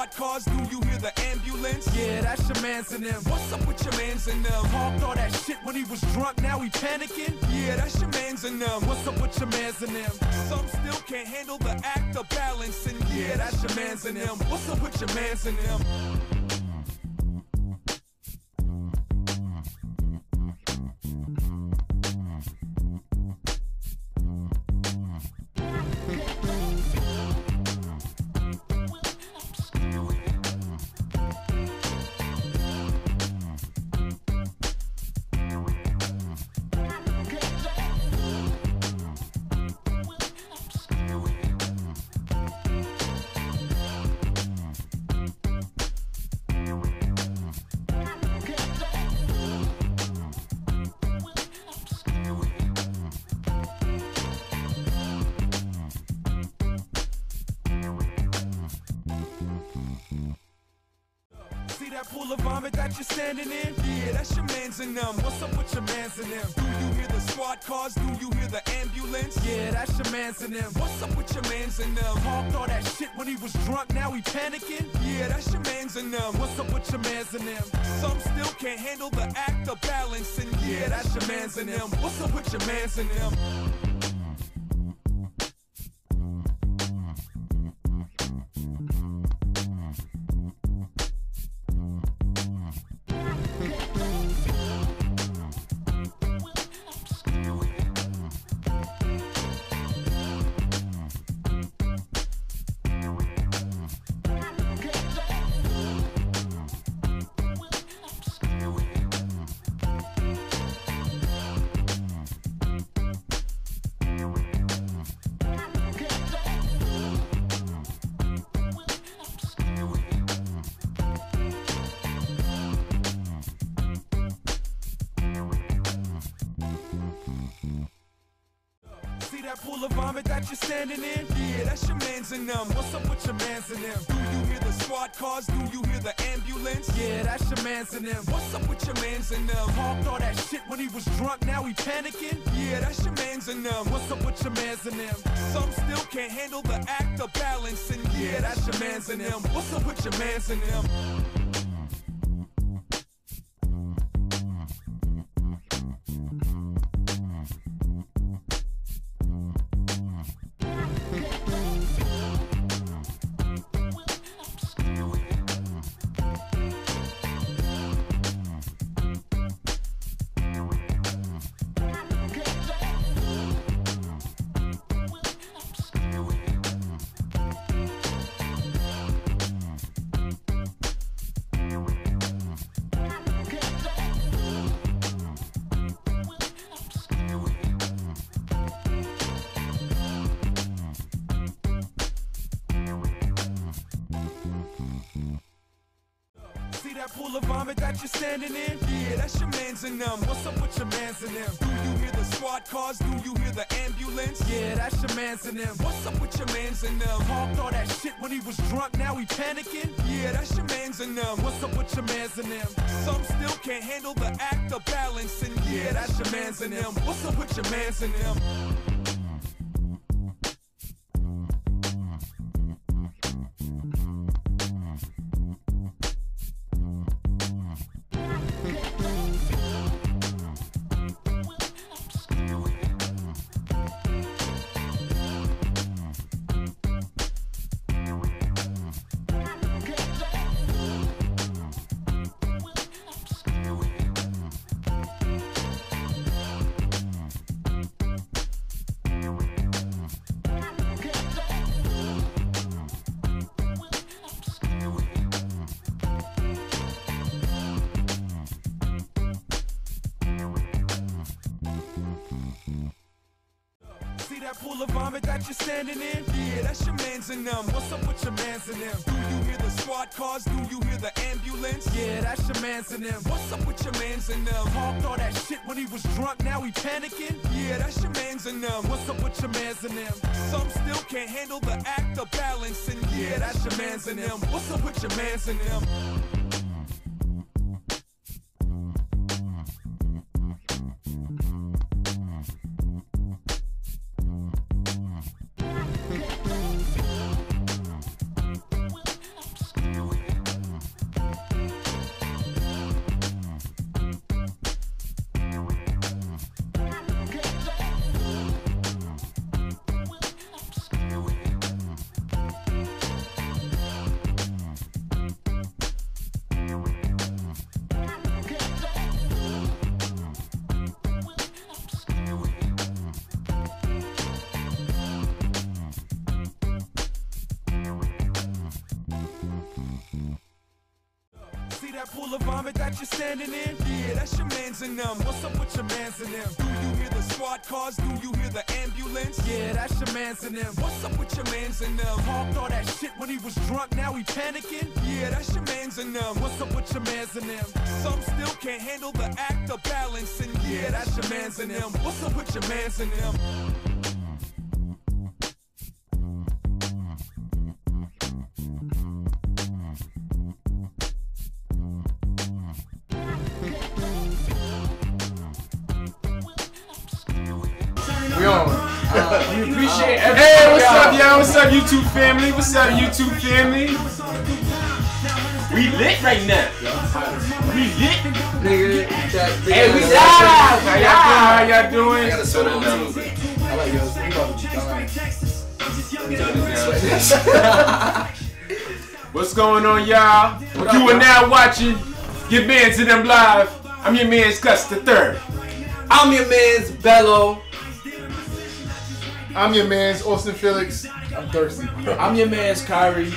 squad cars? Do you hear the ambulance? Yeah, that's your mans and them. What's up with your mans and them? Talked all that shit when he was drunk, now he panicking? Yeah, that's your mans and them. What's up with your mans and them? Some still can't handle the act of balancing. Yeah, that's your mans and them. What's up with your mans and them? Pool of vomit that you're standing in? Yeah, that's your mans and them. What's up with your mans and them? Do you hear the squad cars? Do you hear the ambulance? Yeah, that's your mans and them. What's up with your mans and them? Talked all that shit when he was drunk, now he panicking? Yeah, that's your mans and them. What's up with your mans and them? Some still can't handle the act of balancing. Yeah, that's your mans and them. What's up with your mans and them? Pool of vomit that you're standing in? Yeah, that's your mans and them. What's up with your mans and them? Do you hear the squad cars? Do you hear the ambulance? Yeah, that's your mans and them. What's up with your mans and them? Talked all that shit when he was drunk, now he panicking? Yeah, that's your mans and them. What's up with your mans and them? Some still can't handle the act of balancing. Yeah, that's your mans and them. What's up with your mans and them? Pool of vomit that you're standing in? Yeah, that's your mans and them. What's up with your mans and them? Do you hear the squad cars? Do you hear the ambulance? Yeah, that's your mans and them. What's up with your mans and them? Talked all that shit when he was drunk, now he panicking? Yeah, that's your mans and them. What's up with your mans and them? Some still can't handle the act of balancing. Yeah, that's your mans and them. What's up with your mans and them? Pool of vomit that you're standing in? Yeah, that's your mans and them. What's up with your mans and them? Do you hear the squad cars? Do you hear the ambulance? Yeah, that's your mans and them. What's up with your mans and them? Talked all that shit when he was drunk, now he panicking? Yeah, that's your mans and them. What's up with your mans and them? Some still can't handle the act of balancing. Yeah, that's your mans and them. What's up with your mans and them? that pool of vomit that you're standing in? Yeah, that's your mans and them. What's up with your mans and them? Do you hear the squad cars? Do you hear the ambulance? Yeah, that's your mans and them. What's up with your mans and them? Talked all that shit when he was drunk, now he panicking? Yeah, that's your mans and them. What's up with your mans and them? Some still can't handle the act of balancing. Yeah, that's your mans and them. What's up with your mans and them? We on. We appreciate everything. Hey, what's up, y'all? What's up, YouTube family? What's up, YouTube family? We lit right now. We lit. Nigga, Hey, we live. How y'all doing? I gotta slow that down a little bit. I like yours. You about to be What's going on, y'all? You are now watching your Mans and Them Live. I'm your man's Gus the Third. I'm your man's Bello. I'm your man's Austin Felix. I'm thirsty. I'm your man's Kyrie.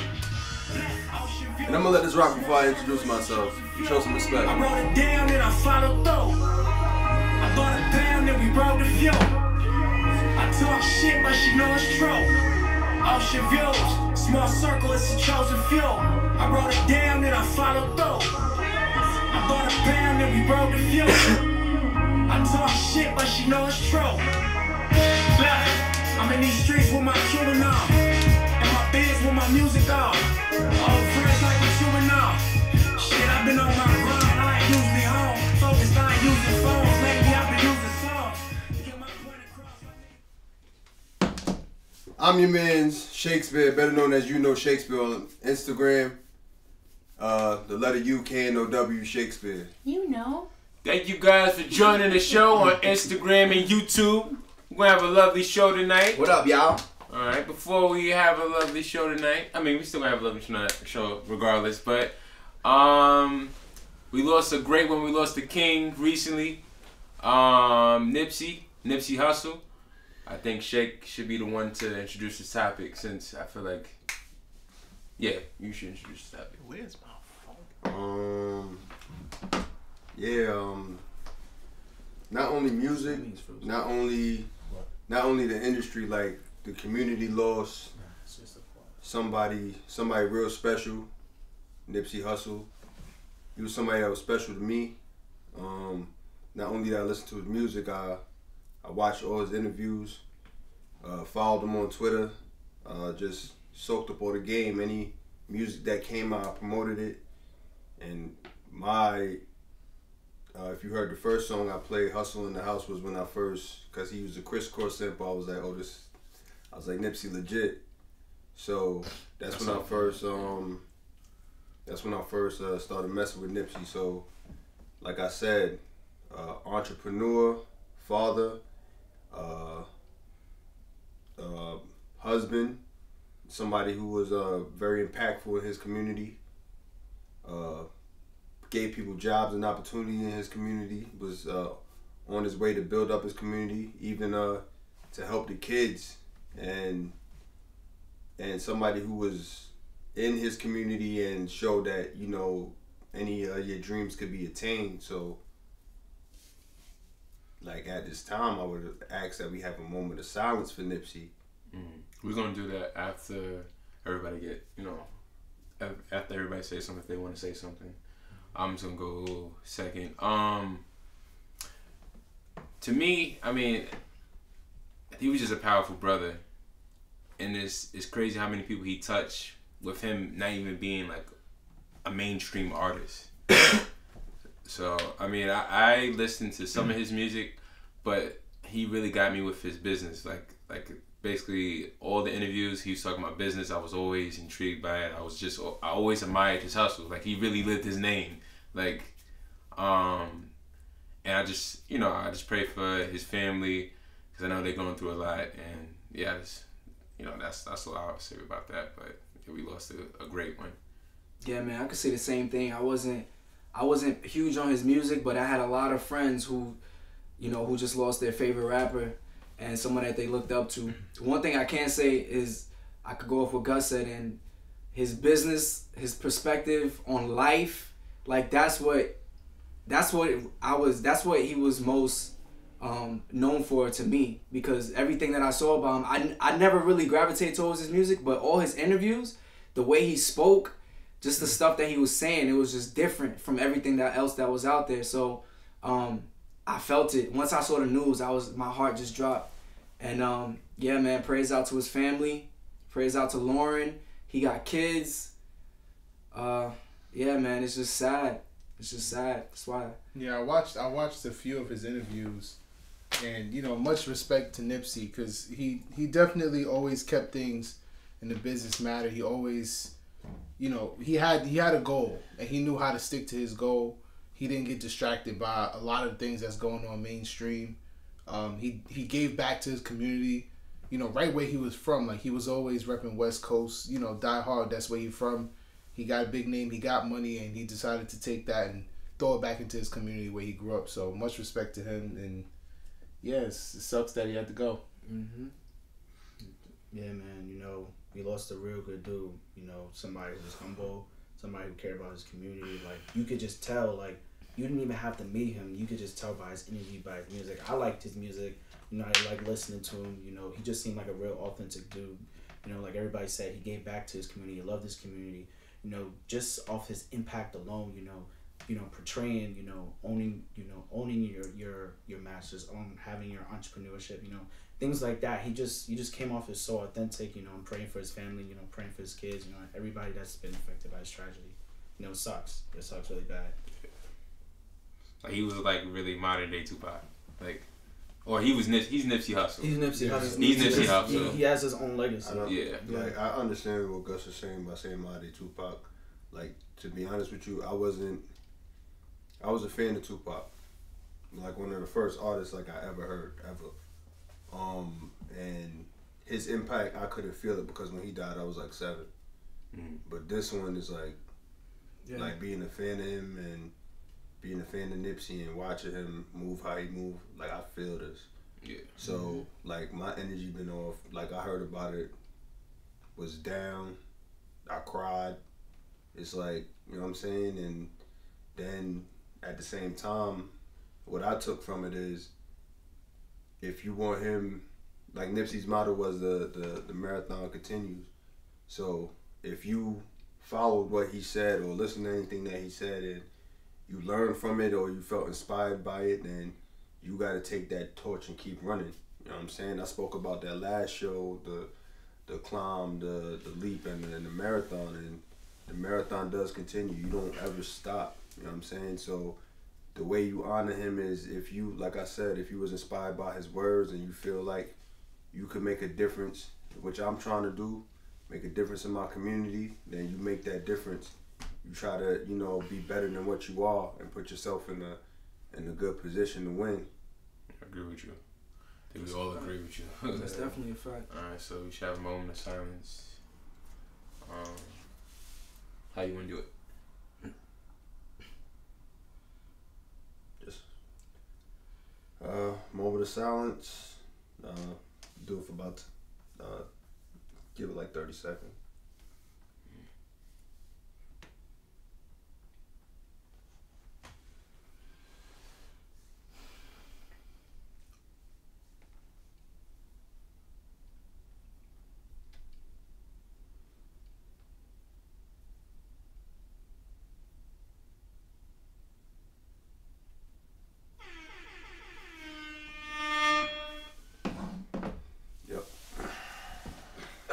And I'm gonna let this rock before I introduce myself. Show some respect. I wrote it down and I followed through. I bought it down and we rode the view. I talk shit but she know it's true. Ocean views, small circle, it's a chosen few. I wrote it down and I followed through. I bought it down and we rode the view. I talk shit but she know it's true. I'm in these streets with my Cuban on, and my biz with my music on. Old friends like we chewing on. Shit, I've been on my grind, I ain't usually home. Focused, I ain't using phones. Lately, I've been using songs to get my point across. I'm your man's Shakespeare, better known as You Know Shakespeare on Instagram. The letter U, K-N-O-W, Shakespeare. You know. Thank you guys for joining the show on Instagram and YouTube. We're gonna have a lovely show tonight. What up, y'all? Alright, before we have a lovely show tonight, I mean, we still gonna have a lovely show regardless, but we lost a great one. We lost the King recently. Nipsey Hussle. I think Shake should be the one to introduce the topic, since I feel like, yeah, you should introduce the topic. Where's my phone? Not only music, not only the industry, like the community lost somebody real special. Nipsey Hussle. He was somebody that was special to me. Not only did I listen to his music, I watched all his interviews, followed him on Twitter, just soaked up all the game. Any music that came out, I promoted it. And if you heard the first song I played, Hustle in the House, was when I first, because he was a crisscross sample, I was like, I was like, Nipsey legit. So that's when I first started messing with Nipsey. So like I said, entrepreneur, father, husband, somebody who was very impactful in his community, gave people jobs and opportunity in his community, was on his way to build up his community, even to help the kids, and somebody who was in his community and showed that, you know, any of your dreams could be attained. So like at this time, I would ask that we have a moment of silence for Nipsey. We're gonna do that after everybody after everybody say something, if they want to say something. I'm just gonna go second. To me, I mean, he was just a powerful brother, and it's crazy how many people he touched with him not even being like a mainstream artist. So I mean, I listened to some of his music, but he really got me with his business. Like basically all the interviews he was talking about business, I was always intrigued by it. I always admired his hustle. Like he really lived his name. Like, and I just pray for his family, because I know they're going through a lot. And yeah, that's all I would say about that. But yeah, we lost a great one. Yeah, man, I could say the same thing. I wasn't huge on his music, but I had a lot of friends who just lost their favorite rapper and someone that they looked up to. One thing I can say is I could go off what Gus said, and his business, his perspective on life, Like that's what he was most known for to me, because everything that I saw about him, I never really gravitated towards his music, but all his interviews, the way he spoke, just the stuff that he was saying, it was just different from everything else that was out there. So I felt it. Once I saw the news, my heart just dropped. And yeah, man, praise out to his family. Praise out to Lauren. He got kids. Yeah, man, it's just sad. It's just sad. That's why. Yeah, I watched a few of his interviews, and much respect to Nipsey, because he definitely always kept things in the business matter. He always, he had a goal, and he knew how to stick to his goal. He didn't get distracted by a lot of things that's going on mainstream. He gave back to his community, right where he was from. Like, he was always repping West Coast, die hard. That's where he from. He got a big name, he got money, and he decided to take that and throw it back into his community where he grew up. So much respect to him, and yes, it sucks that he had to go. Mm-hmm. Yeah, man. We lost a real good dude. Somebody who was humble, somebody who cared about his community. Like, you could just tell. Like, you didn't even have to meet him. You could just tell by his energy, by his music. I liked his music. I liked listening to him. He just seemed like a real authentic dude. Like everybody said, he gave back to his community. He loved his community. Just off his impact alone, portraying, owning your masters, having your entrepreneurship, things like that. He just came off as so authentic, I'm praying for his family, praying for his kids, everybody that's been affected by his tragedy. It sucks. It sucks really bad. Like, he was like really modern day Tupac. Like, or he's Nipsey Hussle. He's Nipsey Hussle. He's Nipsey Hussle. He has his own legacy. Like, I understand what Gus is saying by saying modern day Tupac. Like, to be honest with you, I was a fan of Tupac. Like, one of the first artists like I ever heard, ever. And his impact, I couldn't feel it because when he died, I was like 7. Mm-hmm. But this one is like, like being a fan of him and being a fan of Nipsey and watching him move how he moved, like, I feel this. Yeah. So, like, my energy been off. Like, I heard about it, was down, I cried. It's like, you know what I'm saying? And then at the same time, what I took from it is, if you want him, like Nipsey's motto was the marathon continues. So if you followed what he said or listened to anything that he said and you learned from it or you felt inspired by it, then you got to take that torch and keep running. You know what I'm saying? I spoke about that last show, the climb, the leap, and the marathon. And the marathon does continue. You don't ever stop. You know what I'm saying? So the way you honor him is, if you, like I said, if you was inspired by his words and you feel like you could make a difference, which I'm trying to do, make a difference in my community, then you make that difference. You try to, be better than what you are and put yourself in a good position to win. I agree with you. I think we all agree with you. That's definitely a fact. Alright, so we should have a moment of silence. How you want to do it? Just moment of silence. Do it for about give it like 30 seconds.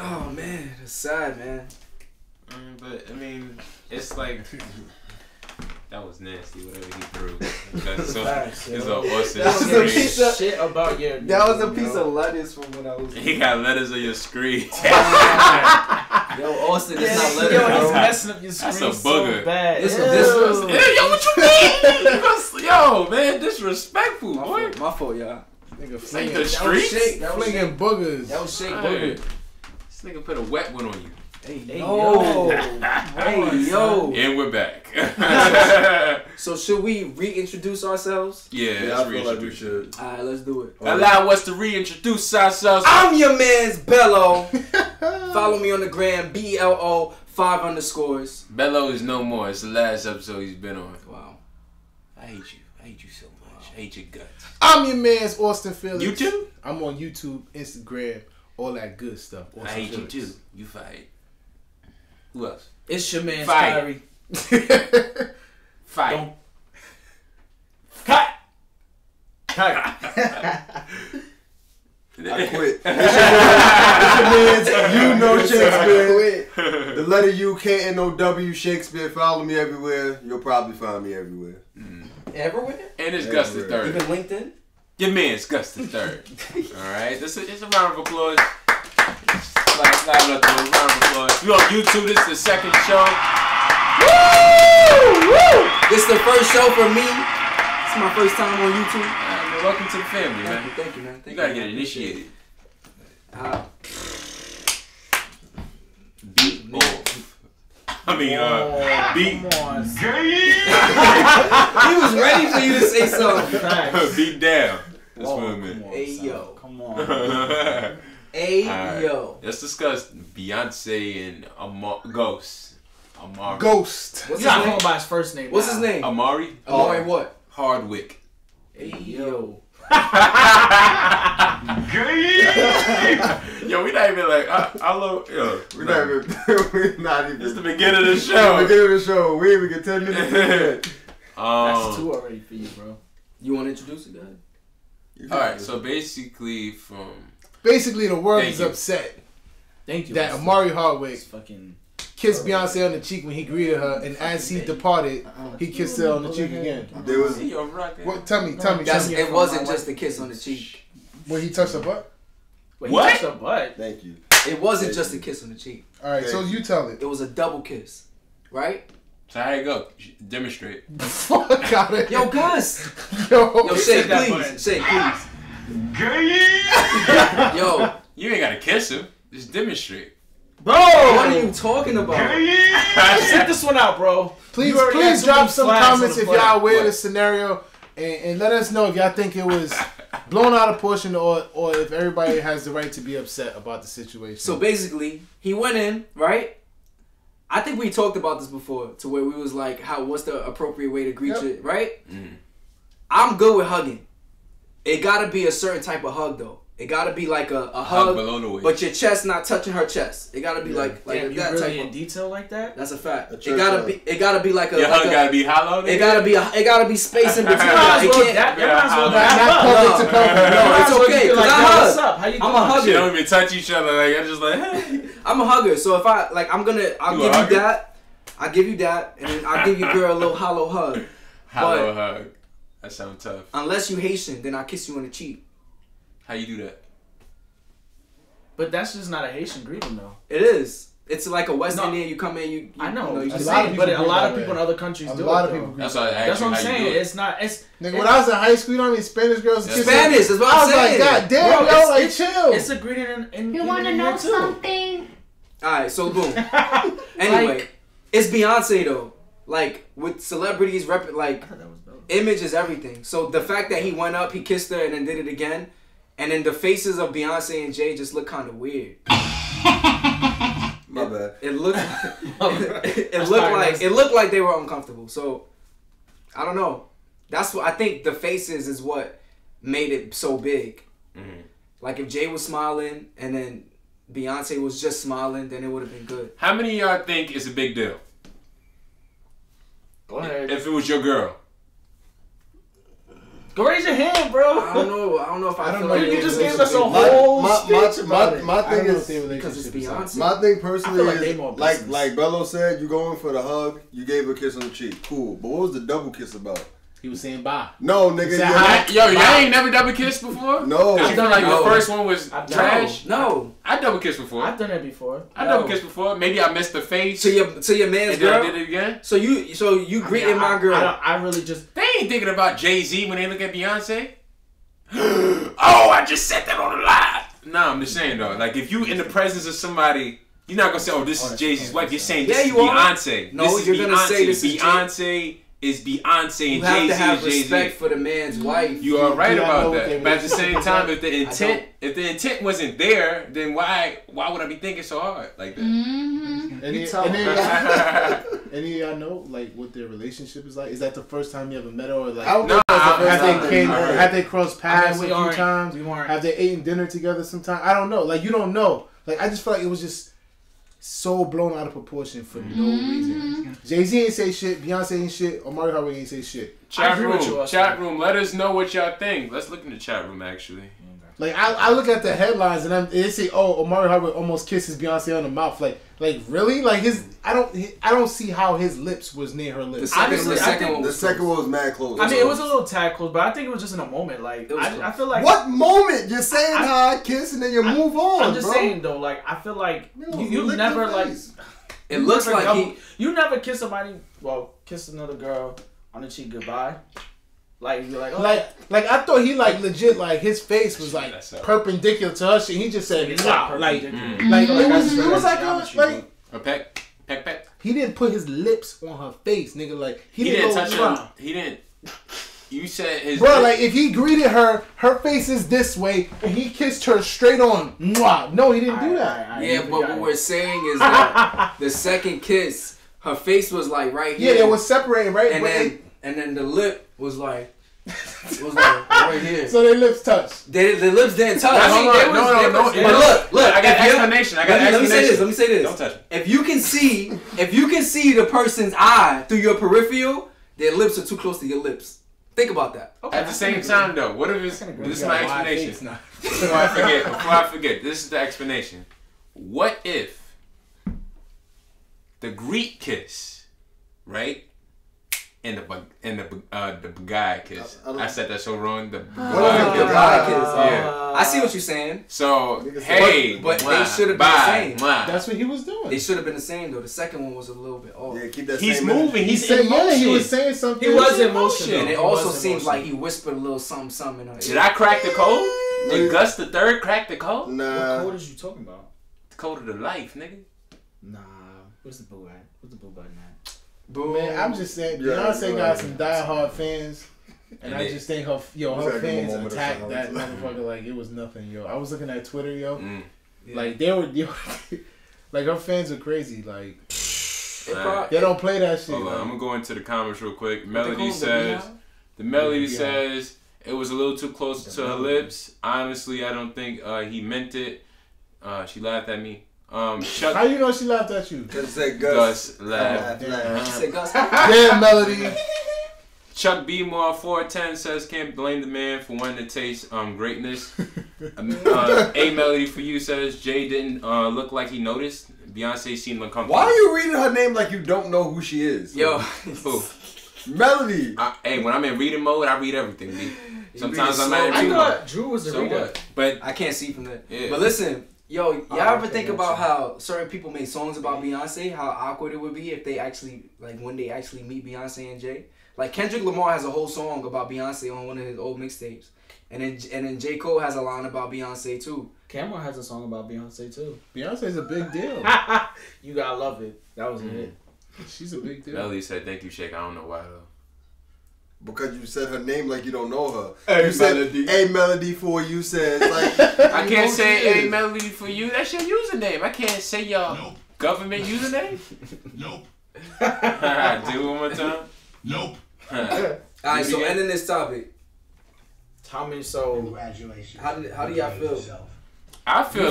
Oh man, it's sad, man. But I mean, it's like that was nasty. Whatever he threw. That's so. It's a awesome. That was a piece of shit about your. That was a piece of lettuce from when I was. He got letters on your screen. Yo, Austin, it's not lettuce. Yo, he's messing up your screen. That's a booger. So bad. Yo, what you mean? Yo, man, disrespectful, boy. My fault, y'all. Nigga Flinging the streets. Flinging boogers. That was shake booger. This nigga put a wet one on you. Hey, yo. Hey, yo. And we're back. So should we reintroduce ourselves? Yeah, I feel like we should. Alright, let's do it. Allow us to reintroduce ourselves. I'm your man's Bello. Follow me on the gram, BLO. 5 underscores. Bello is no more. It's the last episode he's been on. Wow. I hate you. I hate you so much. I hate your guts. I'm your man's Austin Felix. YouTube? I'm on YouTube, Instagram, all that good stuff. Austin I hate Felix. you too. You fight. Who else? It's your man, Fight. Kyrie. Fight. Don't. Cut! Cut. I quit. It's your man's You Know Shakespeare. The letter U, K, N, O, W, Shakespeare. Follow me everywhere. You'll probably find me everywhere. Everywhere? And it's Gus the Everywhere. Third. Even LinkedIn? Your man's Gus the Third. Alright? It's a round of applause. Loud enough to a round of applause. You on YouTube, this is the second show. Woo! This is the first show for me. It's my first time on YouTube. Man, welcome to the family, man. Thank you, man. Thank You gotta you. get initiated. How? Beat off. I mean, beat. Come on. He was ready for you to say something. Facts. Beat down. That's Oh, what I come meant. on, Hey, son. yo. Come on. Hey, Alright. yo. Let's discuss Beyonce and Ghost. Amari. Ghost. What's You gotta his call name? him by his first name. What's now. his name? Amari Amari what? Hardwick. Hey, yo. Yo, we not even like, I love, yo. We're not even. This is the beginning of the show. Beginning of the show. We even get 10 minutes in. That's 2 already for you, bro. You want to introduce it, guy? Alright, so basically Basically, the world Thank is you. upset Thank you. that Amari Hardwick It's fucking. kissed Beyonce on the cheek when he greeted her, and as he departed, he kissed her on the cheek again. There was. See, yo, rockin'. What? Tell me. That's, Tell me. it wasn't just a kiss on the cheek. When he touched her butt? Wait, What? He touched her butt. Thank you. It wasn't just a kiss on the cheek. All right, so you tell it. It was a double kiss. Right? So how you go? Demonstrate. Fuck out of here. Yo, Gus! Yo. Yo, shake, that please. button. Shake, please. Yo, You ain't gotta kiss him. Just demonstrate. Bro! what are you talking about? Sit this one out, bro. Please, You already please got drop many some flags on comments the if flag. y'all aware of What? this scenario, and let us know if y'all think it was blown out of proportion or if everybody has the right to be upset about the situation. So basically, he went in, right? I think we talked about this before, to where we was like, what's the appropriate way to greet Yep. you, right? I'm good with hugging. It gotta be a certain type of hug, though. It gotta be like a hug, below the waist. but your chest not touching her chest. It gotta be like Damn, you that really type in of. detail like that? That's a fact. A It church gotta hug. be. It gotta be like a. Your like hug a- gotta be hollow. It gotta be. It gotta be space in between. You might as It well, can't. that, you might as well Not dap not up. public to public. No, it's okay. Cause Like, I yo, what's hug. up? How you doing? I'm a hugger. They don't even touch each other. Like I'm just like, hey. I'm a hugger, so if I'll You give a you hugger? that. I'll give you that, and then I'll give your girl a little hollow hug. Hollow hug. That sounds tough. Unless you Haitian, then I'll kiss you on the cheek. How you do that? But that's just not a Haitian greeting, though. It is. It's like a West No. Indian. You come in, you I know. you A just lot say of it. people But a do lot that of people way. in other countries A do lot it, of though. people agree. That's why I asked That's you what I'm how you saying. do it. It's not. It's Nigga, when I was in high school, you know how many Spanish girls That's kissing? Spanish is what I I'm was saying. like, God damn, Bro, yo, it's- like it's- chill. It's a greeting in You want to in know here, too. something? All right, so boom. Anyway, Like- it's Beyonce though. Like with celebrities, like I thought that was dope. image is everything. So the fact that he went up, he kissed her, and then did it again, and then the faces of Beyonce and Jay just look kind of weird. My bad. It looked. Sorry, it looked like they were uncomfortable. So I don't know. That's what I think. The faces is what made it so big. Like if Jay was smiling and then Beyonce was just smiling, then it would have been good. How many of y'all think it's a big deal? Go ahead. If it was your girl. Go raise your hand, bro. I don't know. I don't know if I, I don't feel know. like You it just was gave us a big. whole speech about it. my I thing don't know is if their because it's relationship is Beyonce. my thing personally I feel like they is more like business. Bello said, you going for the hug, you gave her a kiss on the cheek, cool. But what was the double kiss about? He was saying bye. No, nigga. Say you're hi. not- Yo, y'all ain't never double kissed before? No. Cause you feel like No. the first one was I've done trash? No, I double kissed before. I've done that before. I double kissed before. Maybe I missed the face. to your man's and then I girl. did it again. So you greeted my girl. I really just. They ain't thinking about Jay-Z when they look at Beyonce. Oh, I just said that on the live. Nah, I'm just saying though. Like if you in the presence of somebody, you're not gonna say, "Oh, this is Jay-Z's wife." You're saying, "This Yeah, is you are. Beyonce." No, this is you're gonna Beyonce. say this is Beyonce is Beyonce You and have to Jay-Z have is respect Jay-Z. for the man's wife. You are right Do not know about what they that. But at the same time, if the don't. intent wasn't there, then why would I be thinking so hard like that? Mm-hmm. Any of y'all know like what their relationship is like? Is that the first time you ever met her, or like have they crossed paths a few times? Have they eaten dinner together sometime? I don't know. Like you don't know. Like I just feel like it was just so blown out of proportion for no reason. Jay-Z ain't say shit. Beyonce ain't shit. Omari Hardwick ain't say shit. Chat room. Let us know what y'all think. Let's look in the chat room actually. Like I look at the headlines and they say, "Oh, Omari Hardwick almost kisses Beyonce on the mouth." Like really? Like I don't see how his lips was near her lips. The second one was mad close. I mean, it was a little tad close, but I think it was just in a moment. Like I feel like what moment? You're saying hi, kiss, and then you move on. I'm just saying though. Like I feel like you never like. It looks like you never kiss somebody. Well, kiss another girl on the cheek goodbye. Like you're like, oh. like I thought he like legit like his face was like perpendicular to her shit. He just said wow, like it was like a peck. He didn't put his lips on her face, nigga. Like he didn't touch her. He didn't. You said his like if he greeted her, her face is this way, and he kissed her straight on. Mwah. No, he didn't do that. But what we're saying is that the second kiss, her face was like right here. Yeah, it was separating right, and then the lip was like. It was like right here. So their lips touched. Their lips didn't touch. No. But look. I got an explanation. Let me say this. Don't touch me. If you can see the person's eye through your peripheral, their lips are too close to your lips. Think about that. Okay. At the same time, though, what if it's... This is my explanation. Before I forget, this is the explanation. What if the Greek kiss, right? And the guy kiss. I said that so wrong. The guy kiss. Yeah. I see what you're saying. So hey, but they should have been the same. That's what he was doing. They should have been the same though. The second one was a little bit off. Yeah, keep that. He's same moving. He said he was saying something. He was emotional. And it also seems like he whispered a little something in her ear. Did I crack the code? Did Gus the Third crack the code? Nah. What code is you talking about? The code of the life, nigga. Nah. What's the boo at? What's the boo button at? Man, I'm just saying, Beyonce got some diehard fans, and I just think her fans attacked that motherfucker like it was nothing, yo. I was looking at Twitter, yo, like they were, like her fans are crazy, like they don't play that shit. Hold on, I'm gonna go into the comments real quick. Melody says, it was a little too close to her lips. Honestly, I don't think he meant it. She laughed at me. Chuck, how you know she laughed at you? Just say Gus laughed. She said Gus. Damn, Melody. Chuck B. Moore 410 says, can't blame the man for wanting to taste greatness. A Melody for you says, Jay didn't look like he noticed. Beyonce seemed uncomfortable. Why are you reading her name like you don't know who she is? Yo. Who? Melody. Hey, when I'm in reading mode, I read everything, B. Sometimes I'm not in I reading mode. thought Drew was the reader. What? But I can't see from that. Yeah. But listen. Yo, y'all ever think about how certain people make songs about Beyonce? How awkward it would be if they actually, like, when they actually meet Beyonce and Jay? Like, Kendrick Lamar has a whole song about Beyonce on one of his old mixtapes. And then J. Cole has a line about Beyonce, too. Cameron has a song about Beyonce, too. Beyonce's a big deal. You gotta love it. That was a hit. She's a big deal. Melody said, thank you, Shake. I don't know why, though. Because you said her name like you don't know her. Hey, you said Melody. A Melody for you said like I can't say A Melody for you. That's your username. I can't say y'all government username. Nope. Do it one more time. Nope. Alright, so ending this topic. Tommy, so congratulations. How do y'all feel? I feel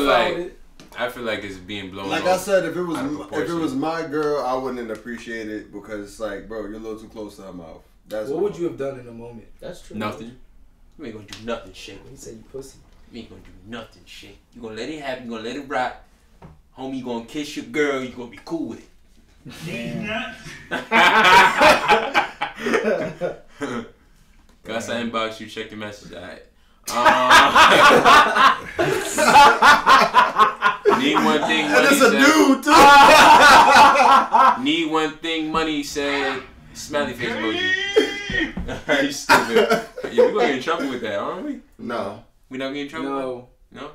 like it's being blown. Like off I said, if it was my girl, I wouldn't appreciate it because it's like, bro, you're a little too close to her mouth. What would you have done in the moment? That's true. Nothing. You ain't gonna do nothing, Shake. He said you pussy. You ain't gonna do nothing, Shake. You gonna let it happen. You gonna let it rock. Homie, you gonna kiss your girl. You gonna be cool with it. Yeah. Gus, I inbox you. Check your message. Alright. Need one thing. Money that's said, a dude too. Need one thing. Money said. Smiley face emoji. You stupid. Yeah, we gonna get in trouble with that, aren't we? No. We not getting in trouble? No.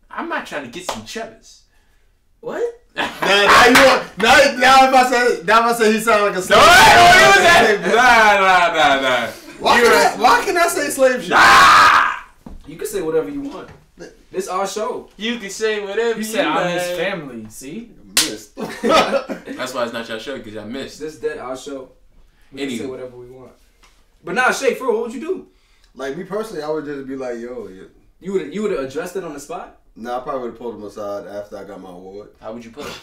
I'm not trying to get some chubbers. What? Now if I say he sound like a slave. Nah. Why can I say slave shit? You can say whatever you want. This our show. You can say whatever You said I'm his family. See? missed. That's why it's not your show, because y'all missed. This dead our show. We can say whatever we want. But nah, Shay, for real, what would you do? Like me personally, I would just be like, yo, You would have addressed it on the spot? Nah, I probably would have pulled him aside after I got my award. How would you put it?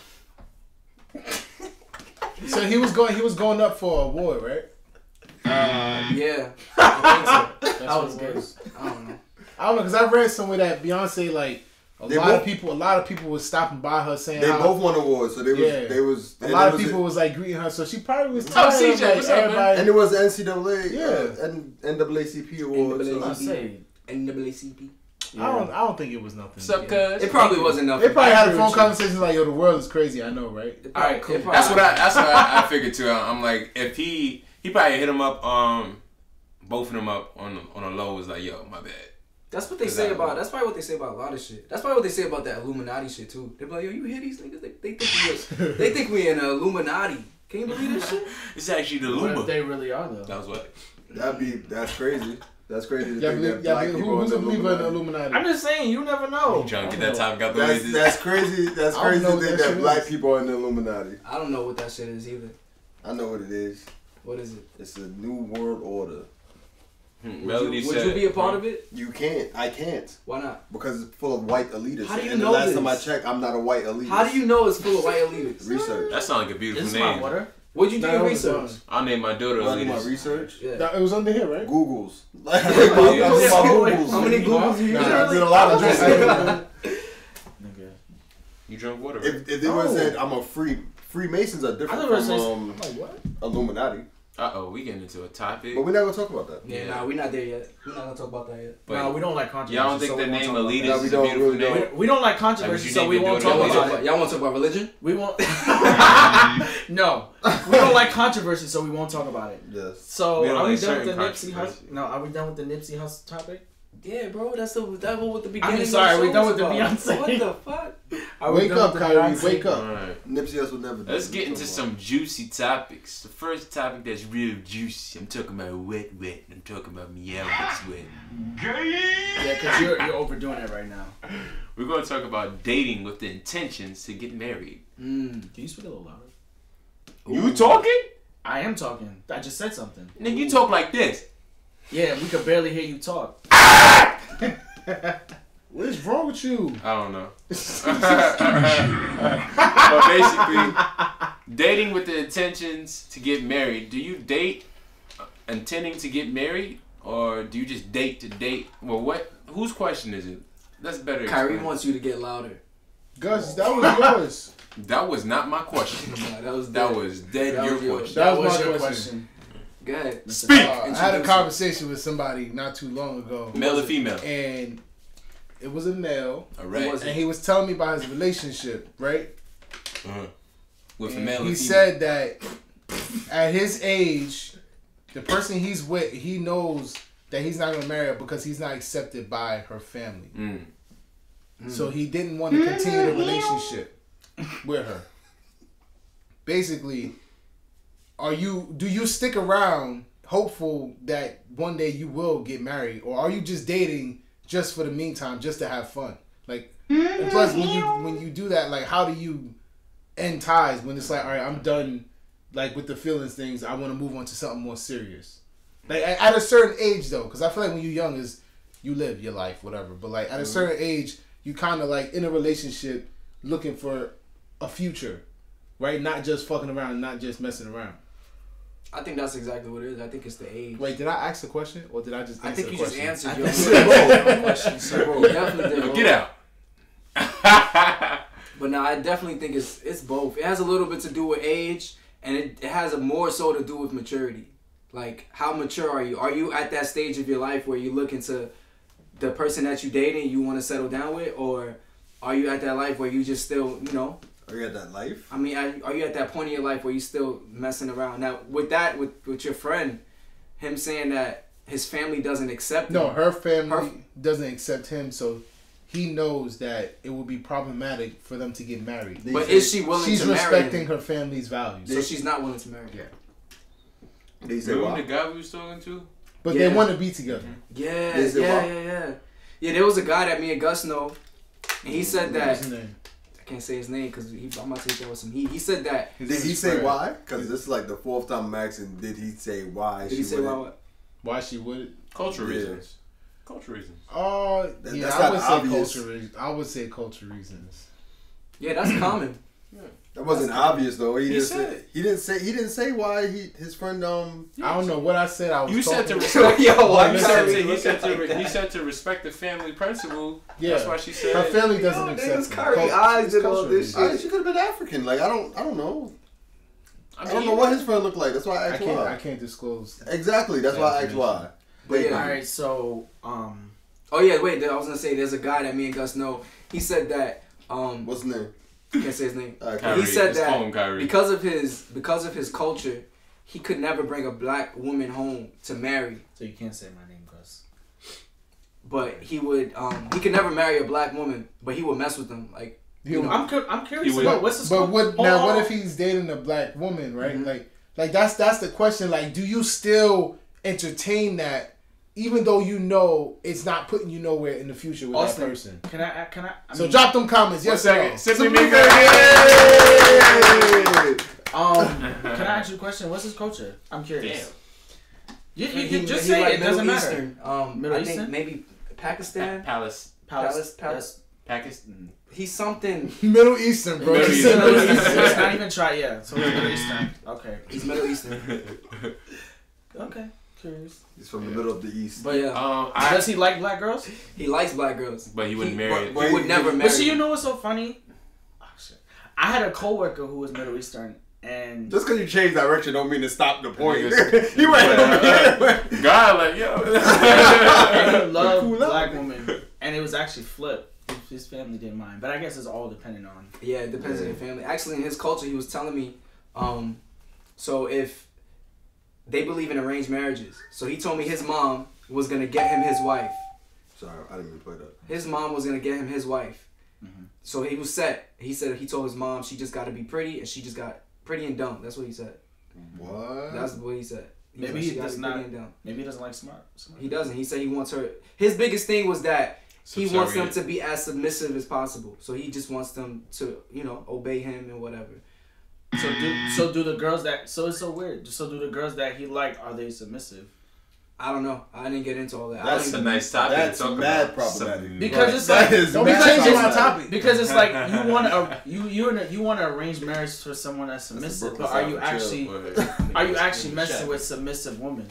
So he was going up for an award, right? Yeah. I think so. That was good. I don't know. I don't know, because I read somewhere that Beyonce, like, a lot of people was stopping by her saying they both won awards, so they was a lot of people was like greeting her, so she probably was tired of like, everybody. And it was the NCAA, and NAACP awards. NAACP. I don't think it was nothing. What's up, cuz? It probably wasn't nothing. They probably had a phone conversation like, yo, the world is crazy. I know, right? All right, cool. That's what I figured too. I'm like, if he probably hit him up, both of them up on a low, was like, yo, my bad. That's what they say about. That's probably what they say about a lot of shit. That's probably what they say about that Illuminati shit too. They're like, yo, you hear these niggas? They think we in an Illuminati. Can you believe this shit? It's actually the What Luma. if they really are though? That was what. That's crazy. That's crazy to Yeah, think that black people who's are a believer in the Illuminati? I'm just saying, you never know. You trying to get that topic out the way. That's crazy. That's I don't crazy know to what think that that shit black is. people are in the Illuminati. I don't know what that shit is either. I know what it is. What is it? It's a new world order. Would you be a part of it? You can't. I can't. Why not? Because it's full of white elitists. How do you and know the last this? time I checked, I'm not a white elitist. How do you know it's full of white elites? Research. That sounds like a beautiful This is name. my water. What'd you do Nah, your it was research? I'll name my daughter I do my Elitist. research. Yeah. It was under here, right? Googles. I do my Googles. How many Googles you Nah, use? I did a lot of drinking. Nigga. You drunk water? If they would have said I'm a Freemasons are I different thought it was from like what? Illuminati. We getting into a topic. But we're not gonna talk about that. Yeah, nah, we're not there yet. We're not gonna talk about that yet. But No, we don't like controversy. y'all don't think so the we won't name talk about Elitist that. we is a don't, beautiful really name? don't. We don't like controversy, you so think we you're won't doing talk it about later? it. Y'all want to talk about religion? We won't. No, we don't like controversy, so we won't talk about it. Yes. So We don't are we like done with the certain Nipsey Hussle? No, are we done with the Nipsey Hussle topic? Yeah, bro. That's what the beginning. sorry, of the we show done was with the about. Beyonce. What the fuck? Are we Wake done up, with the Kyrie. Beyonce? Wake up. Alright. Nipsey Hussle never. Let's get into some juicy topics. The first topic that's real juicy. I'm talking about wet. I'm talking about meow that's wet. Yeah, because you're overdoing it right now. We're going to talk about dating with the intentions to get married. Can you speak a little louder? You talking? I am talking. I just said something. Nigga, you talk like this. Yeah, we could barely hear you talk. What is wrong with you? I don't know. But basically, dating with the intentions to get married. Do you date intending to get married, or do you just date to date? Well, what? Whose question is it? That's better. Kyrie explain. wants you to get louder. Gus, that was yours. That was not my question. Nah, that was That was dead That your was yours. question. That was your my question. Go ahead. Speak. I had a conversation with somebody not too long ago, Male or female? and it was a male, Alright. and he was telling me about his relationship, right? With a And male or he female? said that at his age, the person he's with, he knows that he's not gonna marry her because he's not accepted by her family. So he didn't want to continue the relationship with her. Basically, do you stick around hopeful that one day you will get married, or are you just dating just for the meantime, just to have fun? Like, and plus when you do that, like, how do you end ties when it's like, all right, I'm done, like, with the feelings things, I want to move on to something more serious. Like, at a certain age though, because I feel like when you're young is you live your life, whatever, but like at a certain age you kind of like in a relationship looking for a future, right? Not just fucking around and not just messing around. I think that's exactly what it is. I think it's the age. Wait, did I ask the question or did I just I answer think the you just question? answered your question. So you definitely did. Get out. But no, I definitely think it's both. It has a little bit to do with age, and it has a more so to do with maturity. Like, how mature are you? Are you at that stage of your life where you look into the person that you dating, you want to settle down with, or are you at that life where you just still, you know? Are you at that life? I mean, are you at that point in your life where you still messing around? Now, with that, with your friend, him saying that his family doesn't accept him. No, her family doesn't accept him, so he knows that it will be problematic for them to get married. But is she willing She's to marry him? respecting her family's values. So she's not willing to marry him. Yeah. They say Remember why? the guy we was talking to? But Yeah. they want to be together. Yeah, Is it yeah, what? yeah, yeah. Yeah, there was a guy that me and Gus know, and he said What's that his name? I can't say his name because I'm about to take that with some heat. He said that. Did he say why? Because this is like the 4th time I'm asking. Did he say why? Did he say why? What? Why she would? Cultural reasons. Cultural reasons. Oh, yeah, that's I would not say obvious. cultural reasons. I would say cultural reasons. Yeah, that's common. That wasn't obvious though. He didn't say why his friend I don't know what I said. I was. You said to respect. Yo, why he said to respect the family principle. Yeah, that's why she said her family doesn't accept. Curry eyes did all this shit. She could have been African. Like I don't know. I don't know what his friend looked like. That's why I asked why. I can't disclose. Exactly. That's why I asked why. But yeah. All right. So Oh yeah, wait. I was gonna say there's a guy that me and Gus know. He said that. What's his name? Can't say his name. Kyrie. He said Just call him that Kyrie. because of his culture, he could never bring a black woman home to marry. So you can't say my name, Gus. But he would. He could never marry a black woman, but he would mess with them. Like you know. I'm curious would- about what's the But scope? what if he's dating a black woman, right? Mhm. Like that's the question. Like, do you still entertain that, even though you know it's not putting you nowhere in the future with Austin, that person? Can I? So drop them comments. Yes, One or second. no? Simply Simply make Can I ask you a question? What's his culture? I'm curious. You He just he say like it. Doesn't Middle matter. Eastern. Middle I Eastern? think maybe Pakistan. Palace. Palace. Pakistan. He's something. Middle Eastern, bro. Middle You Eastern. said Middle Middle Eastern. Eastern. It's not even try yet. So it's Middle Eastern. Okay. He's Middle Eastern. Okay. Curious. He's from the middle of the East. But yeah, Does he like black girls? he likes black girls. But he wouldn't marry. He would never marry. But see, you know what's so funny? Oh, shit. I had a coworker who was Middle Eastern, and Just because you change direction don't mean to stop the point. Niggas- He went God, like yo. and he loved black women, and it was actually flipped. His family didn't mind, but I guess it's all dependent on. Yeah, it depends on your family. Actually, in his culture, he was telling me, so if they believe in arranged marriages, so he told me his mom was gonna get him his wife. Sorry, I didn't mean to play that. His mom was gonna get him his wife. Mm-hmm. So he was set. He said he told his mom she just got to be pretty, and she just got pretty and dumb. That's what he said. What? That's what he said. He Maybe was he like, she does gotta be not. pretty and dumb. Maybe he doesn't like smart. He doesn't. He said he wants her. His biggest thing was that he wants them Subservient. to be as submissive as possible. So he just wants them to, obey him and whatever. So do the girls that? So it's so weird. So do the girls that he liked? Are they submissive? I don't know. I didn't get into all that. That's a nice topic That's to talk mad about. problematic. Because it's That like is Don't be mad changing my problematic. topic. because it's like you want a you want to arrange marriage for someone that's submissive, but are you actually messing with submissive women?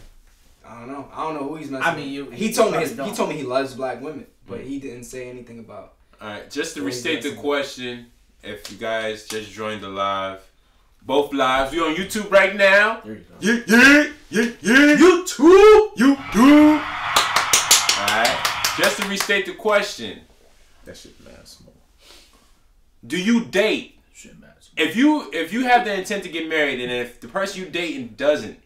I don't know. I don't know who he's messing I mean, with. you He told me probably don't. he told me he loves black women, but he didn't say anything about. Alright, just to restate the question, if you guys just joined the live, both lives, we on YouTube right now. There you go. Yeah. YouTube. Alright, just to restate the question, That shit mad small. do you date? Shit matters. If you have the intent to get married, and if the person you dating doesn't,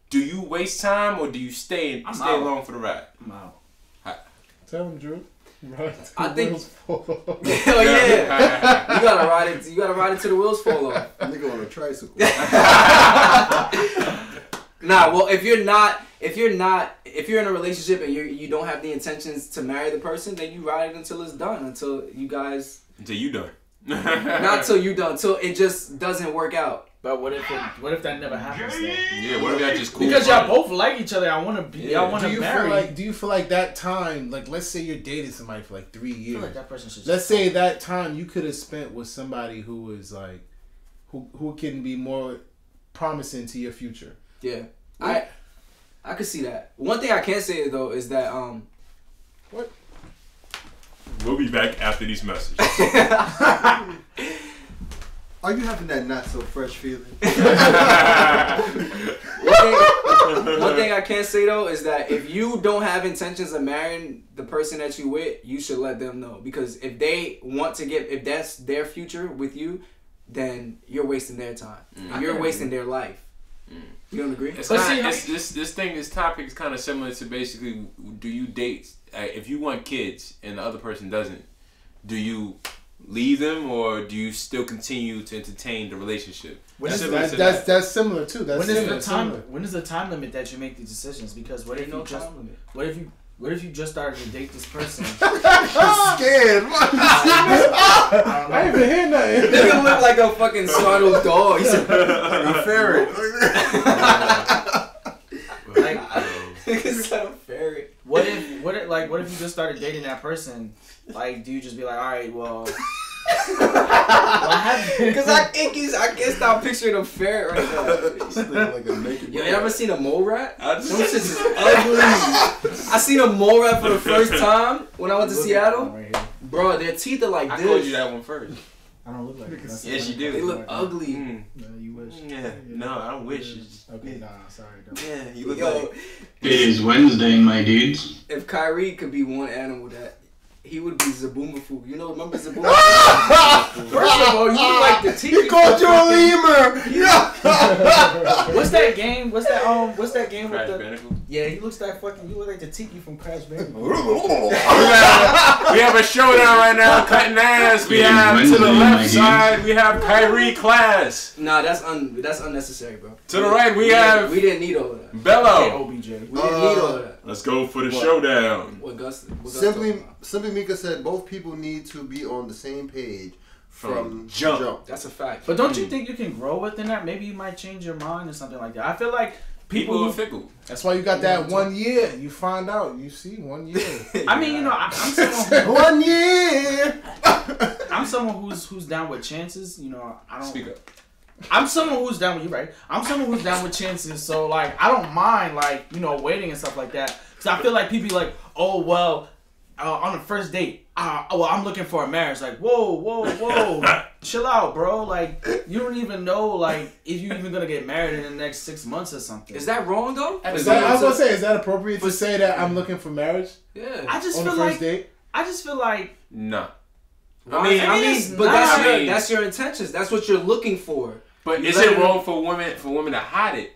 do you waste time or do you stay I'm stay out. along for the ride? I'm out. Tell him, Drew. Right. I think- Wheels fall off. Hell yeah! You gotta ride it. You gotta ride it till the wheels fall off. Nigga on a tricycle. Nah, well, if you're in a relationship and you don't have the intentions to marry the person, then you ride it until it's done. Until you guys, Until you done. not till you done, till it just doesn't work out. But what if that never happens though? Yeah, what if y'all just cool? Because y'all fun? both like each other. I want to be. I want Do to you marry. do you feel like that time, like let's say you're dating somebody for like 3 I feel years. like that person should. Let's say that time you could have spent with somebody who was like, who can be more promising to your future. Yeah, I could see that. One thing I can say though is that We'll be back after these messages. Are you having that not so fresh feeling? one thing I can say though is that if you don't have intentions of marrying the person that you with, you should let them know, because if they want to if that's their future with you, then you're wasting their time. You're wasting their life. You don't agree? It's But kinda, see, this topic is kind of similar to basically, do you date? If you want kids and the other person doesn't, do you leave them or do you still continue to entertain the relationship? That's Similar to that's similar too. That's when is similar, the time? similar. When is the time limit that you make these decisions? Because what if Ain't no you just? time limit. What if you? What if you just started to date this person? I'm scared. I ain't even hear nothing. Nigga look like a fucking startled dog. He said, Like a ferret. nigga said a ferret. What if you just started dating that person? Like, do you just be like, all right, well, what happened? Cause I can't stop picturing a ferret right now. He's like a naked You man. ever seen a mole rat? I Them shits is ugly. I seen a mole rat for the first time when I went to Seattle. Right here. Bro, their teeth are like I this. told you that one first. I don't look like it. Yes, you do. They look ugly. Mm. No, you wish. Yeah. No, I don't wish. It's- Okay, nah, sorry. Don't. Yeah, you look Yo, like. It is Wednesday, my dudes. if Kyrie could be one animal, that he would be Zaboomafoo. You know, remember Zaboomafoo? First of all, you look like the Tiki. He called you a lemur. Yeah. What's that game? What's that game Crash with the? Bandicoot. Yeah, he looks like fucking. You look like the Tiki from Crash Bandicoot. We have a showdown right now, cutting ass. We have to the left side, we have Kyrie Class. Nah, that's unnecessary, bro. To the right, we have We didn't need all of that. We Bello. OBJ. didn't need all of that. Let's go for the showdown. What Gus? Simply Mika said both people need to be on the same page from jump. That's a fact. But don't you think you can grow within that? Maybe you might change your mind or something like that. I feel like People are fickle. That's why you got that 1 year. You find out. You see 1 year. I mean, you know, I'm someone. 1 year. I'm someone who's down with chances. You know, I don't. Speak up. I'm someone who's down with you, right? I'm someone who's down with chances. So like, I don't mind like waiting and stuff like that. Cause I feel like people be like, oh well, on the first date, well I'm looking for a marriage. Like, whoa, chill out, bro. Like you don't even know like if you even gonna get married in the next 6 months or something. Is that wrong though? I was gonna say, is that appropriate to say that I'm looking for marriage Yeah. I just on feel the first like date? I just feel like No. I mean, it's but not. that's your intentions. That's what you're looking for. But You is let it it- wrong for women to hide it?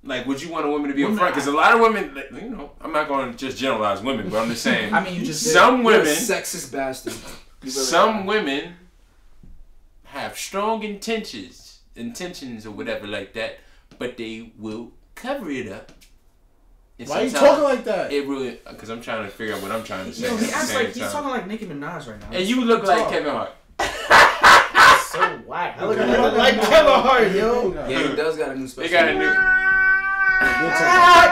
Like, would you want a woman to be upfront? Because a lot of women, like, you know, I'm not going to just generalize women, but I'm just saying. I mean, you just some You're a women, sexist bastard. some women have strong intentions or whatever like that, but they will cover it up. And Why are you sometimes talking like that? It really, because I'm trying to figure out what I'm trying to say. Yo, at he the acts same like he's time. talking like Nicki Minaj right now. And you look like Kevin Hart. So whack. I look like Kevin Hart, yo. Yeah, he does got a new special. They got a new. We'll talk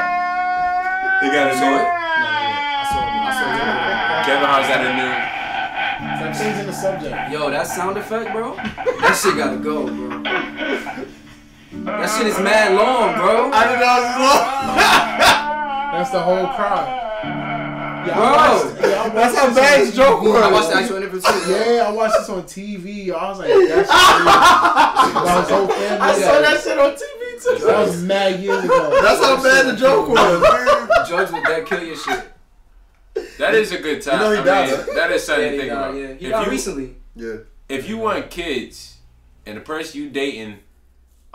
They got a new. I saw Kevin Hart's got a Stop changing the subject. Yo, that sound effect, bro. That shit gotta go, bro. That shit is mad long, bro. I didn't know That's the whole crowd. Yeah, Bro, that's how bad his joke was. I watched the actual interview too. Yeah, I watched this on TV. I was like, that's crazy. About his whole family. I saw that shit on TV too. That was mad years ago. That's how bad the joke was. Drugs will dead kill your shit. That is a good time. You know he I died, mean, right? that is something Yeah, to he think died, about. yeah. He If died you- recently. Yeah. If you want kids and the person you dating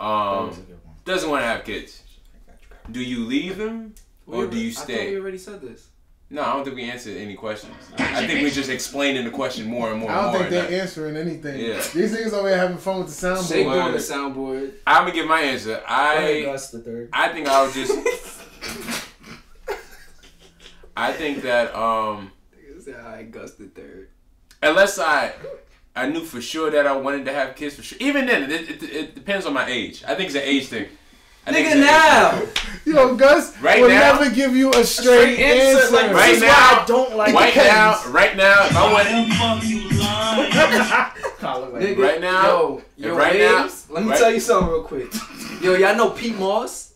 doesn't want to have kids, do you leave them or do you I thought stay? we already said this. No, I don't think we answered any questions. I think we just explaining the question more and more. I don't think and they're answering anything. Yeah. These niggas over here having fun with the soundboard. Shake on the soundboard. I'm gonna give my answer. Gus the third. I think I would just. I think that Alright, Gus the third. unless I knew for sure that I wanted to have kids for sure. Even then, it depends on my age. I think it's an age thing. I think Nigga, it's an age thing. now. Yo, Gus Right will now- never give you a straight answer. Like, Right this is now- why I don't like Right now, if I wanted, Nigga, Right now- yo, your right now- waves. Let me right- tell you something real quick. Yo, y'all know Pete Moss?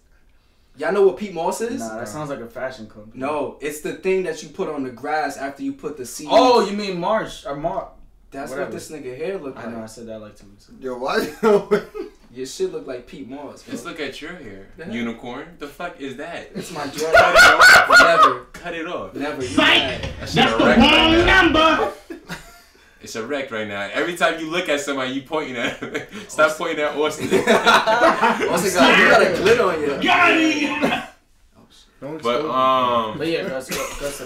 Y'all know what Pete Moss is? Nah, that sounds like a fashion company. No, it's the thing that you put on the grass after you put the seed. Oh, you mean Marsh or Mark? That's whatever. what this nigga hair look I know, I like. said that like 2 weeks ago. Yo, why? Your shit look like Pete Moss. Bro. let's look at your hair. Yeah. Unicorn. The fuck is that? It's my Cut dread. it off. Never, Cut it off. never. You mad. That shit a wreck right now. It's a wreck right now. Every time you look at somebody, you pointing at. Stop pointing at Austin. Austin got, you got a glit on you. Don't But But yeah, Gus the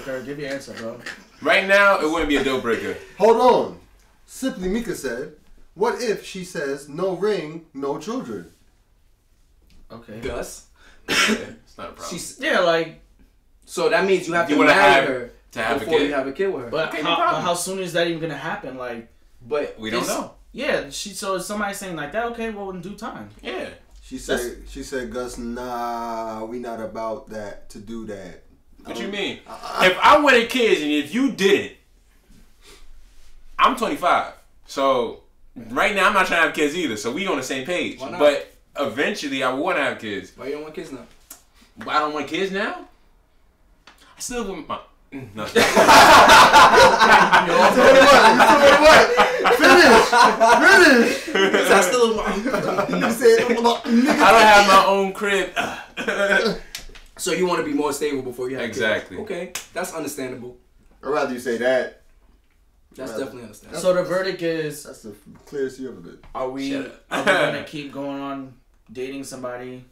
third. Give your answer, bro. right now it wouldn't be a deal breaker. Hold on. Simply Mika said, what if she says no ring, no children? Okay. Gus. Yeah, it's not a problem. She's Yeah, like So that means you have to wanna marry her to have before a kid? you have a kid with her. But, how soon is that even gonna happen? Like, but we don't know. Yeah, so is somebody saying like that? Okay, well in due time. Yeah. She said, Gus, nah, we not about that to do that. What you mean? If I wanted kids and if you didn't, I'm 25. So right now I'm not trying to have kids either. So we on the same page. Why not? But eventually I want to have kids. Why you don't want kids now? I don't want kids now? I still want my... No. What? Finish. I still. You said I don't have my own crib. So you want to be more stable before you have Exactly. kids. Okay, that's understandable. I'd rather you say that. That's definitely understandable. So the verdict is: That's the clearest you ever been. Are we gonna keep going on dating somebody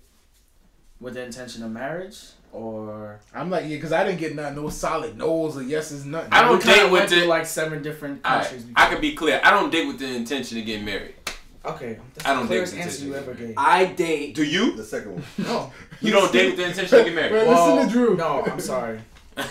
with the intention of marriage, or I'm like, yeah, because I didn't get no solid no's or yeses, nothing. I don't we kinda date with went through the... like 7 different Alright, countries. before. I can be clear. I don't date with the intention of getting married. Okay, that's I don't the date clearest with the answer you intention. ever gave. I date. Do you? The second one. No, You don't date with the intention to get married? Bro, listen to Drew. No, I'm sorry.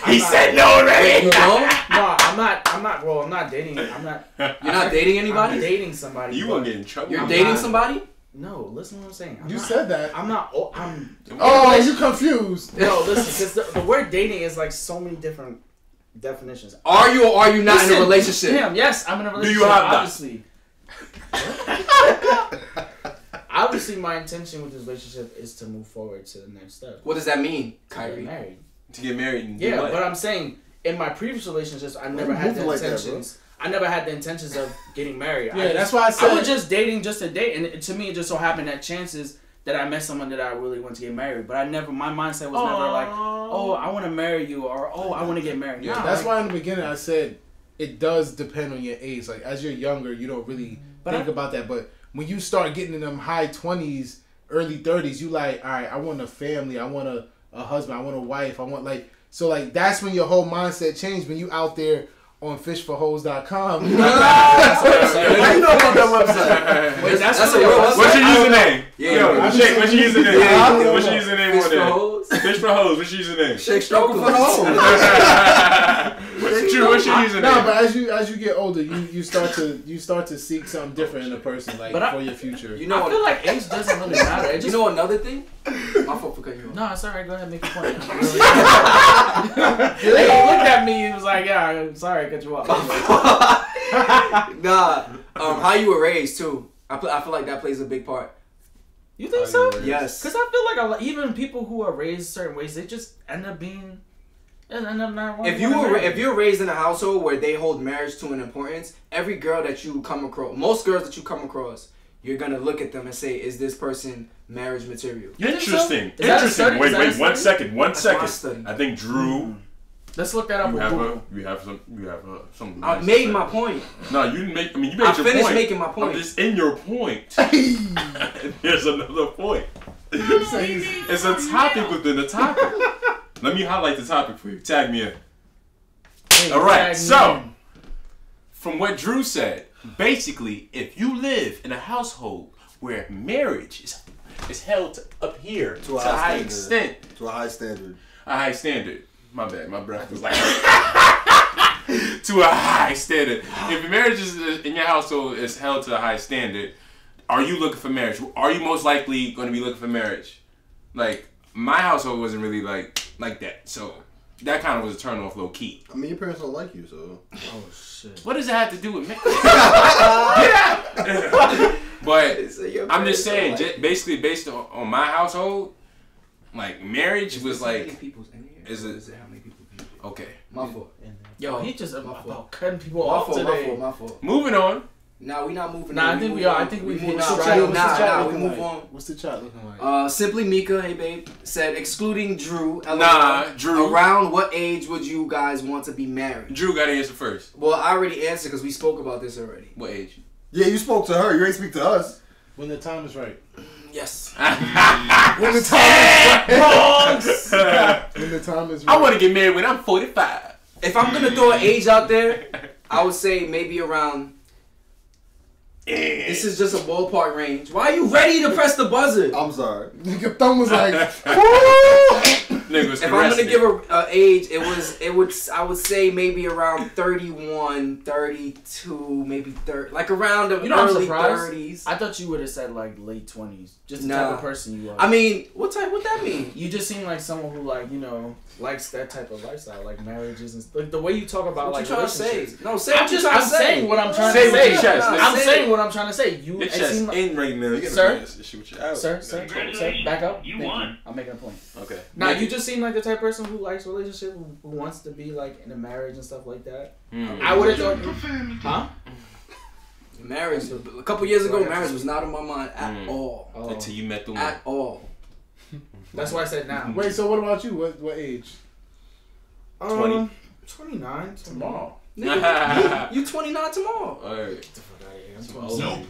He said no already. You don't? No, I'm not. Well, I'm not dating. I'm not. You're not dating anybody? I'm dating somebody. You but- gonna get in trouble. You're I'm dating not. somebody? No, listen to what I'm saying. You said that. I'm not. I'm. Oh, you confused. No, listen, because the word dating is like so many different definitions. Are you or are you not in a Listen, relationship? Damn, yes, I'm in a relationship. you have that? Obviously. Obviously, my intention with this relationship is to move forward to the next step. What does that mean, To get Kyrie? married. To get married and do Yeah, what? but I'm saying in my previous relationships, I never you had the moving like that, intentions. I never had the intentions of getting married. Yeah, that's why I said. I was just dating just to date, and to me, it just so happened that chances that I met someone that I really want to get married. But I never, my mindset was never like, oh, I want to marry you, or oh, I want to get married. Yeah, Nah, that's like, why in the beginning I said it does depend on your age. Like as you're younger, you don't really think about that. But when you start getting in them high 20s, early 30s, you like, all right, I want a family, I want a husband, I want a wife, I want like, so like that's when your whole mindset changed. When you out there on fishforhoes.com. You know about that website. Wait, that's a really real a website? What's your username? Yeah. Yo, Shake, what's your username? Yeah. What's your username Fish on for there? hoes. Fish for hoes. What's your username? Shake stroking for hoes. What's your username? No, but as you get older, you start to seek something different in a person, like for your future. You know I feel like age doesn't really matter. It just, You know another thing? My fault for cutting you off. no, it's alright. Go ahead, make your point. He looked at me. He was like, "Yeah, I'm sorry, I cut you off." Nah, how you were raised too. I feel like that plays a big part. You think so? Yes. Because I feel like even people who are raised certain ways, they just end up being, end up not wanting If to marry. if you're raised in a household where they hold marriage to an importance, every girl that you come across, most girls that you come across, you're gonna look at them and say, "Is this person marriage material?" Interesting. Is that a study? Wait, Is that a wait, one study? second. One That's my second. study. I think Drew, Let's look that up. you on have Google. some. I nice made stuff. my point. No, you didn't make. I mean, you made I your finished point. making my point. I'm just in your point. There's another point. It's a topic within a topic. Let me highlight the topic for you. Tag me in. Hey, All right, tag so me from what Drew said, basically, if you live in a household where marriage is held up here to a high extent, To a high standard. a high standard. My bad, my breath was like to a high standard. If marriage is in your household is held to a high standard, are you looking for marriage? Are you most likely going to be looking for marriage? Like my household wasn't really like that, so that kind of was a turn off, low key. I mean, your parents don't like you, so. Oh shit. What does that have to do with marriage? But I'm just saying, basically based on my household, like marriage was like. Is it how many people can you okay? My fault. Yo, he just about cutting people My off fault, today. my fault. Moving on. Nah, we not moving. Nah, on. I think we move are. I on. think we we've move hit on. stride. We move on. What's the chat looking like? Simply Mika, hey babe, said excluding Drew. Nah, Drew. Around what age would you guys want to be married? Drew got to answer first. Well, I already answered because we spoke about this already. What age? Yeah, you spoke to her. You ain't speak to us. When the time is right. Yes. When the time is right. When the time is right. I want to get married when I'm 45. If I'm gonna throw an age out there, I would say maybe around. This is just a ballpark range. Why are you ready to press the buzzer? I'm sorry. Your thumb was like, The Nigga was if I'm gonna caressing give a age, I would say maybe around 31, 32, maybe 30, like around the You know, I'm early surprised. 30s. I thought you would have said like late 20s. Just the Nah. type of person you are. I mean, what that mean? You just seem like someone who like, you know, likes that type of lifestyle, like marriages and like the way you talk about What like you trying to say? relationships. No, say I'm what you just trying I'm to say. saying what I'm trying Say to with say. your chest. I'm Say saying it. what I'm trying to say. You Your it chest seem like, in right now. You gotta Sir? finish this shit with your out. Sir, back up. You Thank won. I'm making a point. Okay. Now you just seem like the type of person who likes relationship, who wants to be like in a marriage and stuff like that. I would have thought, huh? Marriage. A couple years ago, marriage was not on my mind at all. Oh. Until you met the one. At all. That's why I said now. Wait, so what about you? What age? 20. 29 tomorrow. Nigga, you 29 tomorrow. Alright. Get the fuck out of here. I'm too old. Nope.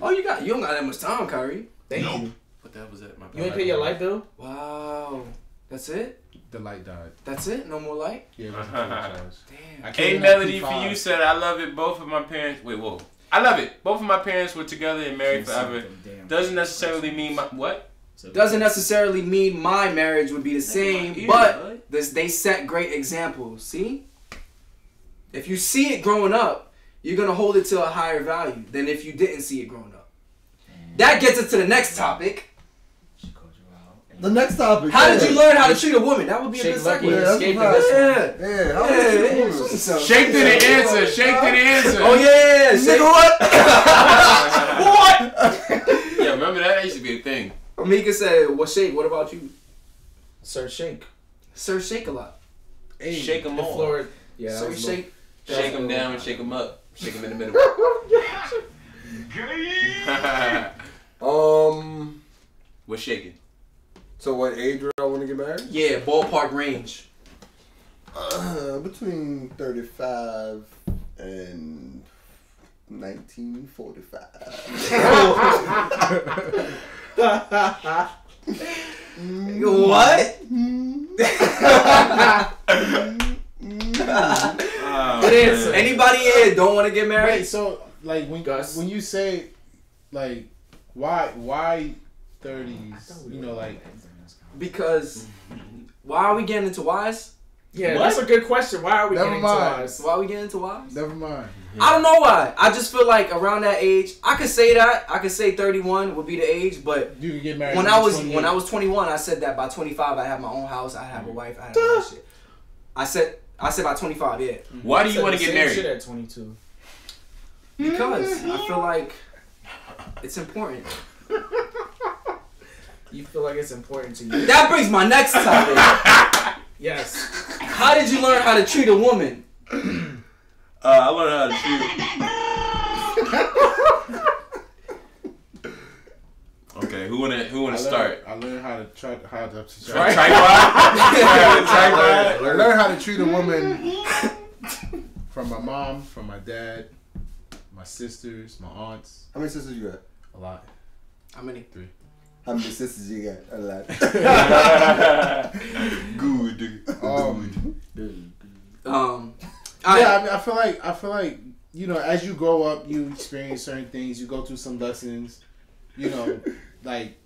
Oh, you don't got that much time, Kyrie. Thank Nope. you. What the hell was that? My You ain't pay your light bill? Wow. That's it? The light died. That's it? No more light? Yeah, it was a full charge. Damn. I came Hey in at Melody, for P5. you said I love it. Both of my parents. Wait, whoa. I love it. Both of my parents were together and married forever. Doesn't necessarily mean my what? Doesn't necessarily mean my marriage would be the same, Yeah, but they set great examples. See? If you see it growing up, you're going to hold it to a higher value than if you didn't see it growing up. That gets us to the next topic. The next topic. How did you learn how to treat a woman? That would be a good Lucky segue. escaped Yeah, this one. Yeah. Yeah, how did you treat a woman? Shake to the answer. Shake to the answer. Oh yeah, shake what? Yeah, remember that? That used to be a thing. Mika said, "What shake? What about you, Sir Shake. Sir? Shake a lot. Hey, Shake them The all. floor. Yeah, that Sir was shake. Shake them down, shake them up. Shake them in the middle. What's shaking? So what age would I want to get married? Yeah, ballpark range. Between 35 and 1945. What? Anybody here don't want to get married? Wait, so like when you say like why 30s? You know, like Because why are we getting into whys? Yeah, that's a good question. Why are we Never getting mind. to us? Why are we getting into whys? never mind. I don't know why. I just feel like around that age, I could say that. I could say 31 would be the age, but You could get married when at I was 28. 21, I said that by 25 I have my own house, I have a wife, I have all that shit. I said by 25, yeah. Why do you Said want the to get same married? Shit at 22. Because I feel like it's important. You feel like it's important to you. That brings my next topic. Yes. How did you learn how to treat a woman? I learned how to shoot. Okay, who wanna start? I learned how to Tripod? I learned how to treat a woman from my mom, from my dad, my sisters, my aunts. How many sisters you got? A lot. How many? 3. How many sisters you got? A lot. Good. Yeah, I mean, I feel like you know, as you grow up, you experience certain things. You go through some lessons. You know, like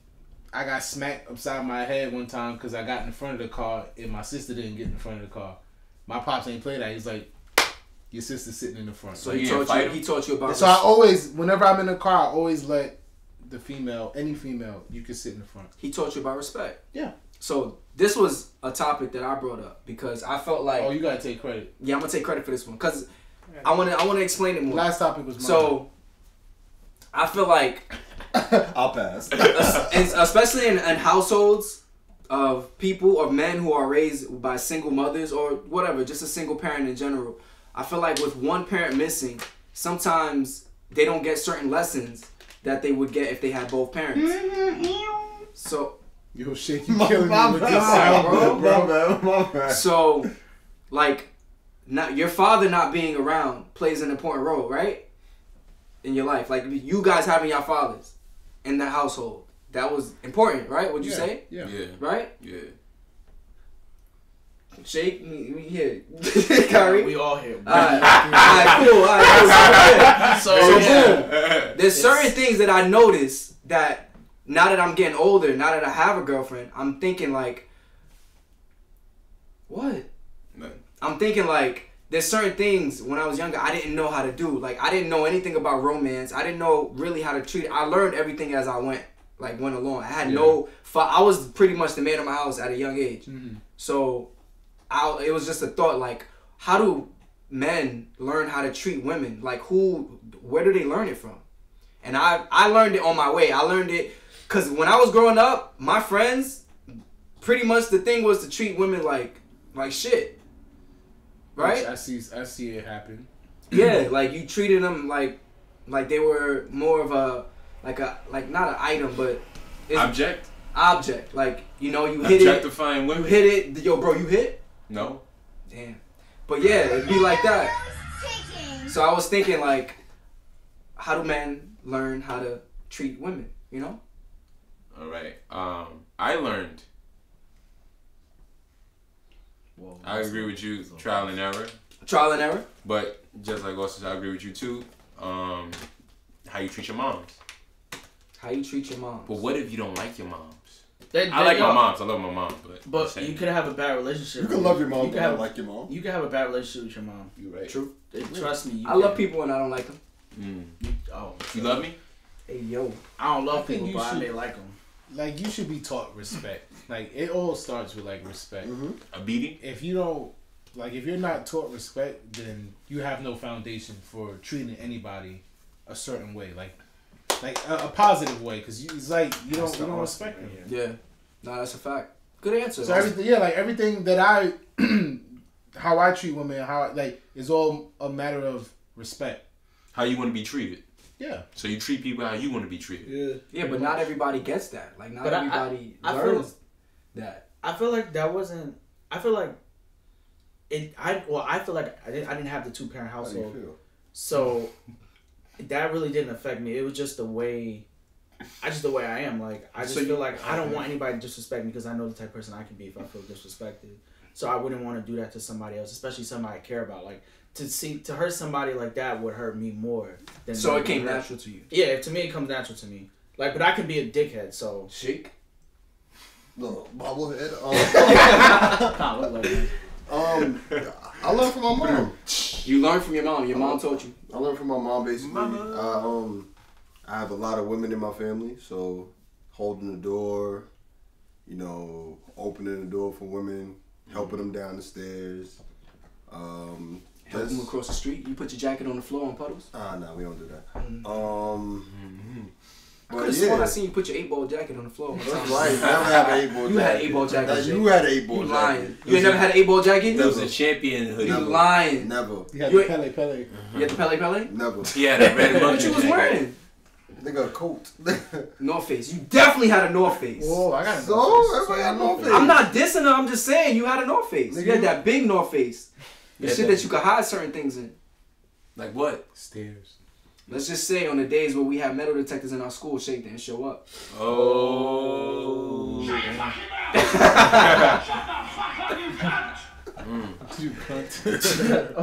I got smacked upside my head one time because I got in the front of the car and my sister didn't get in the front of the car. My pops ain't play that. He's like, your sister's sitting in the front. So You didn't fight him? he taught you about So I always, whenever I'm in the car, I always let the female, any female, you can sit in the front. he taught you about respect. Yeah. So this was a topic that I brought up because I felt like Oh, you gotta take credit. yeah, I'm gonna take credit for this one because I wanna explain it more. Last topic was mine. So I feel like I'll pass. especially in households of people or men who are raised by single mothers or whatever, just a single parent in general, I feel like with one parent missing, sometimes they don't get certain lessons that they would get if they had both parents. So Yo, Shake, you killing me with this sound, bro. My bad. so like not your father not being around plays an important role, right? In your life. Like you guys having your fathers in the household. That was important, right? Would you say? Yeah. Yeah. Right? Yeah. Shake me here. Kyrie. We all here. Alright, cool. Alright, So, so yeah. boom. There's certain things that I notice that now that I'm getting older, now that I have a girlfriend, I'm thinking like, What? Nothing. I'm thinking like there's certain things when I was younger I didn't know how to do. Like I didn't know anything about romance. I didn't know really how to treat it. I learned everything as I went along. I had I was pretty much the man of my house at a young age. Mm-hmm. So it was just a thought like, how do men learn how to treat women? Like where do they learn it from? And I learned it on my way. I learned it because when I was growing up, my friends, pretty much the thing was to treat women like shit. Right? I see it happen. Yeah, like you treated them like they were more of a not an item, but Object. Like, you know, you hit it. Objectifying women. You hit it. Yo, bro, you hit? No. Damn. But yeah, it'd be like that. So I was thinking like, how do men learn how to treat women? You know? All right. I learned. Whoa, I agree with you. Trial and error. Trial and error. But just like Austin, I agree with you too. How you treat your moms. How you treat your moms. But what if you don't like your moms? I like my moms. I love my mom, but you could have a bad relationship. You can love your mom, but not like your mom. You can have a bad relationship with your mom. You're right. True. Trust me. I love people and I don't like them. You love me? Hey yo. I don't love people, but should, I may like them. Like you should be taught respect. Like it all starts with like respect. Mm-hmm. A beating? If you don't, like if you're not taught respect, then you have no foundation for treating anybody a certain way, like a positive way, because it's like you don't respect them. Yeah. No, that's a fact. Good answer. So everything that how I treat women, is all a matter of respect. How you want to be treated. Yeah. So you treat people how you want to be treated. Yeah, but not everybody gets that. Like not everybody learns that. I feel like that wasn't. I feel like it. I feel like I didn't have the 2-parent household. How do you feel? So that really didn't affect me. It was just the way I am. Like I just feel like I don't want anybody to disrespect me because I know the type of person I can be if I feel disrespected. So I wouldn't want to do that to somebody else, especially somebody I care about. Like to hurt somebody like that would hurt me more than. So it came natural to you. Yeah, to me it comes natural to me. Like, but I can be a dickhead. So Shake. Little bobblehead. Can't look like that. I learned from my mom. You learned from your mom. Your mom taught you. I learned from my mom basically. Mama. I have a lot of women in my family, so holding the door, opening the door for women, helping them down the stairs. Help them across the street. You put your jacket on the floor on puddles. No, we don't do that. I could have sworn I seen you put your 8-ball jacket on the floor. That's right. Never had an 8-ball jacket. You had an 8-ball jacket. You had an 8-ball jacket. You lying. You ain't never had an 8-ball jacket? That was a champion hoodie. You lying. Never. You had the Pele. You had the Pele? Never. Yeah, that red monkey. What you was wearing? Nigga, a coat. North Face. You definitely had a North Face. Oh, I got a So, North Face. everybody had North Face. I'm not dissing her. I'm just saying you had a North Face. You had that big North Face. The shit that you could hide certain things in. Like what? Stairs. Let's just say on the days where we had metal detectors in our school, Shake didn't show up. Oh. You cunt.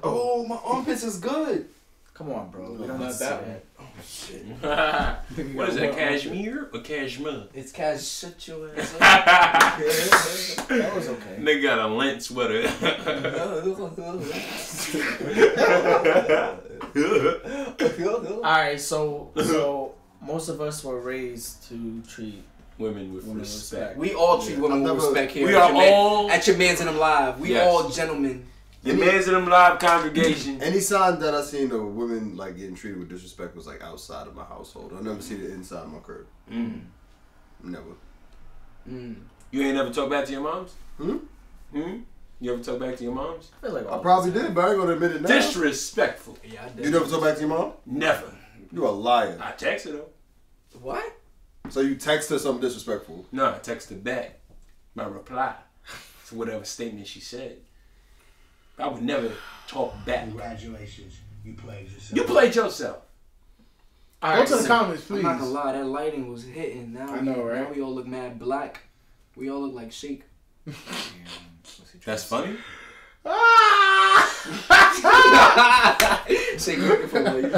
Oh, my armpits is good. Come on, bro. We don't Not have that to one. Oh shit. What is that? Cashmere or cashmere? It's cash. Shut your ass up. That was okay. They got a lint sweater. Alright, so most of us were raised to treat Women with respect. We all treat women with respect here. We are all at your man's and them live. We all gentlemen. Your man's in them live congregation. Any sign that I seen of women like getting treated with disrespect was like outside of my household. I never seen it inside of my crib. Never. You ain't never talk back to your moms? You ever talk back to your moms? I feel like I probably did, but I ain't gonna admit it now. Disrespectful. Yeah, I did. You never talk back to your mom? Never. You a liar. I texted her. What? So you text her something disrespectful? No, I texted back my reply to whatever statement she said. I would never talk back. Congratulations, you played yourself. You played yourself. Go to the comments, please. I'm not gonna lie, that lighting was hitting. Now I know, right? Now we all look mad black. We all look like Sheik. That's funny. Sheik, you looking for one. You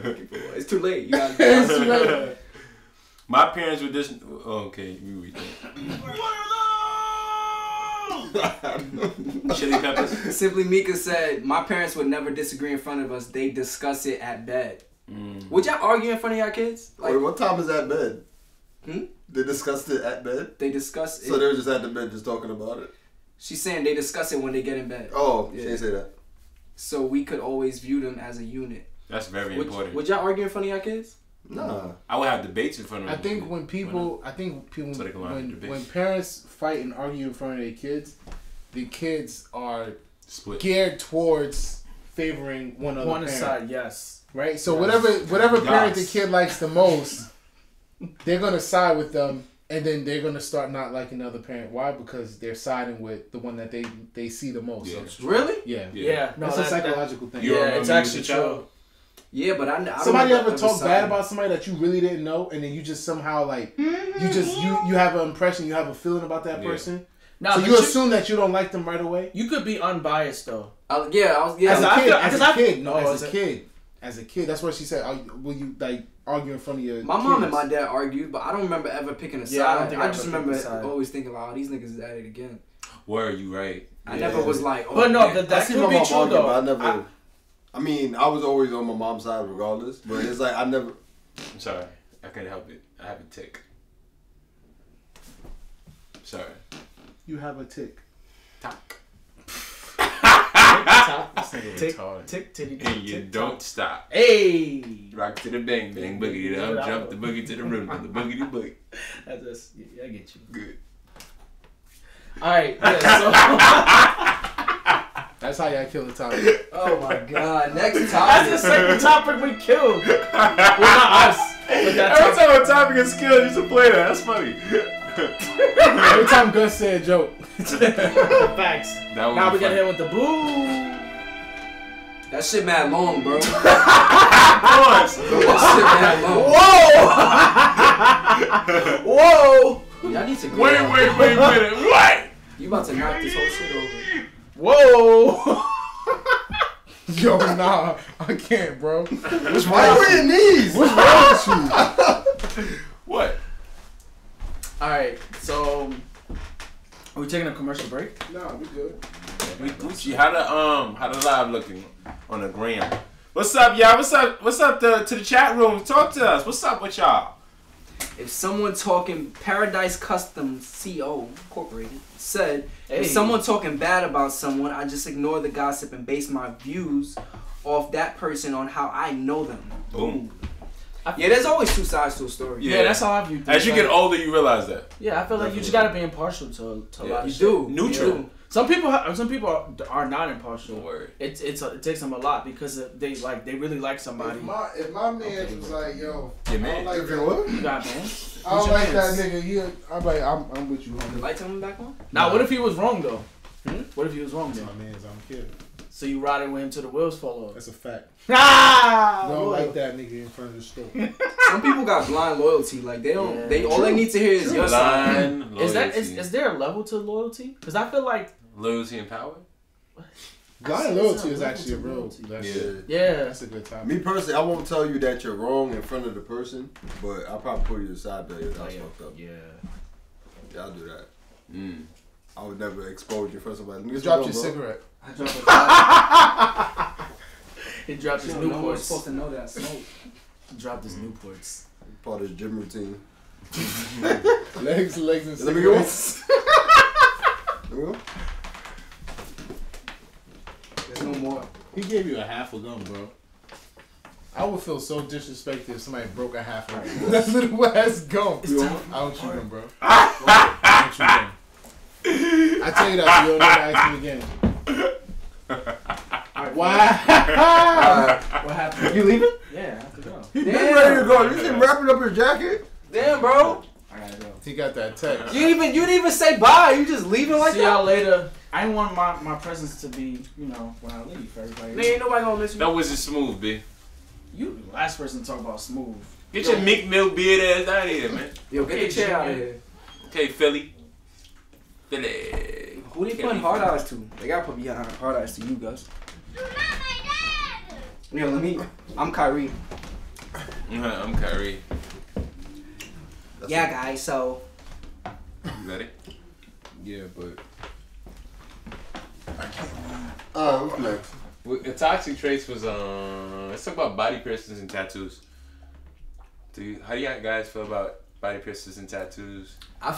looking for one. It's too late. You gotta, it's too late. My parents were this. Oh, okay, you read that. Chili peppers. Simply Mika said, my parents would never disagree in front of us. They discuss it at bed. Would y'all argue in front of y'all kids? Wait, what time is at bed? Hmm? They discussed it at bed? They discuss it. So they were just at the bed just talking about it? She's saying they discuss it when they get in bed. Oh, she didn't say that. So we could always view them as a unit. That's very important. Would y'all argue in front of y'all kids? Nah. I would have debates in front of them. I think when parents fight and argue in front of their kids, the kids are split, geared towards favoring one parent. Side, yes. Right? So whatever parent the kid likes the most, they're gonna side with them, and then they're gonna start not liking the other parent. Why? Because they're siding with the one that they see the most. Yeah. So, Really? Yeah. No, that's a psychological thing. Yeah, it's actually true. Yeah, but I somebody don't ever talk bad about somebody that you really didn't know, and then you just somehow like you have an impression, you have a feeling about that person. No, so you assume that you don't like them right away. You could be unbiased though. As a kid, that's what she said. Will you like argue in front of your? My kids? mom and my dad argued, but I don't remember ever picking a side. I just remember always thinking, "Oh, these niggas is at it again." Were you right? I never was like, "Oh." But no, that could be true though. I never. I mean, I was always on my mom's side regardless, but it's like I never. I'm sorry, I couldn't help it. I have a tick. Sorry. You have a tick. Tock. Tick, and you don't stop. Hey, rock to the bang bang boogie to up, jump the boogie to the room, the boogie to boogie. I get you. Good. All right, yeah, so that's how y'all kill the topic. Oh my god! Next topic. That's the second topic we killed. Well, not us. Every time a topic is killed, you should play that. That's funny. Every time Gus said a joke. Facts. Now we gotta hit with the boo. That shit mad long, bro. Pause. That shit mad long. Whoa. Y'all need to go. Wait a minute. What? You about to knock this whole shit over. Whoa. Yo, nah, I can't, bro. What's wrong with your knees? What's wrong with you? What? All right, so are we taking a commercial break? Nah, we good. We Gucci. How the live looking on the gram? What's up, y'all? What's up to the chat room? Talk to us. What's up with y'all? If someone talking Paradise Customs CO Incorporated said, if someone talking bad about someone, I just ignore the gossip and base my views off that person on how I know them. Boom. Yeah, there's always two sides to a story. Yeah, that's how I view things. As you get older, you realize that. Yeah, I feel like you just gotta be impartial to a lot of you shit. do. Neutral. You do. Some people are not impartial. Word. It takes them a lot because they really like somebody. If my man was like, yo, your man, like you got man. I don't like that nigga. I'm like, I'm with you, homie. The lights coming back on? Now, what if he was wrong though? What if he was wrong though? My man's, I'm kidding. So you riding with him till the wheels fall off? That's a fact. Ah! Don't like that nigga in front of the store. Some people got blind loyalty. Like they don't. Yeah. All they need to hear is your side. Is there a level to loyalty? Because I feel like loyalty and power. Blind loyalty is actually a real. Yeah, that's a good topic. Me personally, I won't tell you that you're wrong in front of the person, but I'll probably pull you aside that you're fucked up. Yeah, I'll do that. I would never expose you in front of somebody. You dropped your cigarette. I dropped he dropped his No one's Newports. supposed to know that I smoke. He dropped his Newports. Part of his gym routine. legs, and Let me go. cigarettes. Let me go. There's no more. He gave you a half a gum, bro. I would feel so disrespected if somebody broke a half of that little ass gum. I don't chew them, bro. I don't chew them. I tell you that, so you'll never ask me again. Why? What happened? You leaving? Yeah, I have to go. He's been ready to go. You see him wrapping up his jacket? Damn, bro. I gotta go. He got that text. You didn't even say bye. You just leaving like See that. y'all later. I didn't want my presence to be, when I leave for everybody. Man, ain't nobody gonna miss you. That wasn't smooth, B. You the last person to talk about smooth. Get your Meek Mill beard ass out of here, man. Yo, get the chair out of here. Okay, Philly. Who they putting hard eyes to? They gotta put hard eyes to you, Gus. You're not my dad! Yo, I'm Kyrie. I'm Kyrie. Yeah, guys, so. You ready? Yeah, but Alright, what's next? The toxic traits was let's talk about body piercings and tattoos. How do you guys feel about body piercings and tattoos? I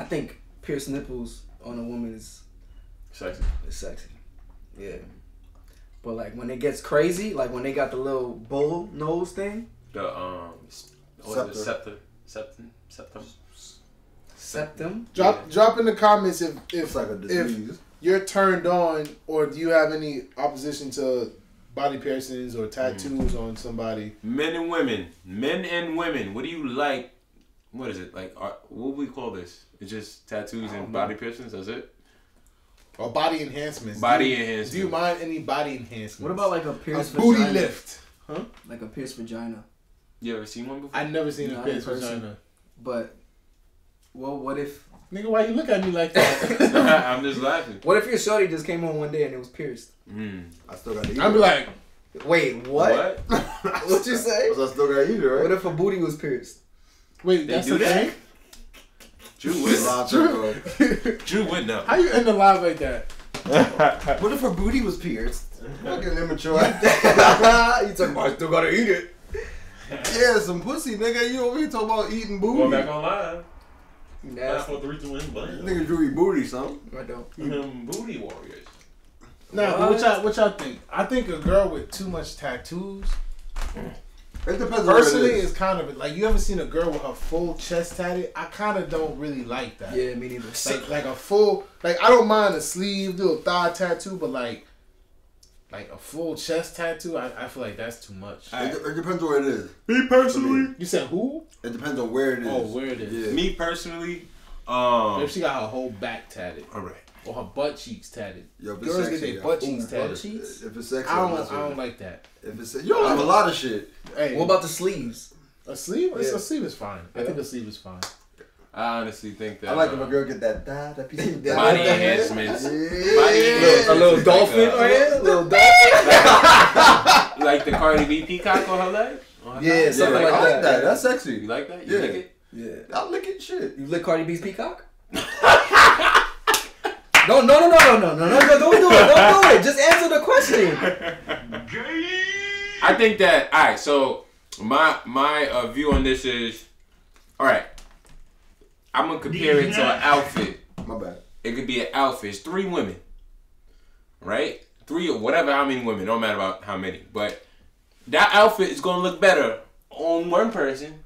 think pierced nipples on a woman is sexy. It's sexy. Yeah. But like when it gets crazy, like when they got the little bull nose thing. The septum. Drop in the comments if like a disease. You're turned on, or do you have any opposition to body piercings or tattoos on somebody? Men and women. What do you like? What is it like? What would we call this? It's just tattoos and body piercings. That's it. Or body enhancements. Enhancements. Do you mind any body enhancements? What about like a pierced booty vagina? lift? Huh? Like a pierced vagina. You ever seen one before? I've never seen a pierced vagina. But, well, what if... Nigga, why you look at me like that? I'm just laughing. What if your shorty just came home one day and it was pierced? I still gotta eat I'd be like... Wait, what? What you say? I still gotta eat it, right? What if a booty was pierced? Wait, that's the thing? Drew would know. How you end the live like that? What if her booty was pierced? Fucking immature. You talking about I still gotta eat it? Yeah, some pussy, nigga. You over here talking about eating booty. Going back online. Nasty. 5, 4, 3, 2, 1, bam. Nigga Drew eat booty, son. I don't. Booty warriors. Nah, but what y'all think? I think a girl with too much tattoos. It depends. Personally, it's kind of like, you ever seen a girl with her full chest tatted? I kind of don't really like that. Yeah, me neither. Like a full, like I don't mind a sleeve, little thigh tattoo, but like a full chest tattoo, I feel like that's too much. It depends on where it is. Me personally, you said who? It depends on where it is. Oh, where it is. Yeah. Me personally, if she got her whole back tatted, all right, or her butt cheeks tatted. Yo, girls sexy, get their butt cheeks tatted. Butt cheeks? If it's sexy, I don't like that. If it's you don't have a lot of shit. Hey, what about the sleeves? A sleeve? Yeah. A sleeve is fine. I think a sleeve is fine. I honestly think that I like if a girl get that piece of body enhancements. Yeah. A little dolphin right here? A little dolphin? Like the Cardi B peacock on her leg? Yeah, something like I like that. that. That's sexy. You like that? You lick it? Yeah. I'll lick it, shit. You lick Cardi B's peacock? No, don't do it. Don't do it. Just answer the question. I think that, alright, so my view on this is, alright, I'm going to compare it to an outfit. My bad. It could be an outfit. It's 3 women, right? 3 or whatever, how many women, don't matter about how many. But that outfit is going to look better on one person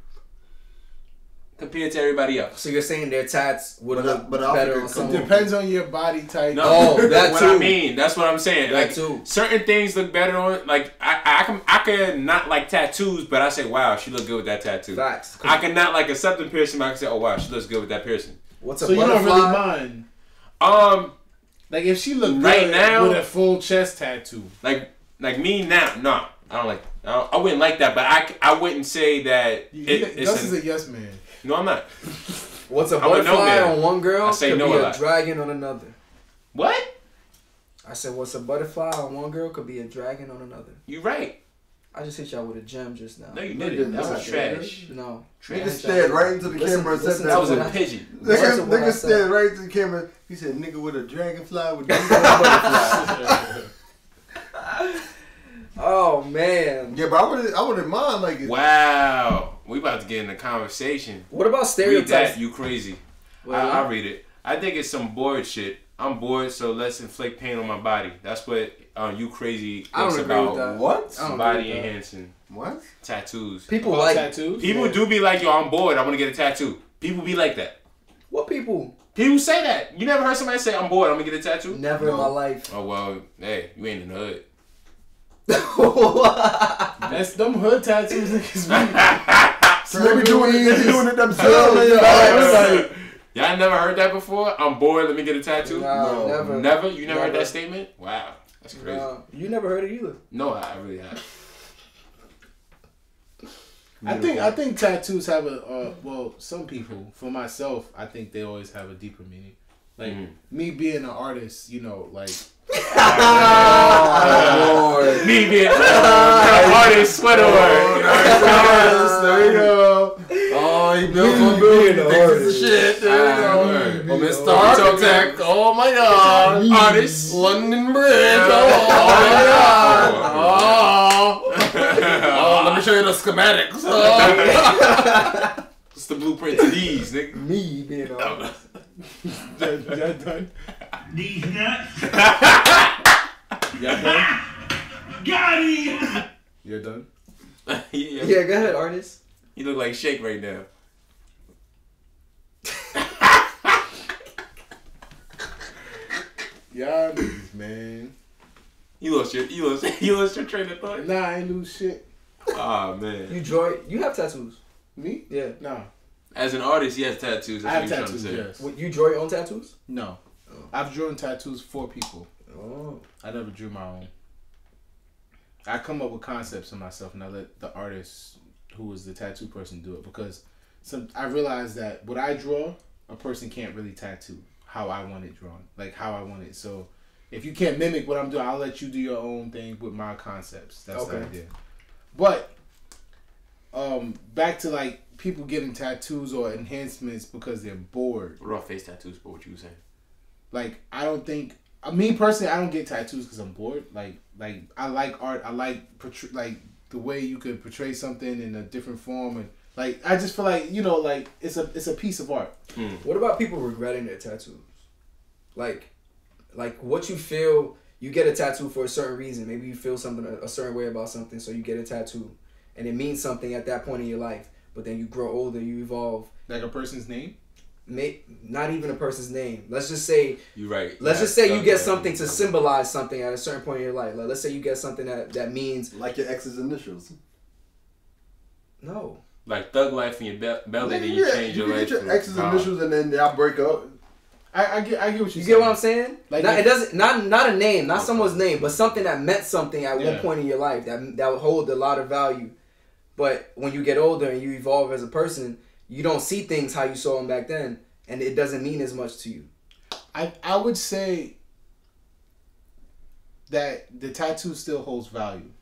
compared to everybody else. So you're saying their tats would look better on someone? It depends on your body type. No, that what too. I mean. That's what I'm saying. That like too. Certain things look better on. Like I can not like tattoos, but I say, wow, she look good with that tattoo. Facts. I can not like a septum piercing, but I can say, oh wow, she looks good with that piercing. What's a so butterfly? You don't really mind. Like if she looked right good now with a full chest tattoo. Like me now, no, I don't like. I wouldn't like that, but I wouldn't say that. Gus is a yes man. No, I'm not. What's a butterfly on one girl I say could no be a a lot. dragon on another. What? I said, what's a butterfly on one girl could be a dragon on another. You right. I just hit y'all with a gem just now. No, you didn't. That was trash. No. Nigga stared right into the camera and said that was a pigeon. Nigga stared right into the camera. He said, nigga with a dragonfly with butterfly. Oh man. Yeah, but I wouldn't mind like it. Wow. We about to get in a conversation. What about stereotypes? Read that, you crazy. Well, I'll read it. I think it's some bored shit. I'm bored, so let's inflict pain on my body. That's what you crazy thinks about. What? Body enhancing. What? Tattoos. People like tattoos. People do be like, yo, I'm bored. I want to get a tattoo. People be like that. What people? People say that. You never heard somebody say, I'm bored. I'm gonna get a tattoo. Never in my life. Oh well, hey, you ain't in the hood. That's them hood tattoos niggas. So they be doing it themselves. Y'all never heard that before? I'm bored. Let me get a tattoo. No, never. Never. You never heard that statement? Wow, that's crazy. You never heard it either. No, I really have. I think tattoos have a well, some people. For myself, I think they always have a deeper meaning. Like me being an artist, you know, like. Me being an artist, sweater word. There you go. Oh he built on building the shit. On Mr. Star Tech. Oh my God. Artist. London Bridge. Oh my God. Oh, let me show you the schematics. What's the blueprint to these, nigga? Me being honest. Y'all done? These nuts. Y'all done? Got him. You're done? Yeah, go ahead, artist. You look like Shake right now. Y'all niggas, man. You lost your train of thought. Nah, I ain't lose shit. Ah, man. You have tattoos? Me? Yeah. Nah. As an artist, he has tattoos. I have That's what tattoos, you're trying to yes. What, you draw your own tattoos? No. I've drawn tattoos for people. Oh. I never drew my own. I come up with concepts for myself and I let the artist who is the tattoo person do it because I realize that what I draw, a person can't really tattoo how I want it drawn, like how I want it. So if you can't mimic what I'm doing, I'll let you do your own thing with my concepts. That's the idea. But back to like people getting tattoos or enhancements because they're bored. Raw face tattoos, but what you were saying? Like I don't think. Me personally, I don't get tattoos because I'm bored. Like I like art. I like the way you could portray something in a different form, and like I just feel like like it's a piece of art. What about people regretting their tattoos? Like what you feel. You get a tattoo for a certain reason. Maybe you feel something a certain way about something, so you get a tattoo, and it means something at that point in your life. But then you grow older, you evolve. Like a person's name. Not even a person's name. Let's just say you're right. Let's just say you get something to symbolize something at a certain point in your life. Like let's say you get something that means like your ex's initials. No. Like Thug Life in your belly, then you change your life. You get your ex's initials and then y'all break up. I get what you're saying. You get what I'm saying? Like it doesn't not a name, not someone's name, but something that meant something at one point in your life that would hold a lot of value. But when you get older and you evolve as a person, you don't see things how you saw them back then, and it doesn't mean as much to you. I would say that the tattoo still holds value.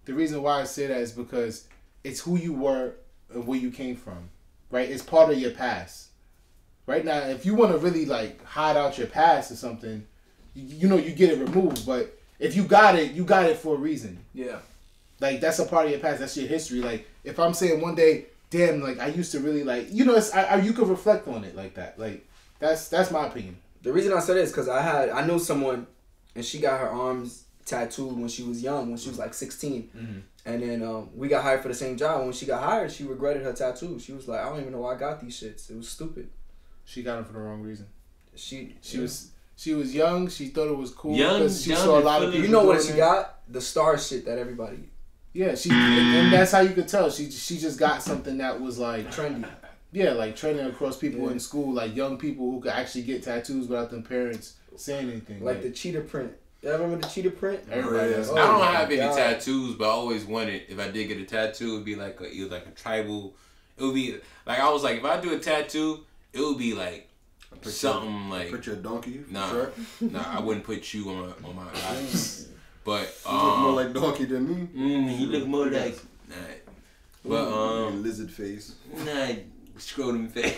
The reason why I say that is because it's who you were and where you came from, right? It's part of your past. Right now, if you want to really like hide out your past or something, you get it removed. But if you got it for a reason. Yeah. Like that's a part of your past. That's your history. Like if I'm saying one day, damn, like I used to really like, it's you could reflect on it like that. Like that's my opinion. The reason I said it is because I knew someone, and she got her arms tattooed when she was young, when she was like 16. Mm-hmm. And then we got hired for the same job. When she got hired, she regretted her tattoo. She was like, I don't even know why I got these shits. It was stupid. She got them for the wrong reason. She was young. She thought it was cool because she saw a lot of people. You know what she got? The star shit that everybody. Yeah, and that's how you could tell. She just got something that was like trendy. Yeah, like trending across people in school, like young people who could actually get tattoos without their parents saying anything. Like the cheetah print. Y'all remember the cheetah print? Everybody does. I don't have any tattoos, but I always wanted, if I did get a tattoo, it would be like a tribal. It would be like, I was like, if I do a tattoo, it would be like something like. Put your donkey? Nah, I wouldn't put you on my eyes. But you look more like donkey than me. You look more like but lizard face. Nah, scrotum face.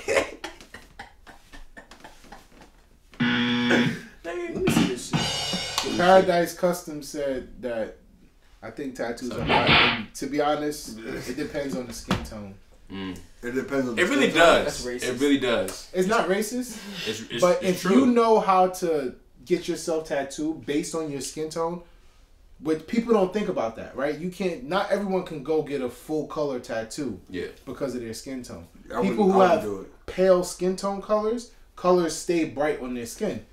Let me see this shit. Paradise Custom said that I think tattoos are hot. And to be honest, it depends on the skin tone. It depends on the It really skin does. That's racist. It really does. It's not racist. It's but if true. you know how to get yourself tattooed based on your skin tone, but people don't think about that, right? You can't. Not everyone can go get a full color tattoo. Yeah. Because of their skin tone. People who have pale skin tone colors stay bright on their skin.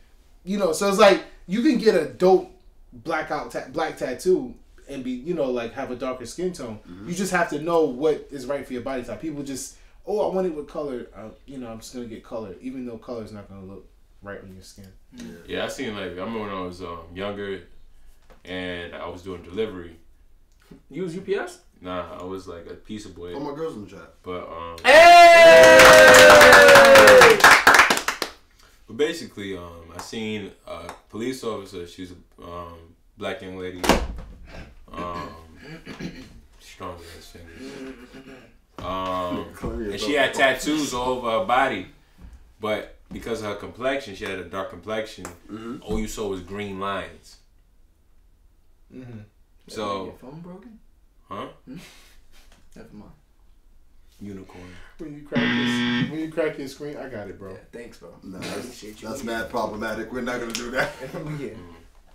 So it's like you can get a dope black tattoo and be, like have a darker skin tone. Mm-hmm. You just have to know what is right for your body type. People just, I want it with color. I'm just gonna get color, even though color is not gonna look right on your skin. Yeah, I seen I remember when I was younger, and I was doing delivery. You was UPS? Nah, I was like a pizza boy. Oh, my girl's in the chat. But hey! But basically, I seen a police officer. She was a black young lady. Strong ass fingers. And she had tattoos all over her body, but because of her complexion, she had a dark complexion. All you saw was green lines. So. Your phone broken? Huh? Never mind. Unicorn. When you crack your screen, I got it, bro. Yeah, thanks, bro. Nah, that's mad problematic. We're not gonna do that. Yeah.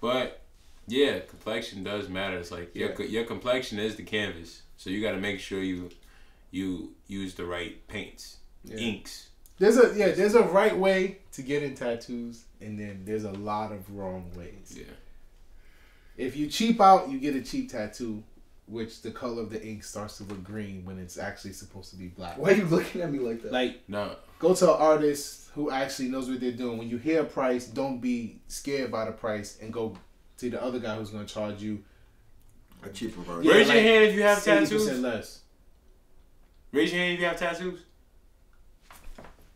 But yeah, complexion does matter. It's like your complexion is the canvas, so you got to make sure you use the right paints, inks. There's a right way to get in tattoos, and then there's a lot of wrong ways. Yeah. If you cheap out, you get a cheap tattoo, which the color of the ink starts to look green when it's actually supposed to be black. Why are you looking at me like that? Like, no. Go to an artist who actually knows what they're doing. When you hear a price, don't be scared by the price and go to the other guy who's going to charge you a cheaper version. Raise your hand if you have 80% tattoos. less. Raise your hand if you have tattoos.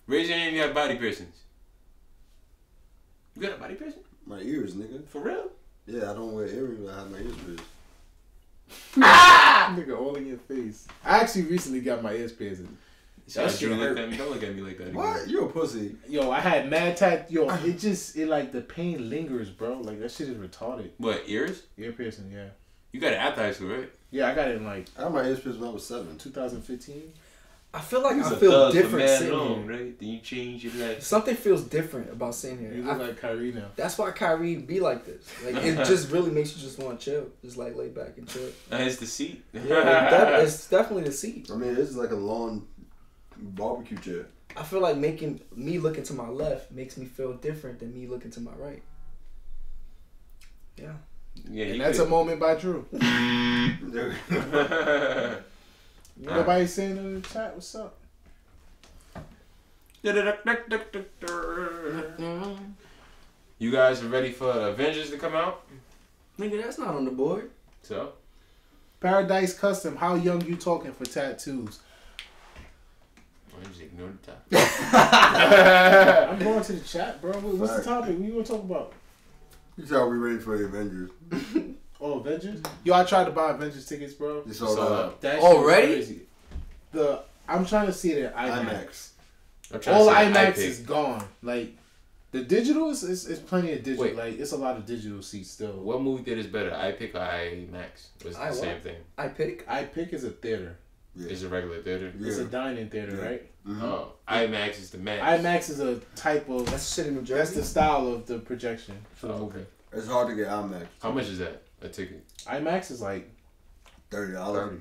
Raise your hand if you have body piercings. You got a body piercing? My ears, nigga. For real? Yeah, I don't wear earrings. I have my ears pierced. Nigga, all in your face. I actually recently got my ears pierced. That shit hurt. Don't look at me like that. What? Again. You a pussy? Yo, I had mad Yo, it like the pain lingers, bro. Like that shit is retarded. What, ears? Ear piercing, yeah. You got it after high school, right? Yeah, I got it in like. I had my ears pierced when I was 7. 2015. I feel like I feel different sitting here. Right? Then you change your life. Something feels different about sitting here. You look like Kyrie now. That's why Kyrie be like this. Like it just really makes you just want to chill, just like lay back and chill. It's the seat. Yeah, it's definitely the seat. I mean, it's like a long barbecue chair. I feel like making me looking to my left makes me feel different than me looking to my right. Yeah. Yeah, and that's a moment by Drew. Nobody saying in the chat, what's up? You guys are ready for Avengers to come out? Nigga, that's not on the board. So? Paradise Custom, how young you talking for tattoos? I just ignore the topic. I'm going to the chat, bro. What's the topic? What you want to talk about? You said we ready for the Avengers. Oh, Avengers? Yo, I tried to buy Avengers tickets, bro. It's sold out. That already? Crazy. I'm trying to see it at IMAX. IMAX. All IMAX is gone. Like, the digital is plenty of digital. Wait. Like, it's a lot of digital seats still. What movie theater is better, iPick or IMAX? It's the same thing. iPick is a theater. Yeah. It's a regular theater. Yeah. It's a dining theater, right? Mm-hmm. Oh, IMAX is the max. IMAX is a type of. That's shit in New Jersey. That's the style of the projection for the movie. It's hard to get IMAX. How much is that? A ticket? IMAX is like $30.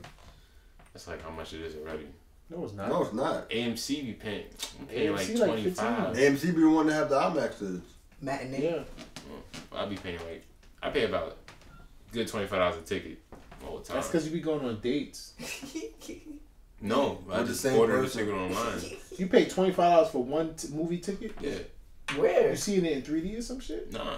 That's like how much it is already. No, it's not. No, it's not. AMC be paying. I'm paying AMC like like 25. AMC be the one to have the IMAXs. Matinee. Yeah. I'll be paying like I pay about good $25 a ticket all the time. That's because you be going on dates. No, I With just the same ordered the person. ticket online. You pay $25 for one movie ticket? Yeah. Where? You seeing it in 3D or some shit? Nah.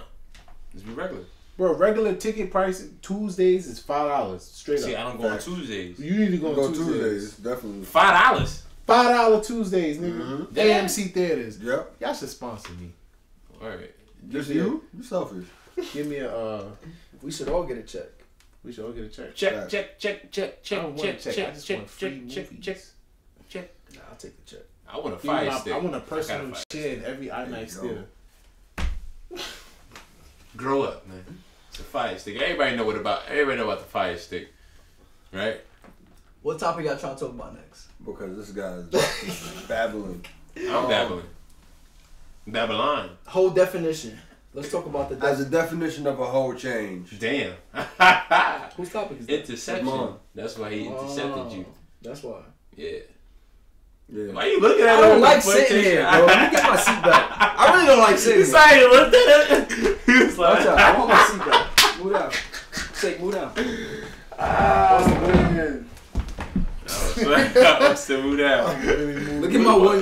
Just be regular. Bro, regular ticket price Tuesdays is $5 straight See, up. I don't go on Tuesdays. You need to go on Tuesdays. Tuesdays, definitely. $5. $5 Tuesdays, nigga. Mm-hmm. AMC theaters. Yep. Y'all should sponsor me. Alright. Just you? You selfish. Give me a. We should all get a check. We should all get a check. Check. I don't want a check. I just want free movies. Check. Nah, I'll take the check. I want a fire stick. I want a I got personal fire share in every IMAX theater. Grow up, man. It's a fire stick. Everybody know about the fire stick, right? What topic y'all trying to talk about next? Because this guy is babbling. I'm babbling. Babylon. Whole definition. Let's talk about the As a definition of a whole change. Damn. Whose topic is that? Interception. That's why he intercepted you. That's why. Yeah. Yeah. Why you looking at I him? don't like sitting here, bro. Let me get my seat back. I really don't like sitting He's here. like, he looked at it. He was like, Watch out. I want my seat back. Move down. Shake, move down. Move down.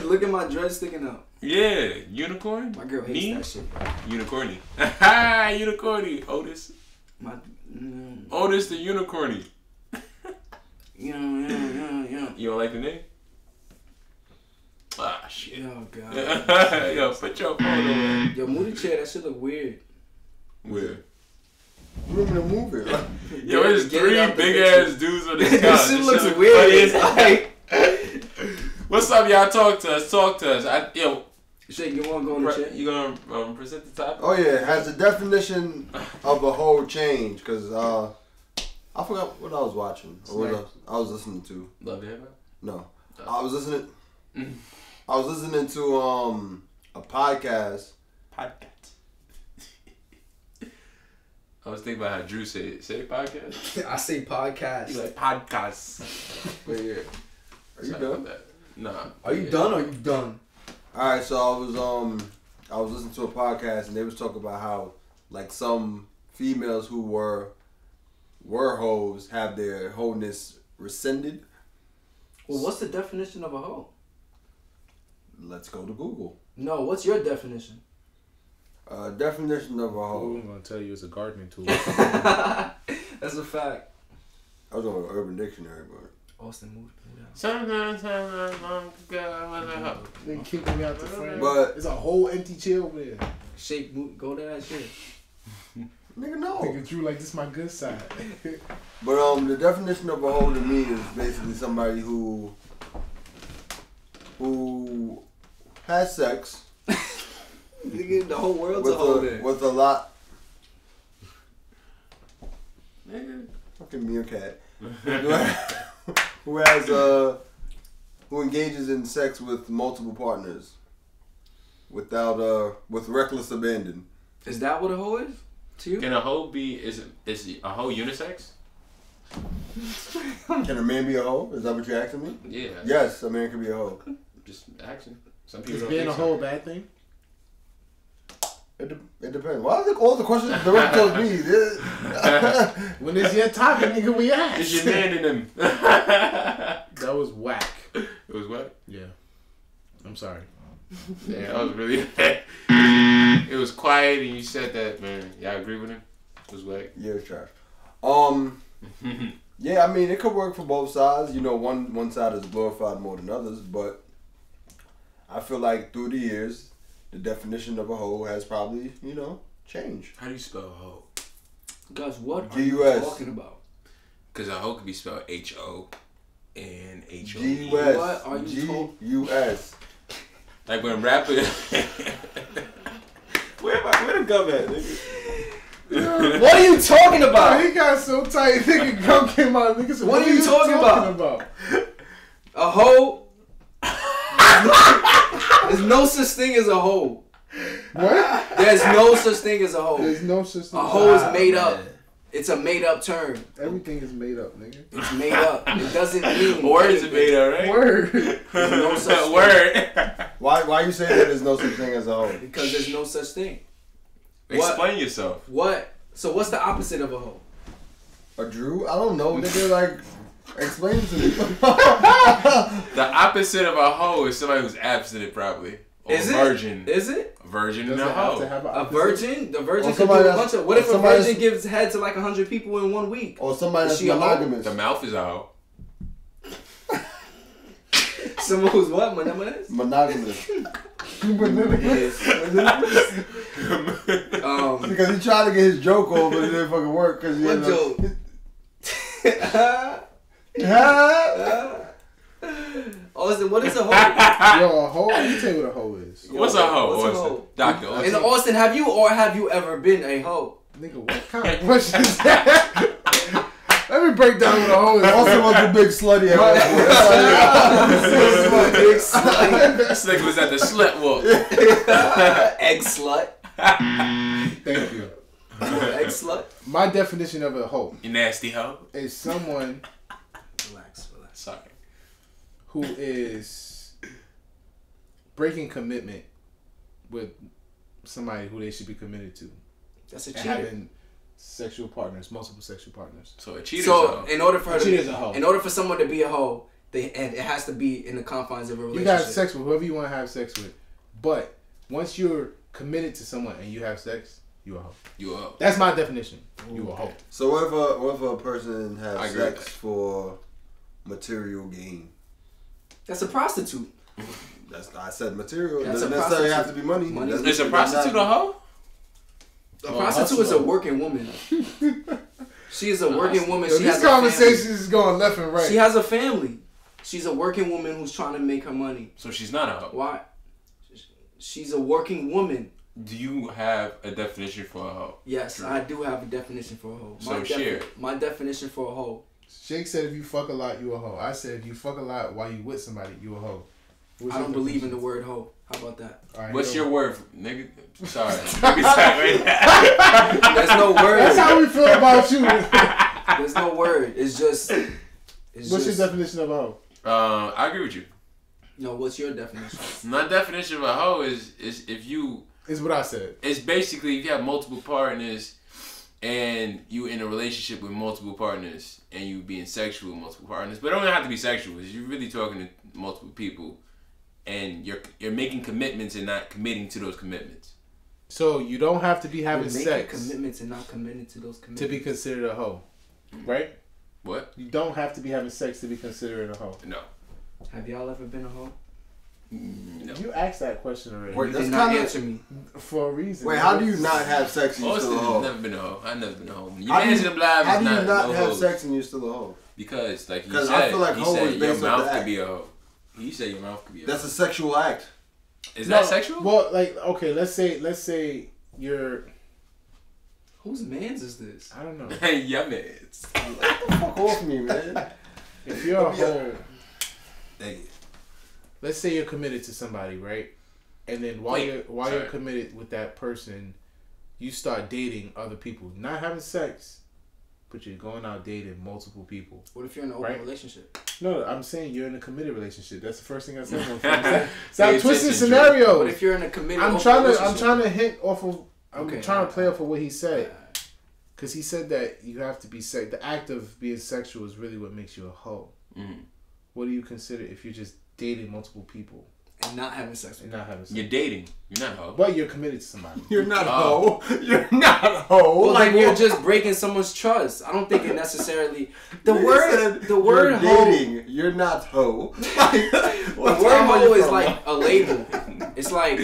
Look at my dread sticking out. Yeah, unicorn. My girl hates that shit. Unicorny. Unicorny. Otis. Otis the unicorny. Yeah. You don't like the name? Ah, shit. Oh, God. Yo, put your phone away. Yo, move the chair. That shit look weird. Where? You want me to move it? Yo, there's Get it three out the big picture. ass dudes on this couch. This shit looks weird. It's like, What's up, y'all? Talk to us. Shake, you want to go on the chat? You gonna present the topic? Oh yeah, has the definition of a hoe changed? Because I forgot what I was watching or what I was listening to. Love and Hip Hop? No, I was listening to a podcast. I was thinking about how Drew said it. Say podcast? I say podcast. You like podcasts. But yeah. Are you done? Nah. Are you done or you done? Alright, so I was listening to a podcast and they was talking about how like some females who were hoes have their wholeness rescinded. Well, what's the definition of a hoe? Let's go to Google. No, what's your definition? Definition of a hoe. I'm gonna tell you it's a gardening tool. That's a fact. I was on Urban Dictionary, but Austin moved out. Sometimes long ago was a hoe. They kicking me out the frame. But there's a whole empty chair over there. Shake, move, go to that shit. nigga, no. Nigga Drew like this my good side. But the definition of a hoe to me is basically somebody who has sex. Nigga, the whole world's a hoe there. With a lot. Nigga. Fucking meerkat. Who engages in sex with multiple partners with reckless abandon. Is that what a hoe is to you? Can a hoe be? Is a hoe unisex? Can a man be a hoe? Is that what you're asking me? Yeah. Yes, a man can be a hoe. Just action. Some people Is don't being think a hoe a bad thing? It depends. Why are all the questions direct towards me? When it's your topic, nigga, we ask. It's your man in them. That was whack. It was what? Yeah. I'm sorry. Yeah, that was really. It was quiet, and you said that, man. Y'all agree with him? It was whack. Yeah, it's trash. Yeah, I mean, it could work for both sides. You know, one side is glorified more than others, but I feel like through the years, the definition of a hoe has probably, changed. How do you spell hoe? Guys, what are G-U-S. you talking about? Because a hoe could be spelled H-O and H-O-E. G-U-S. What are you talking? G-U-S. Like when rappers... Where the gum at, nigga? What are you talking about? He got so tight, nigga. Gum came out. Nigga said, What are you talking about? A hoe? There's no such thing as a hoe. What? There's no such thing as a hoe. There's no such thing. A hoe is made up. It's a made up term. Everything is made up, nigga. It's made up. It doesn't mean Words are made up, right? Word. There's no such thing. Word. Why you say that there's no such thing as a hoe? Because there's no such thing. Explain yourself. What? So what's the opposite of a hoe? A Drew? I don't know, nigga. Like, explain it to me. The opposite of a hoe is somebody who's abstinent, probably. Or Is it? virgin. Is it? A virgin and Does a it have hoe. to have A virgin? The virgin Or can do somebody a bunch of. What or if a somebody virgin gives head to like 100 people in 1 week? Or somebody Is that's she a hoe? monogamous. The mouth is a hoe. Someone who's what? Monogamous? Monogamous. Because he tried to get his joke over, but it didn't fucking work. Cause What joke? Austin, what is a hoe? Yo, a hoe? Let me tell you what a hoe is. What's a hoe, What's a Austin? hoe? Doctor And Austin. Austin, have you ever been a hoe? Nigga, what kind of question is that? Let me break down what a hoe is. Also was a big slutty at one point. Big slut. This nigga was at the slut walk. Egg slut. Thank you. Egg slut. My definition of a hoe You nasty hoe. is someone Relax. Sorry. who is breaking commitment with somebody who they should be committed to. That's a And cheater. having sexual partners, multiple sexual partners. So a cheater's a So hoe. in order for her to Cheater's a hoe. in order for someone to be a hoe, and it has to be in the confines of a You relationship. can have sex with whoever you want to have sex with, but once you're committed to someone and you have sex, you a hoe. You a hoe. That's my definition. You a hoe. So what if a person I has agree with sex that. for material gain? That's a prostitute. I said material. It That's doesn't a necessarily have to prostitute. be money. Money. Doesn't- Is a does prostitute not- a hoe? A prostitute is a working woman. She is a working woman. Yo, She this has a conversation family. is going left and right. She has a family. She's a working woman who's trying to make her money. So she's not a hoe. Why? She's a working woman. Do you have a definition for a hoe? Yes, I do have a definition for a hoe. So share. My definition for a hoe. Jake said if you fuck a lot, you a hoe. I said if you fuck a lot while you with somebody, you a hoe. I don't believe in the word hoe. How about that? Right, what's your word, nigga? Sorry. There's no word. That's how we feel about you. There's no word. It's just. What's your definition of a hoe? I agree with you. No, what's your definition? My definition of a hoe is if you. Is what I said. It's basically if you have multiple partners and you in a relationship with multiple partners and you being sexual with multiple partners, but it don't have to be sexual. You're really talking to multiple people and you're making commitments and not committing to those commitments. So you don't have to be having making sex commitments and not committing to those commitments to be considered a hoe, right? What? You don't have to be having sex to be considered a hoe. No. Have y'all ever been a hoe? No. You asked that question already. Wait, You that's did not kinda, answer me. For a reason. Wait, how do you not have sex and you're Austin still a hoe? has never been a hoe. I've never been a hoe. Your How do man's you- in the live How is do you not not no have hoes. sex and you're still a hoe? Because, like he 'Cause said, I feel like he hoe said is your based off mouth the could act. be a hoe. He said your mouth could be a hoe. That's a sexual act. Is that sexual? Well, like, okay, let's say you're. Whose man's is this? I don't know. Yeah, man. Get the fuck off me, man. If you're a hoe, Hey, let's say you're committed to somebody, right? And then while you're committed with that person, you start dating other people, not having sex, but you're going out dating multiple people. What if you're in an open relationship? No, I'm saying you're in a committed relationship. That's the first thing I said. Pay Stop twisting attention, scenarios. What if you're in a committed I'm open trying relationship? to hint off of. I'm Okay, trying to play off of what he said. Alright. Because he said that you have to be sex. The act of being sexual is really what makes you a hoe. Mm. What do you consider if you're just dating multiple people And not having sex with and not having sex? You're dating. You're not a hoe. But you're committed to somebody. You're not a hoe. You're not a hoe. Well, Like, then you're just breaking someone's trust. I don't think it necessarily. The word you're hoe. dating. You're not hoe. The word hoe is like a label. It's like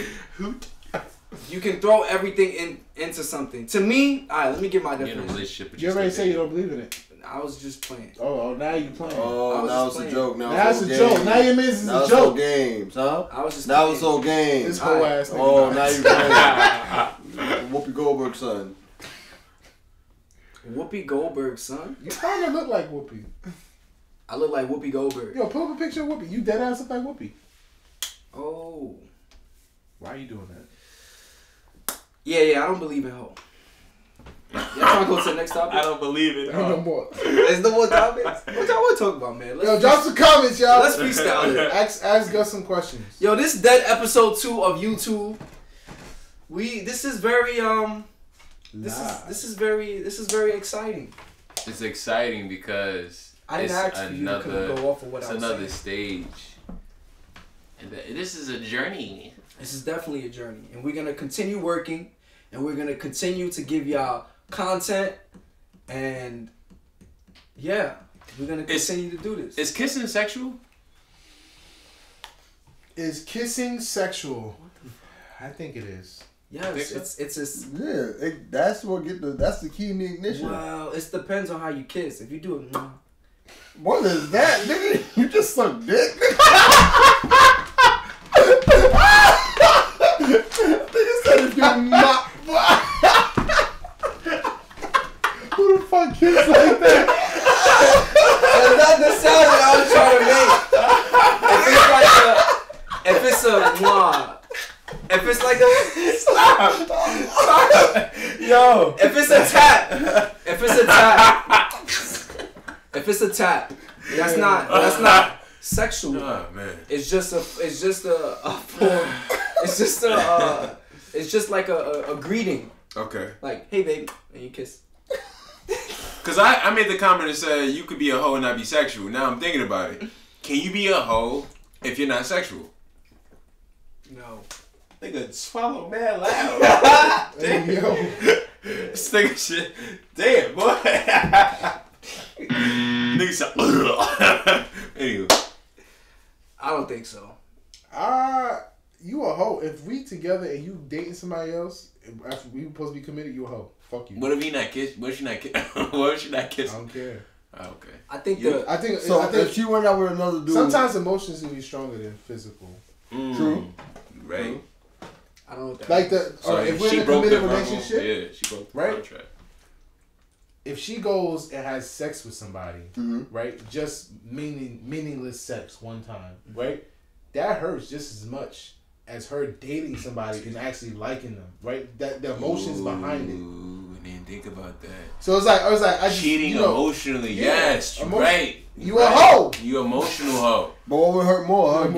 you can throw everything into something. To me, all right. Let me give my You're in a definition. relationship. But You already say you don't believe in it. I was just playing. Oh, now you playing. I Oh, was now just it's a playing. joke. Now it's a all joke. games. Now your man's is Now a it's all joke. games, huh? I was just. Now playing. it's all games. This whole ass nigga. Oh, now you playing. Whoopi Goldberg's son. Whoopi Goldberg, son. You kind of look like Whoopi. I look like Whoopi Goldberg. Yo, pull up a picture of Whoopi. You dead ass look like Whoopi. Oh. Why are you doing that? Yeah. I don't believe in hoe. Y'all trying to go to the next topic? I don't believe it. No more. There's no more topics. What y'all want to talk about, man? Yo, drop some comments, y'all. Let's freestyle it. Ask us some questions. Yo, this is dead episode 2 of YouTube. This is very this is very exciting. It's exciting because I didn't it's ask for you to go off of what it's I was another saying. stage. And this is a journey. This is definitely a journey, and we're gonna continue working, and we're gonna continue to give y'all content, and yeah, we're gonna continue to do this. Is kissing sexual? Is kissing sexual? I think it is. Yes, it's That's the key in the ignition. well, it depends on how you kiss. If you do it, What is that, nigga? You just suck dick. Nigga said if you're not. Who the fuck kiss like that? that's not the sound that I was trying to make. If it's like a stop. Yo. If it's a tap, that's not sexual. Oh man. It's just a form. It's just like a greeting. Okay. Like, hey baby, and you kiss. Cause I made the comment and said you could be a hoe and not be sexual. Now I'm thinking about it. Can you be a hoe if you're not sexual? No. Nigga, swallow mad loud. Damn, yo. This nigga shit. Damn, boy. Nigga said, anyway. I don't think so. You a hoe. If we together and you dating somebody else, after we supposed to be committed, you a hoe. Fuck you. What if he not kiss? What if she not kiss? What if she not I kissing? don't care. Okay. I think if she went out with another dude, sometimes emotions can be stronger than physical. True. Right. I don't know what that like means. if we're in a committed relationship, she broke the right? contract. If she goes and has sex with somebody, right, just meaningless sex one time, right, that hurts just as much as her dating somebody and actually liking them, right? That the emotions behind it. I didn't think about that. So it's like I just, cheating emotionally. Yes, right. You a hoe. You emotional hoe. But what would hurt more? Her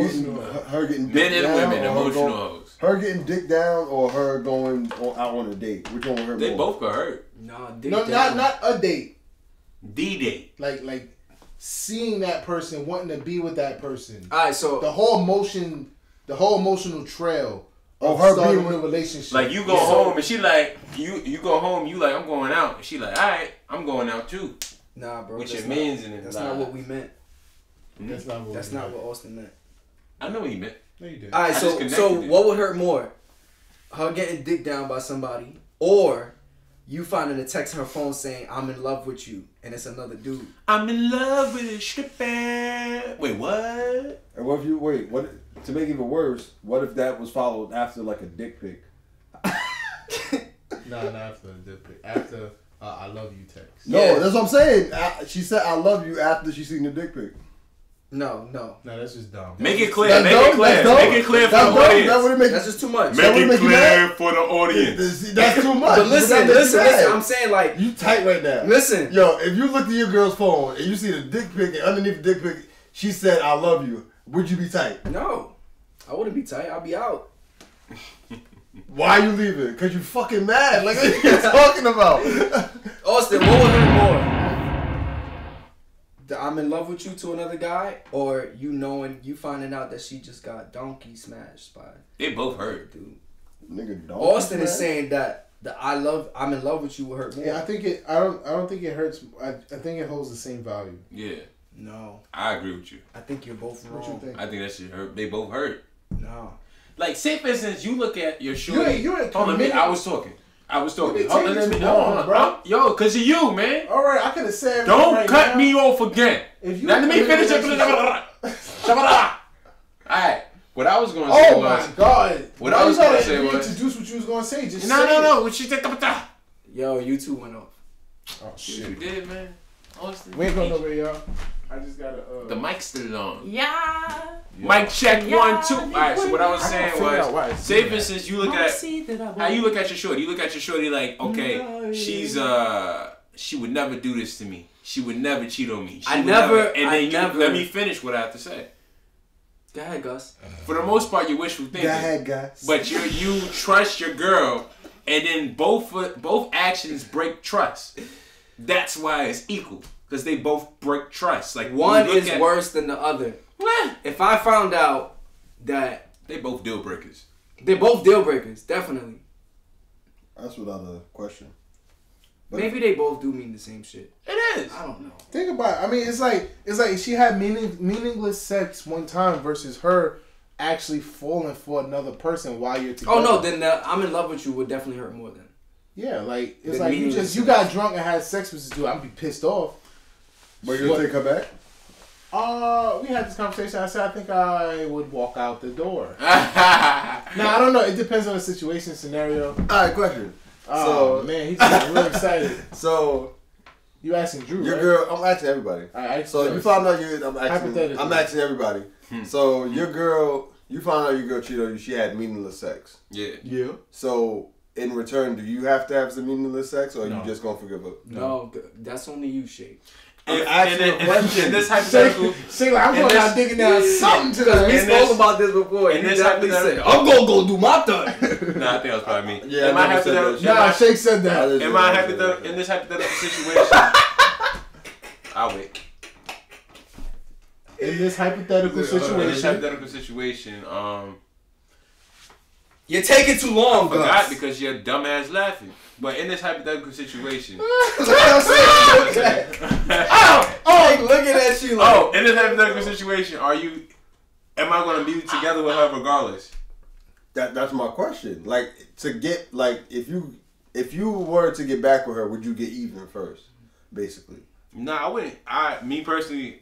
getting men dick and down, women or emotional hoes. Her getting dick down or her going out on a date? Which one would hurt more? They both could hurt. Not a date. The date. Like seeing that person, wanting to be with that person. All right, so the whole emotional trail of her starting being a relationship. Like you go home and she like you go home, you like I'm going out, and she like alright, I'm going out too. Nah, bro. With your mans in it. That's not what we meant. That's not what Austin meant. I know what he meant. No, you did. All right, so what would hurt more? Her getting dick down by somebody, or you finding a text on her phone saying "I'm in love with you" and it's another dude? I'm in love with a stripper. Wait, what? And what if you what? To make it even worse, what if that was followed after like a dick pic? No, not after the dick pic. After I love you text. No, that's what I'm saying. She said I love you after she seen the dick pic. No, that's just dumb. Make it clear. Make it clear for the audience. That's just too much. Make it clear for the audience. That's too much. But listen. I'm saying like you tight right now. Listen, yo, if you look at your girl's phone and you see the dick pic and underneath the dick pic she said I love you, would you be tight? No, I wouldn't be tight. I'll be out. Why are you leaving? Because you fucking mad. Like, what are you talking about? Austin, what would hurt more? I'm in love with you to another guy, or you finding out that she just got donkey smashed by. They both hurt, dude. Nigga, donkey Austin smashed? is saying that I'm in love with you will hurt more. Yeah, I think it. I don't think it hurts. I think it holds the same value. Yeah. No. I agree with you. I think you're both wrong. What you think? I think that shit hurt. They both hurt. No. Like, say for instance, you look at your shorty. I was talking. Bro. Yo, cause of you, man. All right, I could have said. Don't cut me off again. Now let me finish it. Alright. What I was going to say was. Oh my God. What I was going to say was. Introduce what you was going to say. Just no. What she said. Yo, you two went off. Oh shit. You did, man. Austin. We ain't going nowhere, y'all. I just gotta. The mic's still on. Yeah. Mic check 1 2. Alright, so what I was saying was, say for instance, you look at how you look at your shorty. You look at your shorty like, okay, she's she would never do this to me. She would never cheat on me. Let me finish what I have to say. Go ahead, Gus. For the most part, you're wishful thinking. Go ahead, Gus. But you trust your girl, and then both actions break trust. That's why it's equal. Because they both break trust. Like one is worse than the other. If I found out that they both deal breakers. They're both deal breakers, definitely. That's without a question. But maybe they both do mean the same shit. It is. I don't know. Think about it. I mean, it's like she had meaningless sex one time versus her actually falling for another person while you're together. Oh no, then I'm in love with you would definitely hurt more than. Yeah, like it's like you got drunk and had sex with this dude. I'd be pissed off. But you gonna take her back? We had this conversation. I said I think I would walk out the door. Now I don't know. It depends on the situation, scenario. All right, question. Oh man, he's getting real excited. So you asking Drew? Your right? girl. I'm asking everybody. So you found out I'm asking everybody. So your girl, you found out your girl cheated on you. She had meaningless sex. Yeah. So in return, do you have to have some meaningless sex, or are you just gonna forgive her? No, that's only you, Shake. In this hypothetical, I'm going out digging down something to them. We spoke about this before. And you definitely said, I'm going to go do my thing. Nah, I think that was probably me. Yeah, Shake said that. In this hypothetical situation, I'll wait. In this hypothetical situation, you're taking too long, I forgot because you're dumbass laughing. But in this hypothetical situation, looking at you like. In this hypothetical situation, am I going to be together with her regardless? That's my question. Like if you were to get back with her, would you get even first? Basically. No, I wouldn't. Me personally, it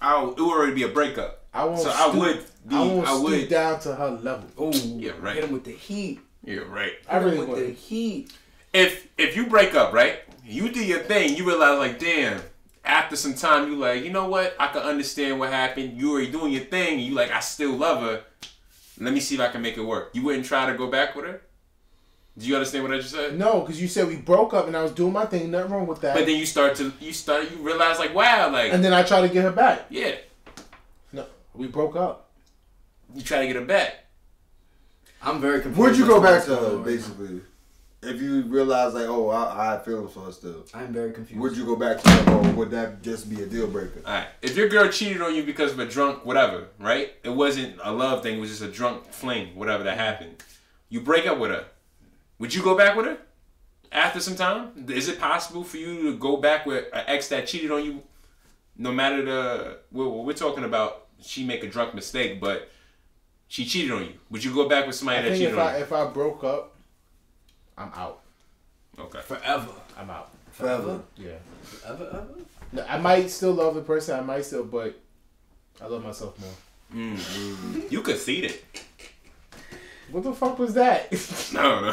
would already be a breakup. I won't. So stoop down to her level. Oh, yeah, right. Hit him with the heat. Yeah, right. I really with would. the heat. If you break up, right? You do your thing. You realize, like, damn. After some time, you like, you know what? I can understand what happened. You already doing your thing. You like, I still love her. Let me see if I can make it work. You wouldn't try to go back with her? Do you understand what I just said? No, because you said we broke up and I was doing my thing. Nothing wrong with that. But then you realize, like, wow, like. And then I try to get her back. Yeah. No, we broke up. You try to get her back. I'm very confused. Would you go back to her, basically? If you realize, like, oh, I had feelings for her still. I'm very confused. Would you go back to her, or would that just be a deal breaker? Alright. If your girl cheated on you because of a drunk whatever, right? It wasn't a love thing. It was just a drunk fling, whatever that happened. You break up with her. Would you go back with her? After some time? Is it possible for you to go back with an ex that cheated on you? No matter we're talking about, she make a drunk mistake, but she cheated on you. Would you go back with somebody that cheated on you? If I broke up, I'm out. Okay. Forever. I'm out. Forever? Yeah. Forever, ever? No, I might still love the person. I might still, but I love myself more. You conceited. What the fuck was that? No.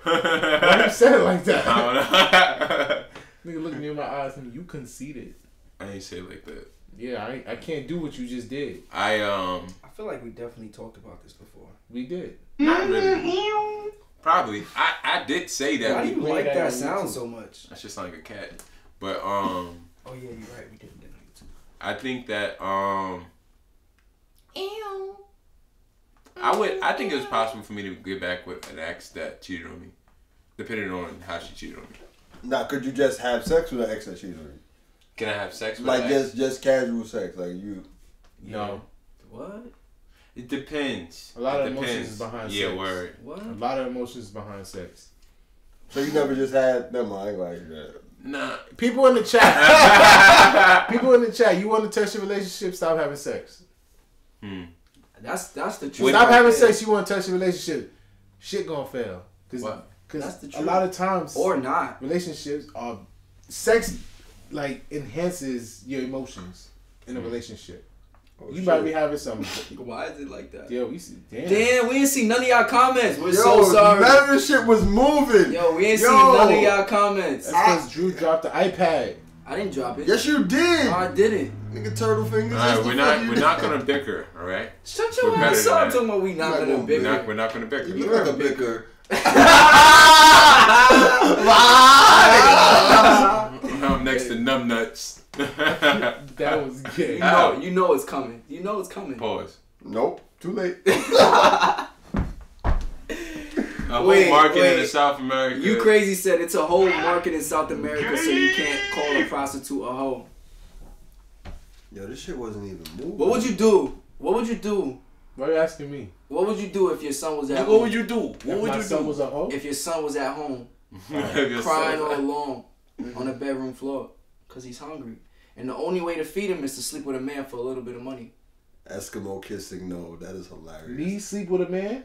Why you said it like that? I don't know. Nigga looked me in my eyes and you conceited. I ain't say it like that. Yeah, I can't do what you just did. I feel like we definitely talked about this before. We did. Not really. Probably. I did say that. Why do you like that sound so much? That shit sound like a cat. But oh yeah, you're right. We did. I think that I think it was possible for me to get back with an ex that cheated on me, depending on how she cheated on me. Now, could you just have sex with an ex that cheated on you? Can I have sex with like an ex? just casual sex, like you? No. What? It depends. A lot of emotions behind sex. Yeah, word. What? A lot of emotions behind sex. So you never just had? Never mind. Like that. Nah. People in the chat. People in the chat. You want to test your relationship? Stop having sex. That's the truth. Stop having sex. You want to test your relationship? Shit gonna fail. Because a lot of times, or not, relationships are sex like enhances your emotions in a relationship. You might be having something. Why is it like that? Yo, we see. Damn, we didn't see none of y'all comments. We're so sorry. None of this shit was moving. Yo, we ain't seen none of y'all comments. That's because Drew dropped the iPad. I didn't drop it. Yes, you did. No, I didn't. Nigga, turtle fingers. All right, we're not gonna bicker. All right. Shut your ass up. Talking about we not gonna bicker. We're not gonna bicker. You look like a bicker. I'm next to numbnuts. That was gay. You know it's coming. You know it's coming. Pause. Nope. Too late. A whole market in South America. You crazy said it's a whole market in South America, so you can't call a prostitute a hoe. Yo, this shit wasn't even moving. What would you do? What would you do? Why are you asking me? What would you do if your son was at home? What would you do? What If would my you son do? was a hoe? If your son was at home, Your crying son- all alone on the bedroom floor because he's hungry. And the only way to feed him is to sleep with a man for a little bit of money. Eskimo kissing, no, that is hilarious. Me sleep with a man?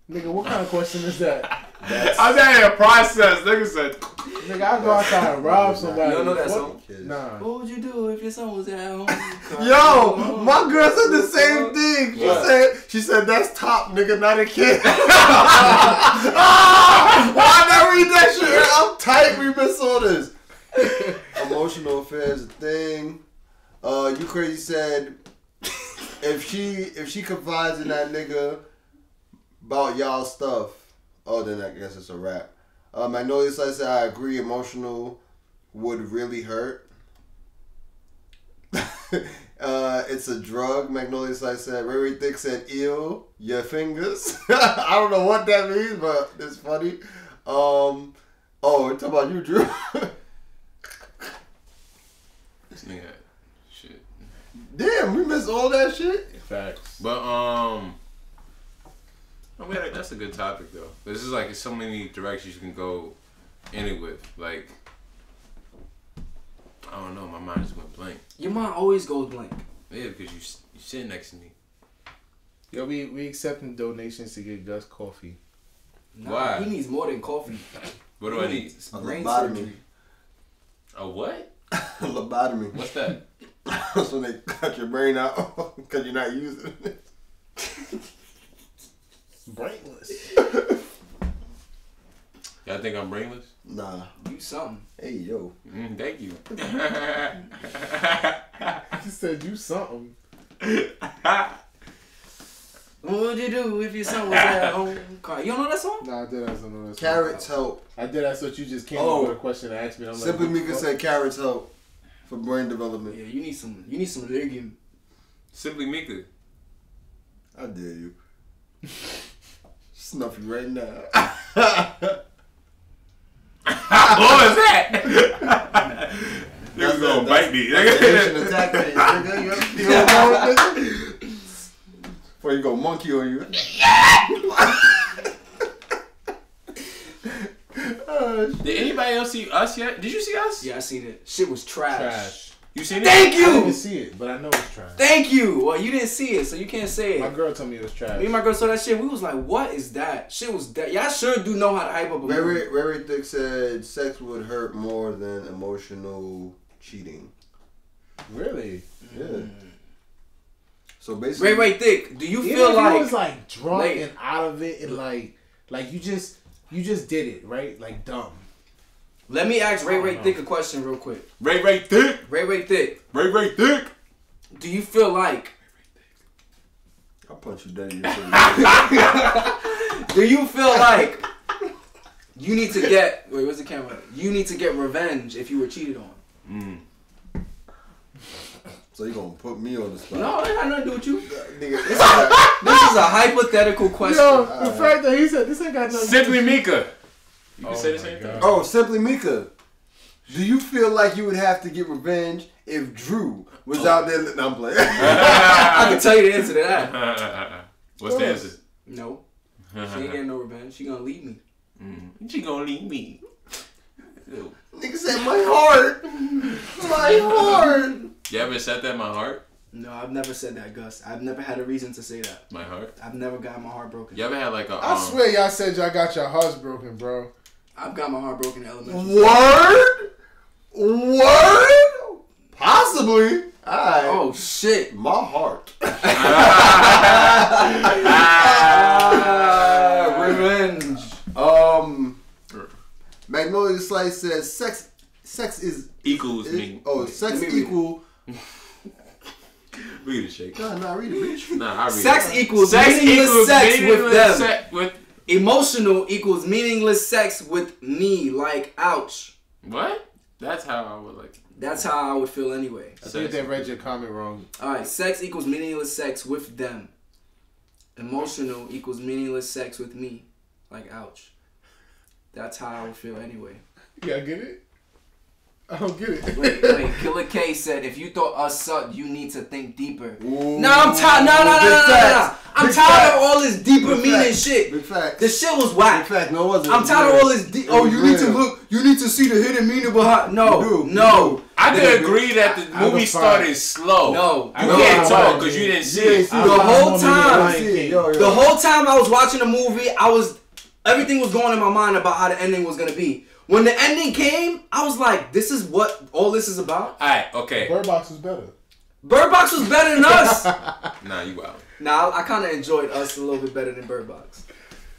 Nigga, what kind of question is that? I'm saying a process. Nigga said. Nigga, I go outside and rob somebody. You don't know that What? song? Nah. What would you do if your son was at home? Yo, my girl said the same thing. She said that's top, nigga, not a kid. Why I read that shit? I'm tight. We miss all this. Emotional affairs a thing. You crazy said if she confides in that nigga about y'all stuff, oh then I guess it's a wrap. Magnolia Slice said I agree. Emotional would really hurt. It's a drug. Magnolia Slice said. Ray Thick said, "Ew, your fingers." I don't know what that means, but it's funny. Oh, we're talking about you, Drew. This nigga, shit. Damn, we missed all that shit. Facts. But that's a good topic though. This is like so many directions you can go in it with. Like, I don't know. My mind just went blank. Your mind always goes blank. Yeah, because you sit next to me. Yo, we accepting donations to get Gus coffee. Nah, Why? He needs more than coffee. What do I need? Brain lobotomy. surgery. A what? A Lobotomy. What's that? That's when they cut your brain out because you're not using it. Brainless. Y'all think I'm brainless? Nah. You something. Hey, yo. Thank you. He said you something. What would you do if your son was at home? You don't know that song? Nah, I did. I don't know that. Carrots help. I did. That's what you just came up with a question and asked me. I'm Simply like, Mika said carrots help for brain development. Yeah, you need some legume. Simply Mika. I dare you. Snuff you right now. What was that? You was gonna bite me. Attack phase, nigga. You know, before you go monkey on you. Did anybody else see Us yet? Did you see Us? Yeah, I seen it. Shit was trash. You seen it? Thank you! I didn't see it, but I know it's trash. Thank you! Well, you didn't see it, so you can't say it. My girl told me it was trash. Me and my girl saw that shit. We was like, what is that? Shit was that. Y'all sure do know how to hype up a movie. Ray Thick said sex would hurt more than emotional cheating. Really? Yeah. So basically, Ray Thick, do you Even feel if like you was like drunk and out of it and like you just did it, right? Like dumb. Let me ask Ray Thick a question real quick. Ray Thick. Ray Thick. Ray Thick. Do you feel like I'll punch you dead in your do you feel like you need to get where's the camera? You need to get revenge if you were cheated on. So you gonna put me on the spot? No, it had nothing to do with you. This is a hypothetical question. Yo, the fact that he said this ain't got nothing. Simply Mika. You can say the same thing. Oh, Simply Mika. Do you feel like you would have to get revenge if Drew was out there? No, I'm playing. I can tell you the answer to that. What's the answer? No. She ain't getting no revenge. She gonna leave me. She gonna leave me. Nigga said my heart. My heart. You ever said that, my heart? No, I've never said that, Gus. I've never had a reason to say that. My heart? I've never got my heart broken. You ever had like a... I swear y'all said y'all got your hearts broken, bro. I've got my heart broken in elementary school. Word? Possibly. Alright. Oh, shit. My heart. Revenge. Magnolia Slice says sex is... Equals me. Oh, sex equal... Read it, Shake. Nah, read it, bitch. Nah, I read sex it. Equals meaningless sex with them. Emotional equals meaningless sex with me. Like, ouch. What? That's how I would like. That's how I would feel anyway. I think they read your comment wrong. Alright, sex equals meaningless sex with them. Emotional equals meaningless sex with me. Like, ouch. That's how I would feel anyway. Yeah, get it? I don't get it. Wait. Killer K said, if you thought us sucked, you need to think deeper. Ooh. No, I'm tired. No. I'm tired of all this deeper meaning shit. Big facts. The shit was whack. Big fact. No, it wasn't. I'm tired of all this. You need to look. You need to see the hidden meaning behind. No. I could agree that the movie started slow. No, you can't talk because you didn't see it. The whole time I was watching the movie, everything was going in my mind about how the ending was gonna be. When the ending came, I was like, this is what all this is about? Alright, okay. Bird Box was better. Bird Box was better than Us. Nah, you out. Nah, I kind of enjoyed Us a little bit better than Bird Box.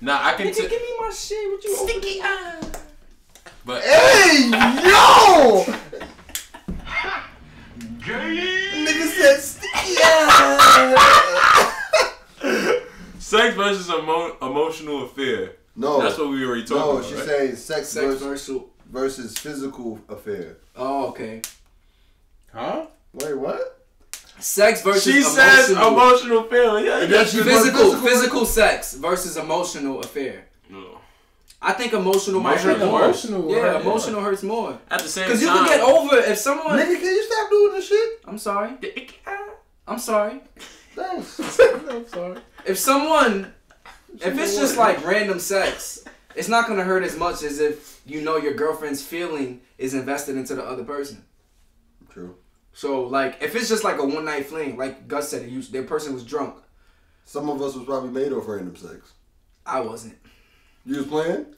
Nah, I can Nigga, give me my shit. What you sticky eye? But hey, yo! Nigga said sticky eye. Sex versus emotional affair. No, that's what we already talked about. No, she's saying sex versus physical affair. Oh, okay. Huh? Wait, what? Sex versus she says emotional feeling. Yeah, physical sex versus emotional affair. No. I think emotional might hurt more. Emotional hurts more. At the same time, because you can get over if someone. Nigga, can you stop doing this shit? I'm sorry. Thanks. I'm sorry. If it's just like random sex, it's not gonna hurt as much as if you know your girlfriend's feeling is invested into the other person. True. So like, if it's just like a one night fling, like Gus said, their person was drunk. Some of us was probably made off random sex. I wasn't. You was playing?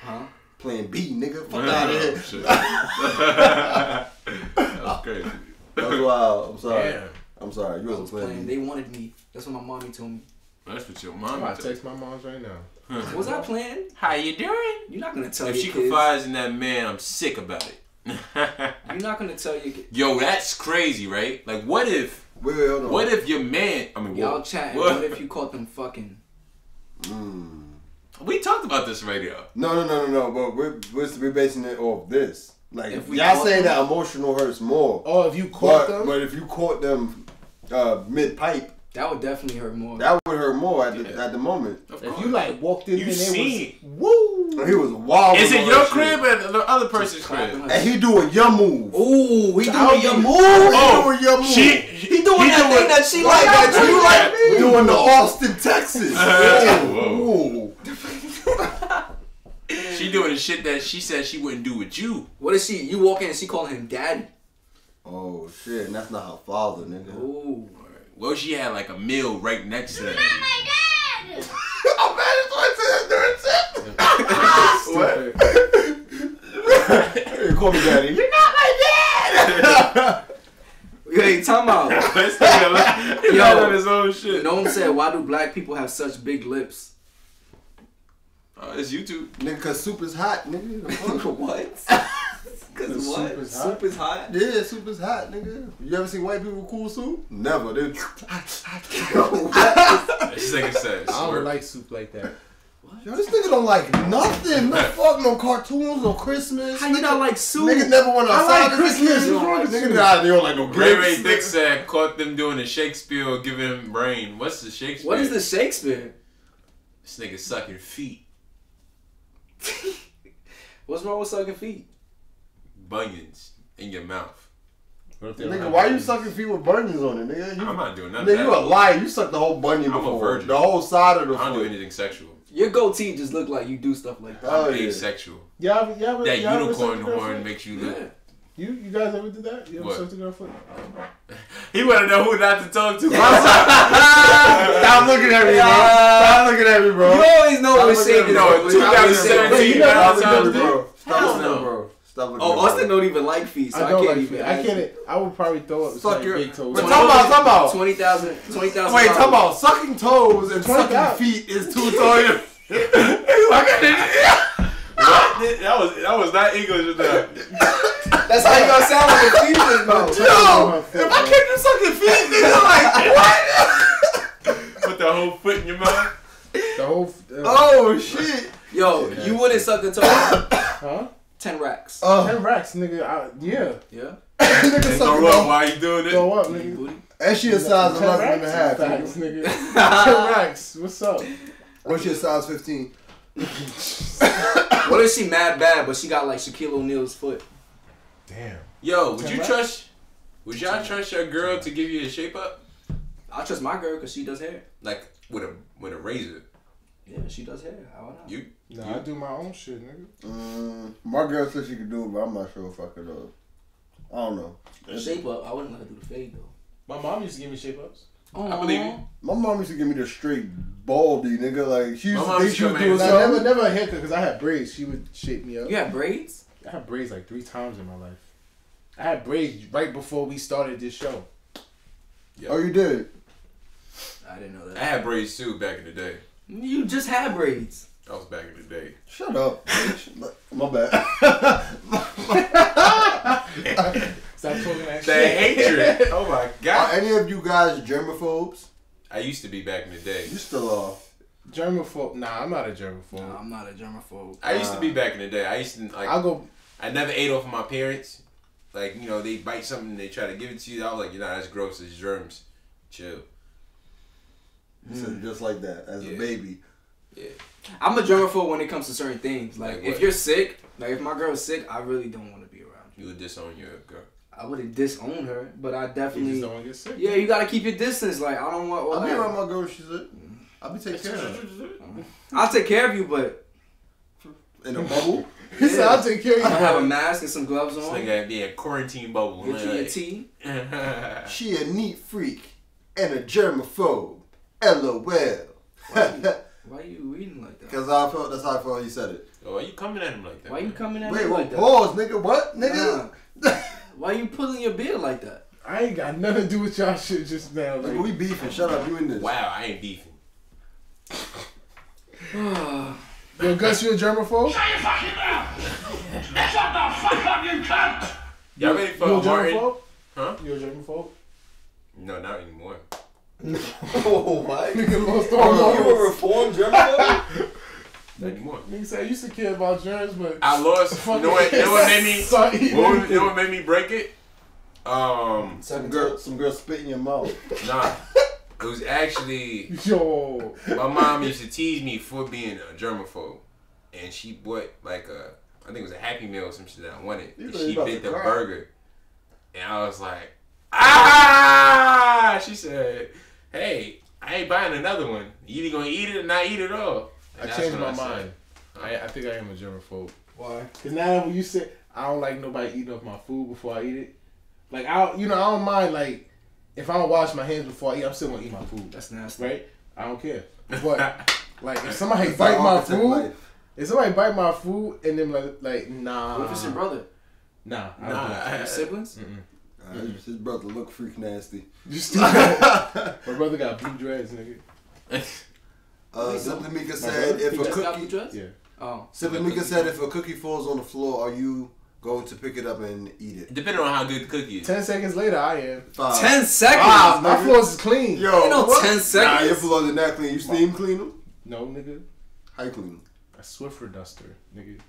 Huh? Plan B, nigga. Fuck out of here. Shit. That was crazy. That was wild. I'm sorry. Damn. I'm sorry. You wasn't playing. They wanted me. That's what my mommy told me. That's what your I'm mom. about to text my moms right now. Was I playing? How you doing? You're not gonna tell If your she kids. confides in that man, I'm sick about it. You're not gonna tell your kids. Yo, that's crazy, right? Like, what if? Wait, hold on. What if your man? I mean, Y'all chatting. What if you caught them fucking? We talked about this radio. No. But we're basing it off this. Like, If we y'all caught saying them? that emotional hurts more. Oh, if you caught them? But if you caught them mid pipe, That would definitely hurt more. that would hurt more at the moment. If you like walked in You and seen. it was woo. He was wild. Is it on your that crib shit. or the other person's crib? And he doing your move. Ooh, he doing your move. He doing your move. He doing that thing that she like. that That you like me. doing the Austin, Texas. Whoa. Ooh. She doing the shit that she said she wouldn't do with you. What is she? You walk in and she calling him daddy. Oh shit, and that's not her father, nigga. Ooh. Well, she had like a meal right next to that. Not my dad! I'm mad as what during What? You call me daddy. You're not my dad. Hey, time out. Yo, on his own shit. No one said, why do black people have such big lips? It's YouTube. Nigga, cause soup is hot, nigga. What? Cause what? Soup is hot? Soup is hot? Yeah, soup is hot, nigga. You ever seen white people cool soup? Never. They This nigga says. I don't like soup like that. Yo, this nigga don't like nothing. No fuck, no cartoons, no Christmas. How you not like soup? Nigga never went outside. like Christmas. Nigga, You don't like nigga, soup. nah, they don't like no Ray grapes. Ray Dick said caught them doing the Shakespeare or giving him brain. What's the Shakespeare? What is the Shakespeare? This nigga sucking feet. What's wrong with sucking feet? Bunions in your mouth. Nigga, why you sucking feet with bunions on it, nigga? I'm not doing nothing. Nigga, you a liar. You sucked the whole bunion I'm a before. virgin. The whole side of the I don't do foot. anything sexual. Your goatee just look like you do stuff like that. Oh, I'm yeah. asexual. Y'all That ever unicorn sucked a girl horn foot? makes you look. Yeah. You guys ever did that? You ever What? sucked a girl foot? He wanna know who not to talk to. Stop looking at me, bro. Stop looking at me, bro. You always know what shaking No, is. in 2017, Stop Valentine's looking at me, Day. bro. Stop Hell looking at me, no. bro. Stop looking Oh, at me. Austin don't even like feet, so I, I don't can't like even feet. I ask can't. you. I would probably throw up Suck some your- big toes. But talk about. 20,000. Wait, talk about sucking toes and 20,000. sucking feet is too tall. That was not English enough. That's how you gonna sound like a fetus, bro. Yo, if I can't do sucking feet, nigga, like, what? Put the whole foot in your mouth. The whole. Oh, shit. Yo, you wouldn't suck a toe. Huh? 10 racks. 10 racks, nigga. Yeah. Yeah. Nigga And sucking throw up toe. while you doing it. Go up, nigga. Booty. And she a size 10 11 and a half. Facts, nigga. nigga. 10 racks. What's up? What's your size 15? What if she mad bad, but she got like Shaquille O'Neal's foot? Damn. Yo, would you 10 trust? Would y'all trust your girl to give you a shape up, I trust my girl because she does hair. like with a razor? Yeah, she does hair. I don't know. You? Nah, I do my own shit, nigga. My girl said she could do it, but I'm not sure if I could. I don't know. Shape up. I wouldn't let her do the fade though. My mom used to give me shape ups. Oh, I believe you. My mom used to give me the straight baldy, nigga. Like she used My to mom think used she to was come doing in- I something. never a haircut because I had braids. She would shape me up. You have braids? I had braids like 3 times in my life. I had braids right before we started this show. Oh, you did? I didn't know I that. had braids too back in the day. You just had braids. That was back in the day. Shut up. bitch. My bad. Stop talking that The shit. hatred. Oh my Are god. any of you guys germaphobes? I used to be back in the day. You still are. Germaphobe. Nah, I'm not a germaphobe. No, I'm not a germaphobe. I used to be back in the day. I used to like. I'll go. I never ate off of my parents. Like, you know, they bite something, they try to give it to you. I was like, you know, that's gross. It's germs. Chill. You said just like that as a baby. Yeah. I'm a germaphobe when it comes to certain things. Like, Like if what? you're sick, like if my girl's sick, I really don't want to be around you. You would disown your girl. I wouldn't disown her, but I You definitely. just don't want to get sick. Yeah, you gotta keep your distance. Like, I don't want all I'll be that. around my girl. She's it. I'll be taking care of her. I'll take care of you, but In a bubble. He said, I'll take care of you. I have a mask and some gloves This on. nigga be in quarantine bubble. Get you your tea. She a neat freak and a germaphobe. LOL. Why Why you reading like that? Because that's how I felt he said it. Oh, why you coming at him like that? Why you coming at Wait, me like that? pause, nigga. What, nigga? Nah. Why you pulling your beard like that? I ain't got nothing to do with y'all shit just now. Like, we beefing. Shut up. You in this? Wow, I ain't beefing. Yo, Gus, you a germaphobe? Shut your fucking mouth! Shut the fuck up, you cunt! Y'all ready for You a Martin? germaphobe? Huh? You a germaphobe? No, not anymore. Oh, what? Nigga lost all You a reformed germaphobe? Not anymore. Nigga said I used to care about germs, but I lost. You know what made me? You know what made me break it? Some girl spit in your mouth. Nah. It was actually Yo. my mom used to tease me for being a germaphobe, and she bought like I think it was a Happy Meal or some shit that I wanted. And she bit the burger, and I was like, ah! She said, "Hey, I ain't buying another one. You either gonna eat it or not eat it all." And I changed my mind. I think I am a germaphobe. Why? Cause now when you say I don't like nobody eating up my food before I eat it, like I don't mind like. If I don't wash my hands before I eat, I'm still gonna eat my food. That's nasty, right? I don't care. But like, if somebody bite my food, and then like, nah. What if it's your brother? Nah. Your siblings? His brother look freak nasty. My brother got blue dreads, nigga. Simply Mika said if a cookie. Yeah. Oh. Simply Mika said if a cookie falls on the floor, are you going to pick it up and eat it? Depending on how good the cookie is. 10 seconds later, I am. 10 seconds? My floors is clean. Yo, ain't no what? 10 seconds. Nah, your floors are not clean. You steam clean them? No, nigga. How you clean them? A Swiffer duster, nigga.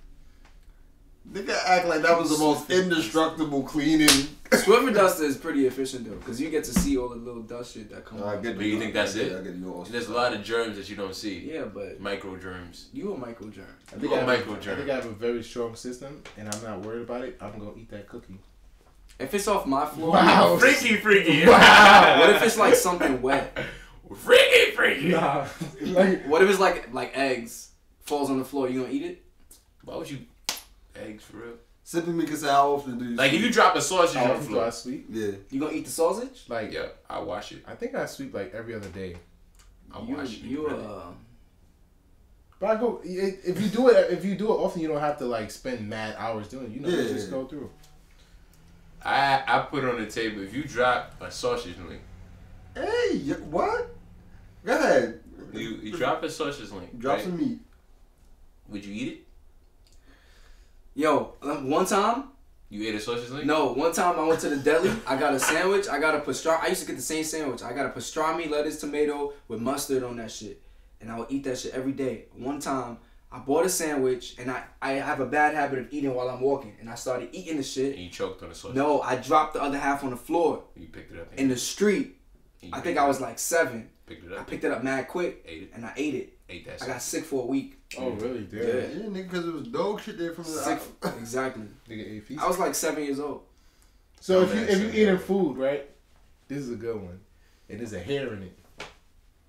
Nigga act like that was the most indestructible cleaning. Swiffer duster is pretty efficient though, because you get to see all the little dust shit that comes out. But you think that's it? I get you. There's a lot of germs that you don't see. Yeah, but micro germs. You a micro germ. I think I have a very strong system, and I'm not worried about it. I'm gonna eat that cookie. If it's off my floor, wow, freaky. Wow. What if it's like something wet? Freaky. Nah. Like, what if it's like eggs falls on the floor? You gonna eat it? Why would you? Eggs for real? Simply because how often do you? Like if you drop a sausage on the floor, I sweep. Yeah. You gonna eat the sausage? Like yeah, I wash it. I think I sweep like every other day. I wash it. But I go if you do it often, you don't have to like spend mad hours doing it. You know, you just go through. I put it on the table. If you drop a sausage link, hey, what? Go ahead. You drop a sausage link. Drop right? some meat. Would you eat it? Yo, one time. You ate a sausage link? No, one time I went to the deli. I got a sandwich. I got a pastrami. I used to get the same sandwich. I got a pastrami, lettuce, tomato with mustard on that shit. And I would eat that shit every day. One time, I bought a sandwich, and I have a bad habit of eating while I'm walking. And I started eating the shit. And you choked on the sausage? No, I dropped the other half on the floor. You picked it up? In the street. I think I was like 7. Picked it up? I picked it up mad quick. Ate it? And I ate it. Ate that I got sick for a week. Oh, really? Damn. Yeah, nigga, because it was dog shit there from the sick. Exactly. Nigga ate feast. I was like 7 years old. So if you eating food, right? This is a good one. And there's a hair in it.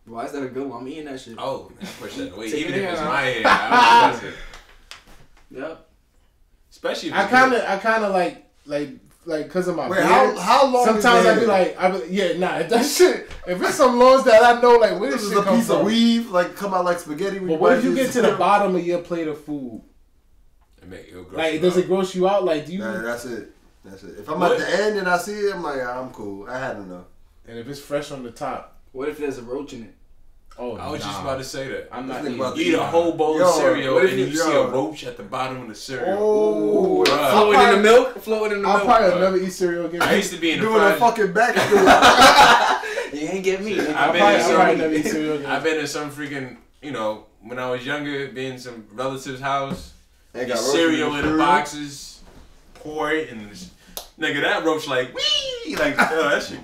Why is that a good one? I'm eating that shit. Oh, I push that away. Take Even it if it's out. my hair, I don't trust it. Yep. Especially if I kind of like because of my Wait, beard. how long? Sometimes I be like, if that shit. If it's some laws that I know, like where this This shit is a come piece of from. weave, like come out like spaghetti. But what if you get to the bottom of your plate of food? Like, does it gross you out? Like, do you? Nah, that's it. That's it. If I'm at the end and I see it, I'm like, I'm cool. I had enough. And if it's fresh on the top, what if there's a roach in it? Oh, I was just about to say that. I'm not You eat a whole bowl of cereal and you see a roach at the bottom of the cereal. Oh, floating in the milk. Floating in the milk. I'll probably never eat cereal again. I used to be in the doing a fucking back. You ain't get me. I've never eat cereal again. been in some freaking, when I was younger, being in some relative's house, They get got cereal in the cereal. boxes, pour it, and nigga, that roach like, wee! Like, that shit.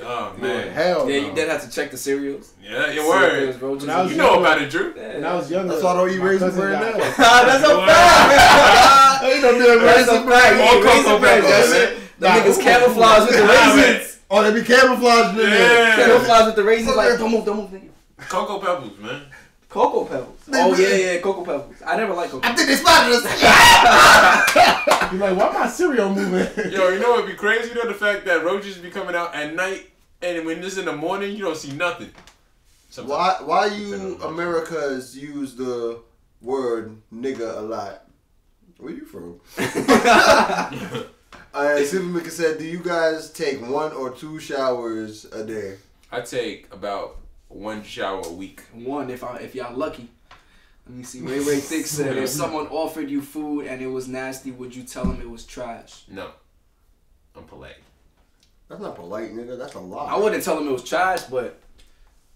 Oh, man. Hell Yeah, no. you did have to check the cereals. Yeah, your See if there was word. roaches. You know about it, Drew. When I was younger, That's why I don't eat my raisin cousin bread got- now. That's a fact. Ain't no damn raisin bread. All cocoa bread, that's it. The niggas camouflage with the raisins. Oh, they be camouflaged in there. Yeah. Camouflage with the raisins. Like, don't move, nigga. Cocoa Pebbles, man. Cocoa Pebbles. Oh, yeah, Cocoa Pebbles. I never liked Cocoa I Pebbles. think they spotted us. You're like, why my cereal moving? Yo, you know what'd be crazy though? The fact that roaches be coming out at night, and when this in the morning, you don't see nothing. Why you Americans use the word nigga a lot? Where you from? Superman said, do you guys take 1 or 2 showers a day? I take about 1 shower a week. 1 if y'all lucky. Let me see. Ray Thick said, if someone offered you food and it was nasty, would you tell them it was trash? No. I'm polite. That's not polite, nigga. That's a lie. I wouldn't tell them it was trash, but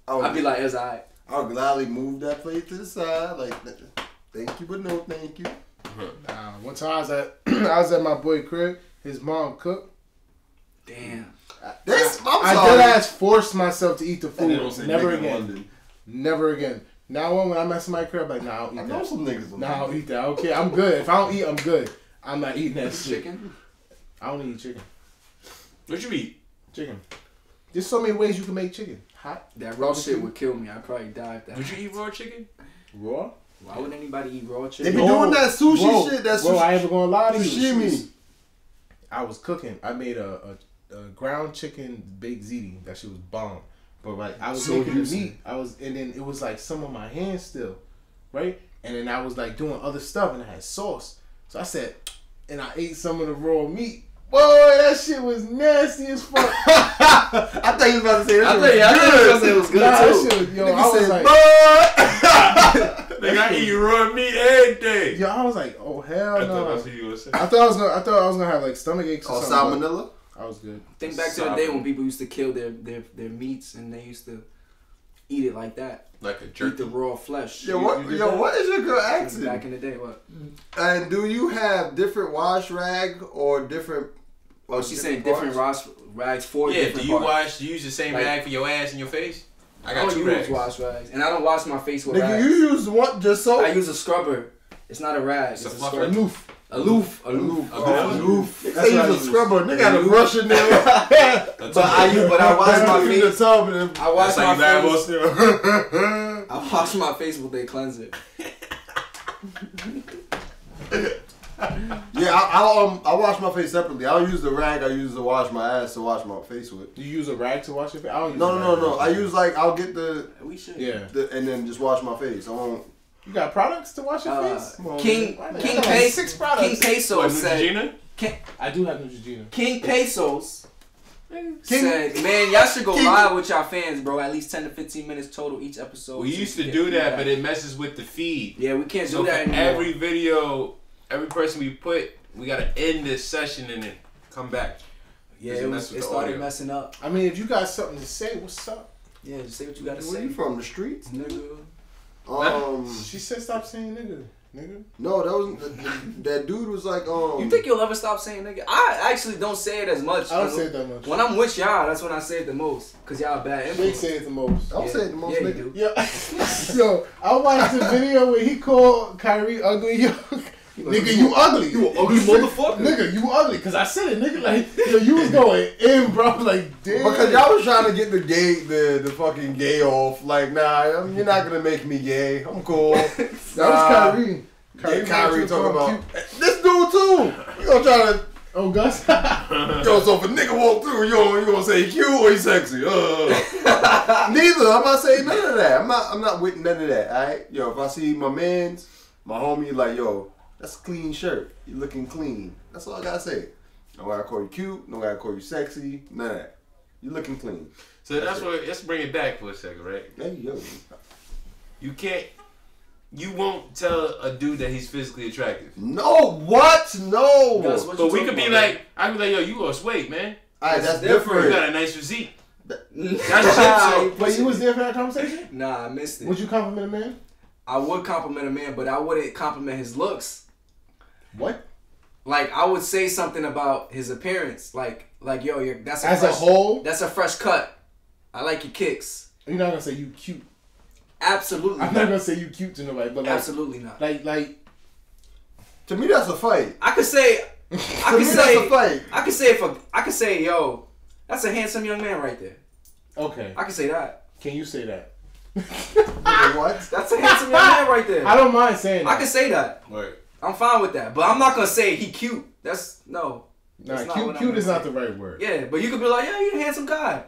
I'd be like, it's alright. I'll gladly move that plate to the side. Like, thank you, but no thank you. One time I was at my boy crib. His mom cooked. Damn. I dead ass forced myself to eat the food. Never again. Never again. Now when I'm at somebody's crib, I'm like, nah, I'll eat that. I know some niggas. Nah, I'll eat that. Okay, I'm good. If I don't eat, I'm good. I'm not eating that shit. Chicken? I don't eat chicken. What you eat? Chicken. There's so many ways you can make chicken. Hot. That raw shit would kill me. I'd probably die if that. Would you eat raw chicken? Raw? Why would anybody eat raw They chicken? be doing that sushi shit. That's I ain't even gonna lie to you. Sashimi. I was cooking. I made a ground chicken baked ziti. That shit was bomb. But like I was So making the juicy. meat. And then it was like some of my hands still, right? And then I was like doing other stuff, and I had sauce. So I said, and I ate some of the raw meat. Boy, that shit was nasty as fuck. I thought you was about to say that. It was good too. Yo, I was like, Nigga, I eat raw meat every day. yo, I was like, oh hell no. That's what you gonna say. I thought I was gonna have like stomach aches or something. Salmonella? I was good. Think back to the day when people used to kill their meats and they used to eat it like that. Like a Eat jerky. the raw flesh. What is your girl accent? Back in the day, what? And do you have different wash rag or different? Oh, she's saying different rags for Yeah, different do you parts. use the same Like- rag for your ass and your face? I I got don't 2 use rags. wash rags, and I don't wash my face with Nigga, rags. you use what? Just soap? I use a scrubber. It's not a rag. It's a a fluffer. scrubber. Aloof. Aloof. Aloof. That's They what I use a use. scrubber. Nigga got a brush in there. But I wash my face. I wash That's how my you face. bad I wash my face with a cleanser. Yeah, I wash my face separately. I don't use the rag I use to wash my ass to wash my face with. You use a rag to wash your face? I don't use No. I use I'll get We should. and then just wash my face. I won't. You got products to wash your face? Come on, King man. King I got like 6 products. King Pesos said. Neutrogena? I do have Neutrogena. King Pesos said, man, y'all should go live with y'all fans, bro. At least 10 to 15 minutes total each episode. We so used you to can do get that, feedback. but it messes with the feed. Yeah, we can't So do that for anymore. every video, every person we put, we gotta end this session and then come back. Yeah, Does it it mess with the started audio? messing up. I mean, if you got something to say, what's up? Yeah, just say what you gotta Where say. you from? The streets? Nigga. She said stop saying nigga. Nigga. No, that wasn't. That dude was like, You think you'll ever stop saying nigga? I actually don't say it as much. I don't say it that much. When I'm with y'all, that's when I say it the most. Cause y'all bad They influence. say it the most. I'll say it the most. Yeah, you nigga. do. Yo, I watched the video where he called Kyrie ugly. Yo, nigga, you ugly. You an ugly motherfucker. Nigga, you ugly. Cause I said it, nigga. Like, yo, you was going in, bro. Like, damn. Because y'all was trying to get the fucking gay off. Like, nah, you're not gonna make me gay. I'm cool. That was Kyrie. Kyrie talking about this dude too. You gonna try to? Oh, Gus. Yo, so if a nigga walk through, you gonna say he cute or he sexy? Neither. I'm not saying none of that. I'm not with none of that. All right. Yo, if I see my man's, my homie, like, yo, that's a clean shirt. You looking clean. That's all I gotta say. No gotta call you cute. No gotta call you sexy. None of that. You looking clean. So that's what. Let's bring it back for a second, right? Hey, yo. You won't tell a dude that he's physically attractive. No, what? No. But we could be like, I could be like, yo, you lost weight, man. Alright, that's different. You got a nice physique. That's shit. Wait, you was there for that conversation? Nah, I missed it. Would you compliment a man? I would compliment a man, but I wouldn't compliment his looks. What? Like, I would say something about his appearance. Like yo, that's a As fresh, a whole? That's a fresh cut. I like your kicks. You're not gonna say you cute. Absolutely. I'm not gonna say you cute to nobody, but like, absolutely not. Like. To me, that's a fight. I could say. To me, that's a fight. I could say, yo, that's a handsome young man right there. Okay. I can say that. Can you say that? What? That's a handsome young man right there. I don't mind saying that. I can say that. Right. I'm fine with that, but I'm not gonna say he cute. That's no. Nah, That's not what I'm cute gonna is not say. the right word. Yeah, but you could be like, yeah, you're a handsome guy.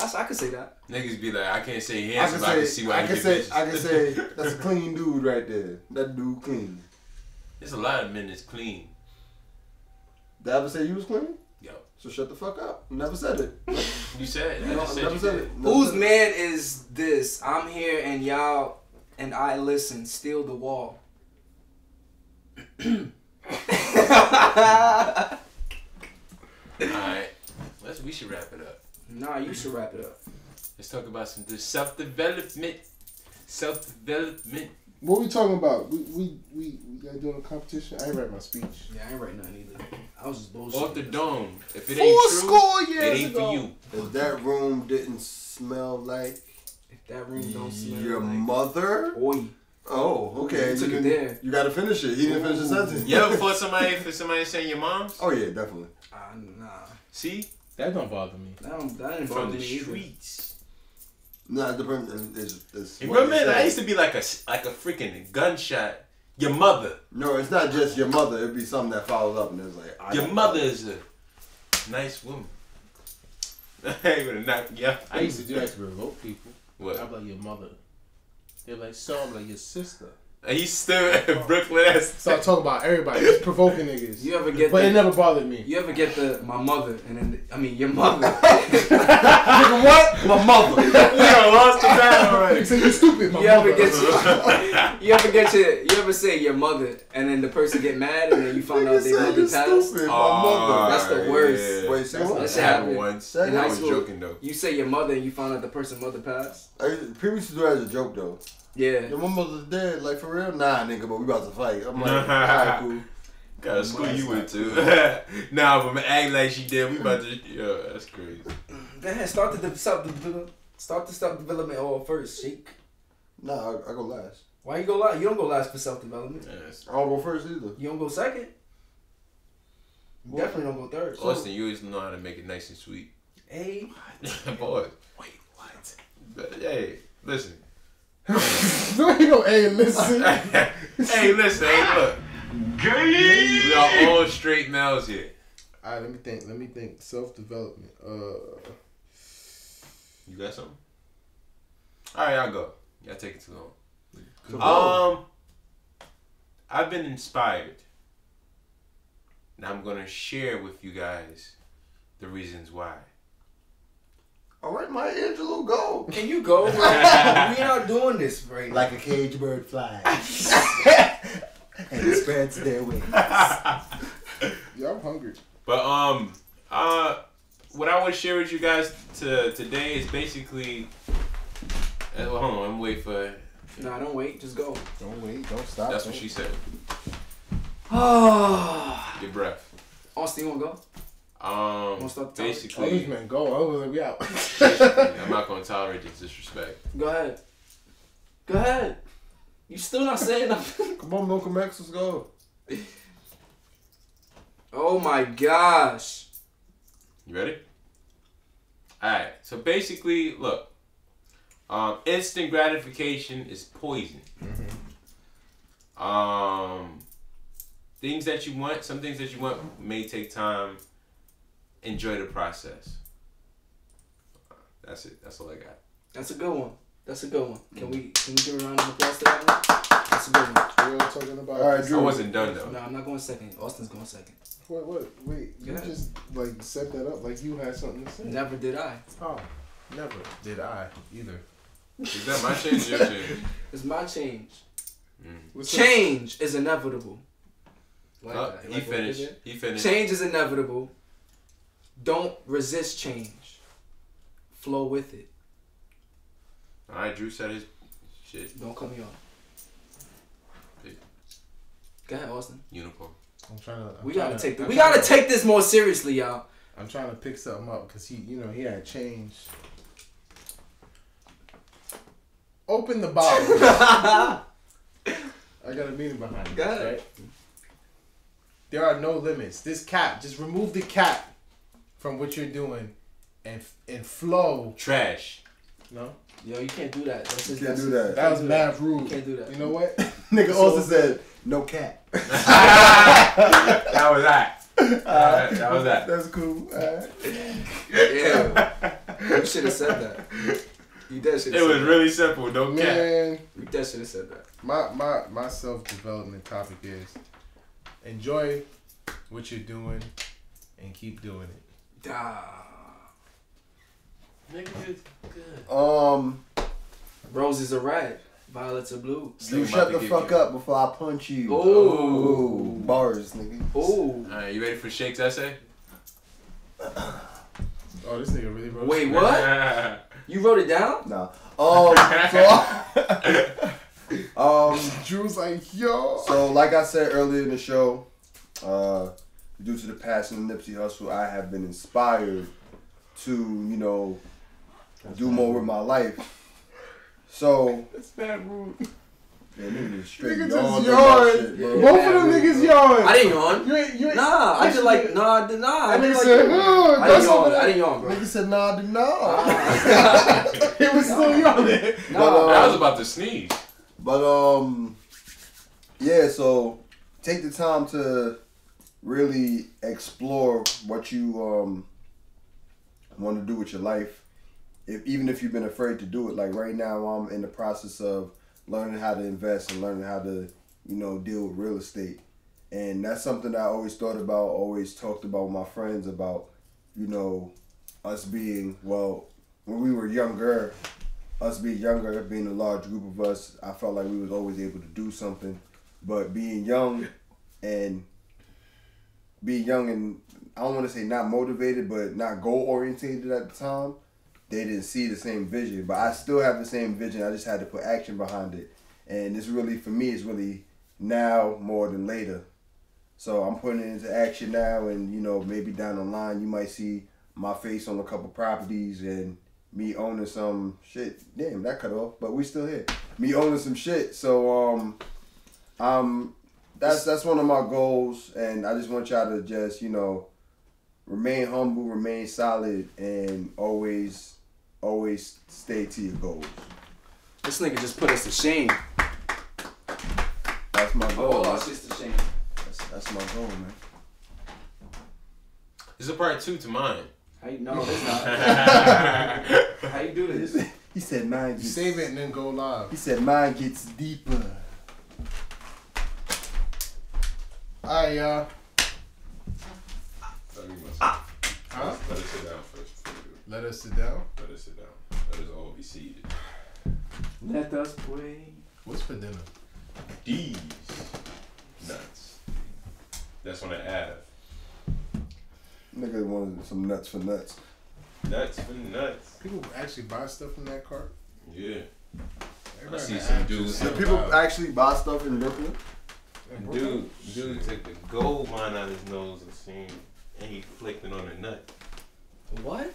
I could say that. Niggas be like, I can't say handsome, but I can see why he get bitches. I can say that's a clean dude right there. That dude clean. There's a lot of men that's clean. Did I ever say you was clean? Yo. So shut the fuck up. Never said it. You said it. No, never said it. Whose man is this? I'm here and y'all and I listen. Steal the wall. Alright. We should wrap it up. Nah, you should wrap it up. Let's talk about some self-development. Self-development. What we talking about? We got doing a competition. I ain't write my speech. Yeah, I ain't writing nothing either. I was just bullshit. Off the dome. If it ain't true, it ain't for you. If that room didn't smell like... If that room don't smell your like... mother? Oi. Oh, okay. You took it there. You gotta finish it. He didn't finish the sentence. You ever fought somebody for somebody saying your mom's? Oh yeah, definitely. Nah. See? That don't bother me. That didn't From bother the me either. streets. Nah, the person is. You remember, I used to be like a freaking gunshot. Your mother. No, it's not just your mother. It'd be something that follows up and it's like. Your mother is a nice woman. I ain't gonna knock you out. I used to do that to provoke people. What? I'm like your mother. They're like, so I'm like your sister. And he's still in Brooklyn. Start talking about everybody. Just provoking niggas. You ever get? But it never bothered me. You ever get my mother and then your mother? Nigga, what? My mother. We done lost the battle already. So you stupid. My You mother. you ever say your mother and then the person get mad and then you find out their mother passed? Stupid. My mother. That's the worst. Wait, say what? That shit That happened happened once. in I high was school. joking though. You say your mother and you find out the person's mother passed? People used to do that as a joke though. Yeah. Your mother's dead, like for real? Nah, nigga, but we about to fight. I'm like, alright, cool. Gotta school you into. Nah, but act like she did. We about to. Yo, that's crazy. Go ahead, start the self-development all first, Sheik. Nah, I go last. Why you go last? You don't go last for self-development. Yes. I don't go first either. You don't go second. You definitely don't go third. So, Austin, you always know how to make it nice and sweet. hey. Boy. Wait, what? But, hey, listen. No, you know, hey, listen. Hey, listen, hey, look. We are all straight males here. Alright, let me think. Self-development. You got something? Alright, I'll go. Y'all take it too long. I've been inspired. Now I'm gonna share with you guys the reasons why. Alright, Maya Angelou, go. Can you go, bro? We not doing this right now. Like a caged bird flies. And spreads their wings. Yeah, I'm hungry. But what I want to share with you guys today is basically. Hold on, I'm waiting for. Nah, don't wait. Just go. Don't wait. Don't stop. That's what she said. Oh. Your breath. Austin, you wanna go? Wanna start the Basically. Oh, these men go. I was like, we out. I'm not gonna tolerate this disrespect. Go ahead. Go ahead. You still not saying nothing. Come on, Malcolm X, let's go. Oh my gosh. You ready? Alright, so basically, look. Instant gratification is poison. Things that you want, some things that you want may take time. Enjoy the process. That's it. That's all I got. That's a good one. That's a good one. Can we give a round of applause to that one? That's a good one. We all talking about. All right, Drew. I wasn't done though. No, I'm not going second. Austin's going second. What? Wait, you Go ahead. just like set that up like you had something to say. Never did I. Oh, never did I either. Is that my change or your change? It's my change. What's Change is inevitable. Like Oh, that. he Like what I finished. did? He finished. Change is inevitable. Don't resist change. Flow with it. Alright, Drew said his shit. Don't cut me off. Go ahead, Austin. Unicorn. I'm trying to. We gotta take this more seriously, y'all. I'm trying to pick something up because he had changed. Open the bottle. I got a meaning behind it. Go ahead. Right? There are no limits. This cap, just remove the cap from what you're doing, and flow. Trash. No. Yo, you can't do that. You can't do that. That was mad rude. You can't do that. You know what? Nigga also said, no cat. That was that. That was that. That's cool. Yeah. You should have said that. You dead should have said that. It was really simple. No cap. Man, You dead should have said that. my self-development topic is enjoy what you're doing and keep doing it. Nigga, it's good. Roses are red, violets are blue. You shut the fuck up before I punch you. Oh. Bars, nigga. Oh. Alright, you ready for Shake's essay? Oh, this nigga really wrote. Wait, what? You wrote it down? Nah. Drew's like, yo. So like I said earlier in the show, due to the passing of Nipsey Hussle, I have been inspired to, you know, do more with my life. So That's bad rude. yeah, niggas straight Niggas yawned just on that yawned. shit, bro. Both of them niggas yawned. I didn't yawn. You ain't. Nah, I just like, nah. I That didn't nigga like said, I that's didn't yawn. over I didn't yawn, bro. Nigga said nah, do nah. It was still yawning. Nah. I was about to sneeze. But yeah. So take the time to really explore what you want to do with your life. Even if you've been afraid to do it, like right now, I'm in the process of learning how to invest and learning how to, you know, deal with real estate. And that's something that I always thought about, always talked about with my friends about, you know, us being, well, when we were younger, being a large group of us, I felt like we was always able to do something. But being young and I don't want to say not motivated, but not goal orientated at the time, they didn't see the same vision. But I still have the same vision. I just had to put action behind it. And it's really, for me, it's really now more than later. So I'm putting it into action now, and, you know, maybe down the line you might see my face on a couple properties and me owning some shit. Damn, that cut off, but we still here. Me owning some shit. So that's one of my goals, and I just want y'all to just, you know, remain humble, remain solid, and always stay to your goals. This nigga just put us to shame. That's my goal. Oh, it's just a shame. That's my goal, man. It's a part 2 to mine. How you know this not? How you do this? He said mine gets... Save it and then go live. He said mine gets deeper. Alright, y'all. Huh? Let us sit down first. Let us sit down. Let us sit down. Let us all be seated. Let us play. What's for dinner? These nuts. That's on the Ave. Nigga wanted some nuts for nuts. Nuts for nuts. People actually buy stuff from that cart? Yeah. Everybody I see in the some app dudes. just Do said, people wow. actually buy stuff in Brooklyn? Dude took the gold mine out his nose and he flicked it on a nut. What?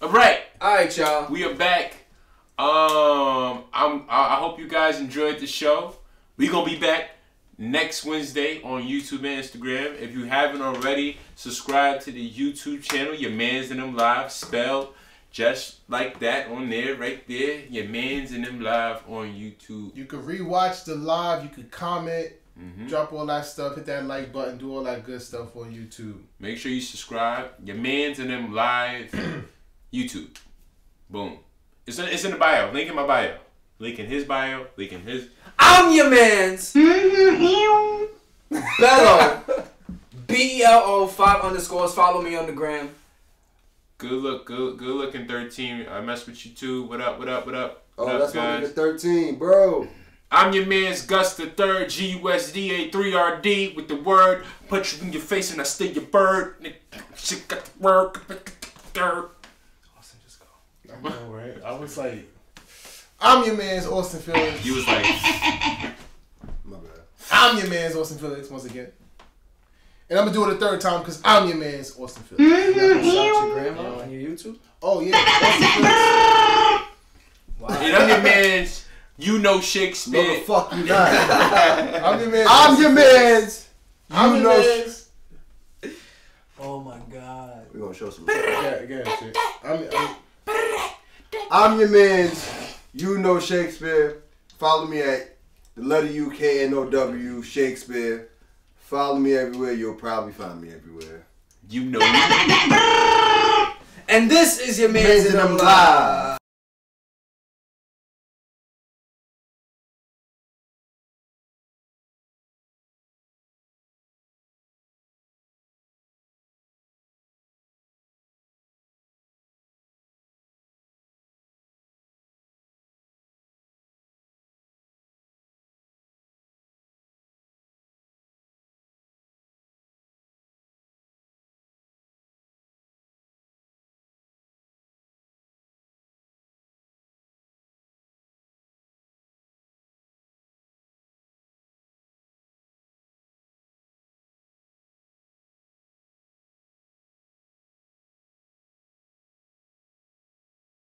Alright, y'all. we are back. I hope you guys enjoyed the show. We gonna be back next Wednesday on YouTube and Instagram. If you haven't already, subscribe to the YouTube channel, Your Mans and Them Live, spelled just like that on there, right there. Your Mans and Them Live on YouTube. You could rewatch the live, you could comment, drop all that stuff, hit that like button, do all that good stuff on YouTube. Make sure you subscribe. Your Mans and Them Live, YouTube. Boom. It's in the bio. Link in my bio. Link in his bio. Link in his. I'm your man's Bello. BELO 5_. Follow me on the gram. Good looking 13. I mess with you too. What up? Oh, What that's up, my nigga guys? 13, bro. I'm your man's Gus the Third, GUSDA3RD with the word. Put you in your face and I steal your bird. Shit got the word. Austin, just go. I know, right? I was like, I'm your man's Austin Felix. You was like, My bad. I'm your man's Austin Felix once again. And I'm going to do it a third time because I'm your man's Austin Felix. You not gonna shout your grandma on your YouTube? Oh, yeah. Austin Felix. Wow. and I'm your man's. You know Shakespeare. No, the fuck you not. I'm your man's. I'm your man's. I'm You your know man's. Oh my God. We're gonna show some. Yeah, shit. I'm your man's. You know Shakespeare. Follow me at the letter UKNOW Shakespeare. Follow me everywhere. You'll probably find me everywhere. You know. And this is your Mans in Them Live.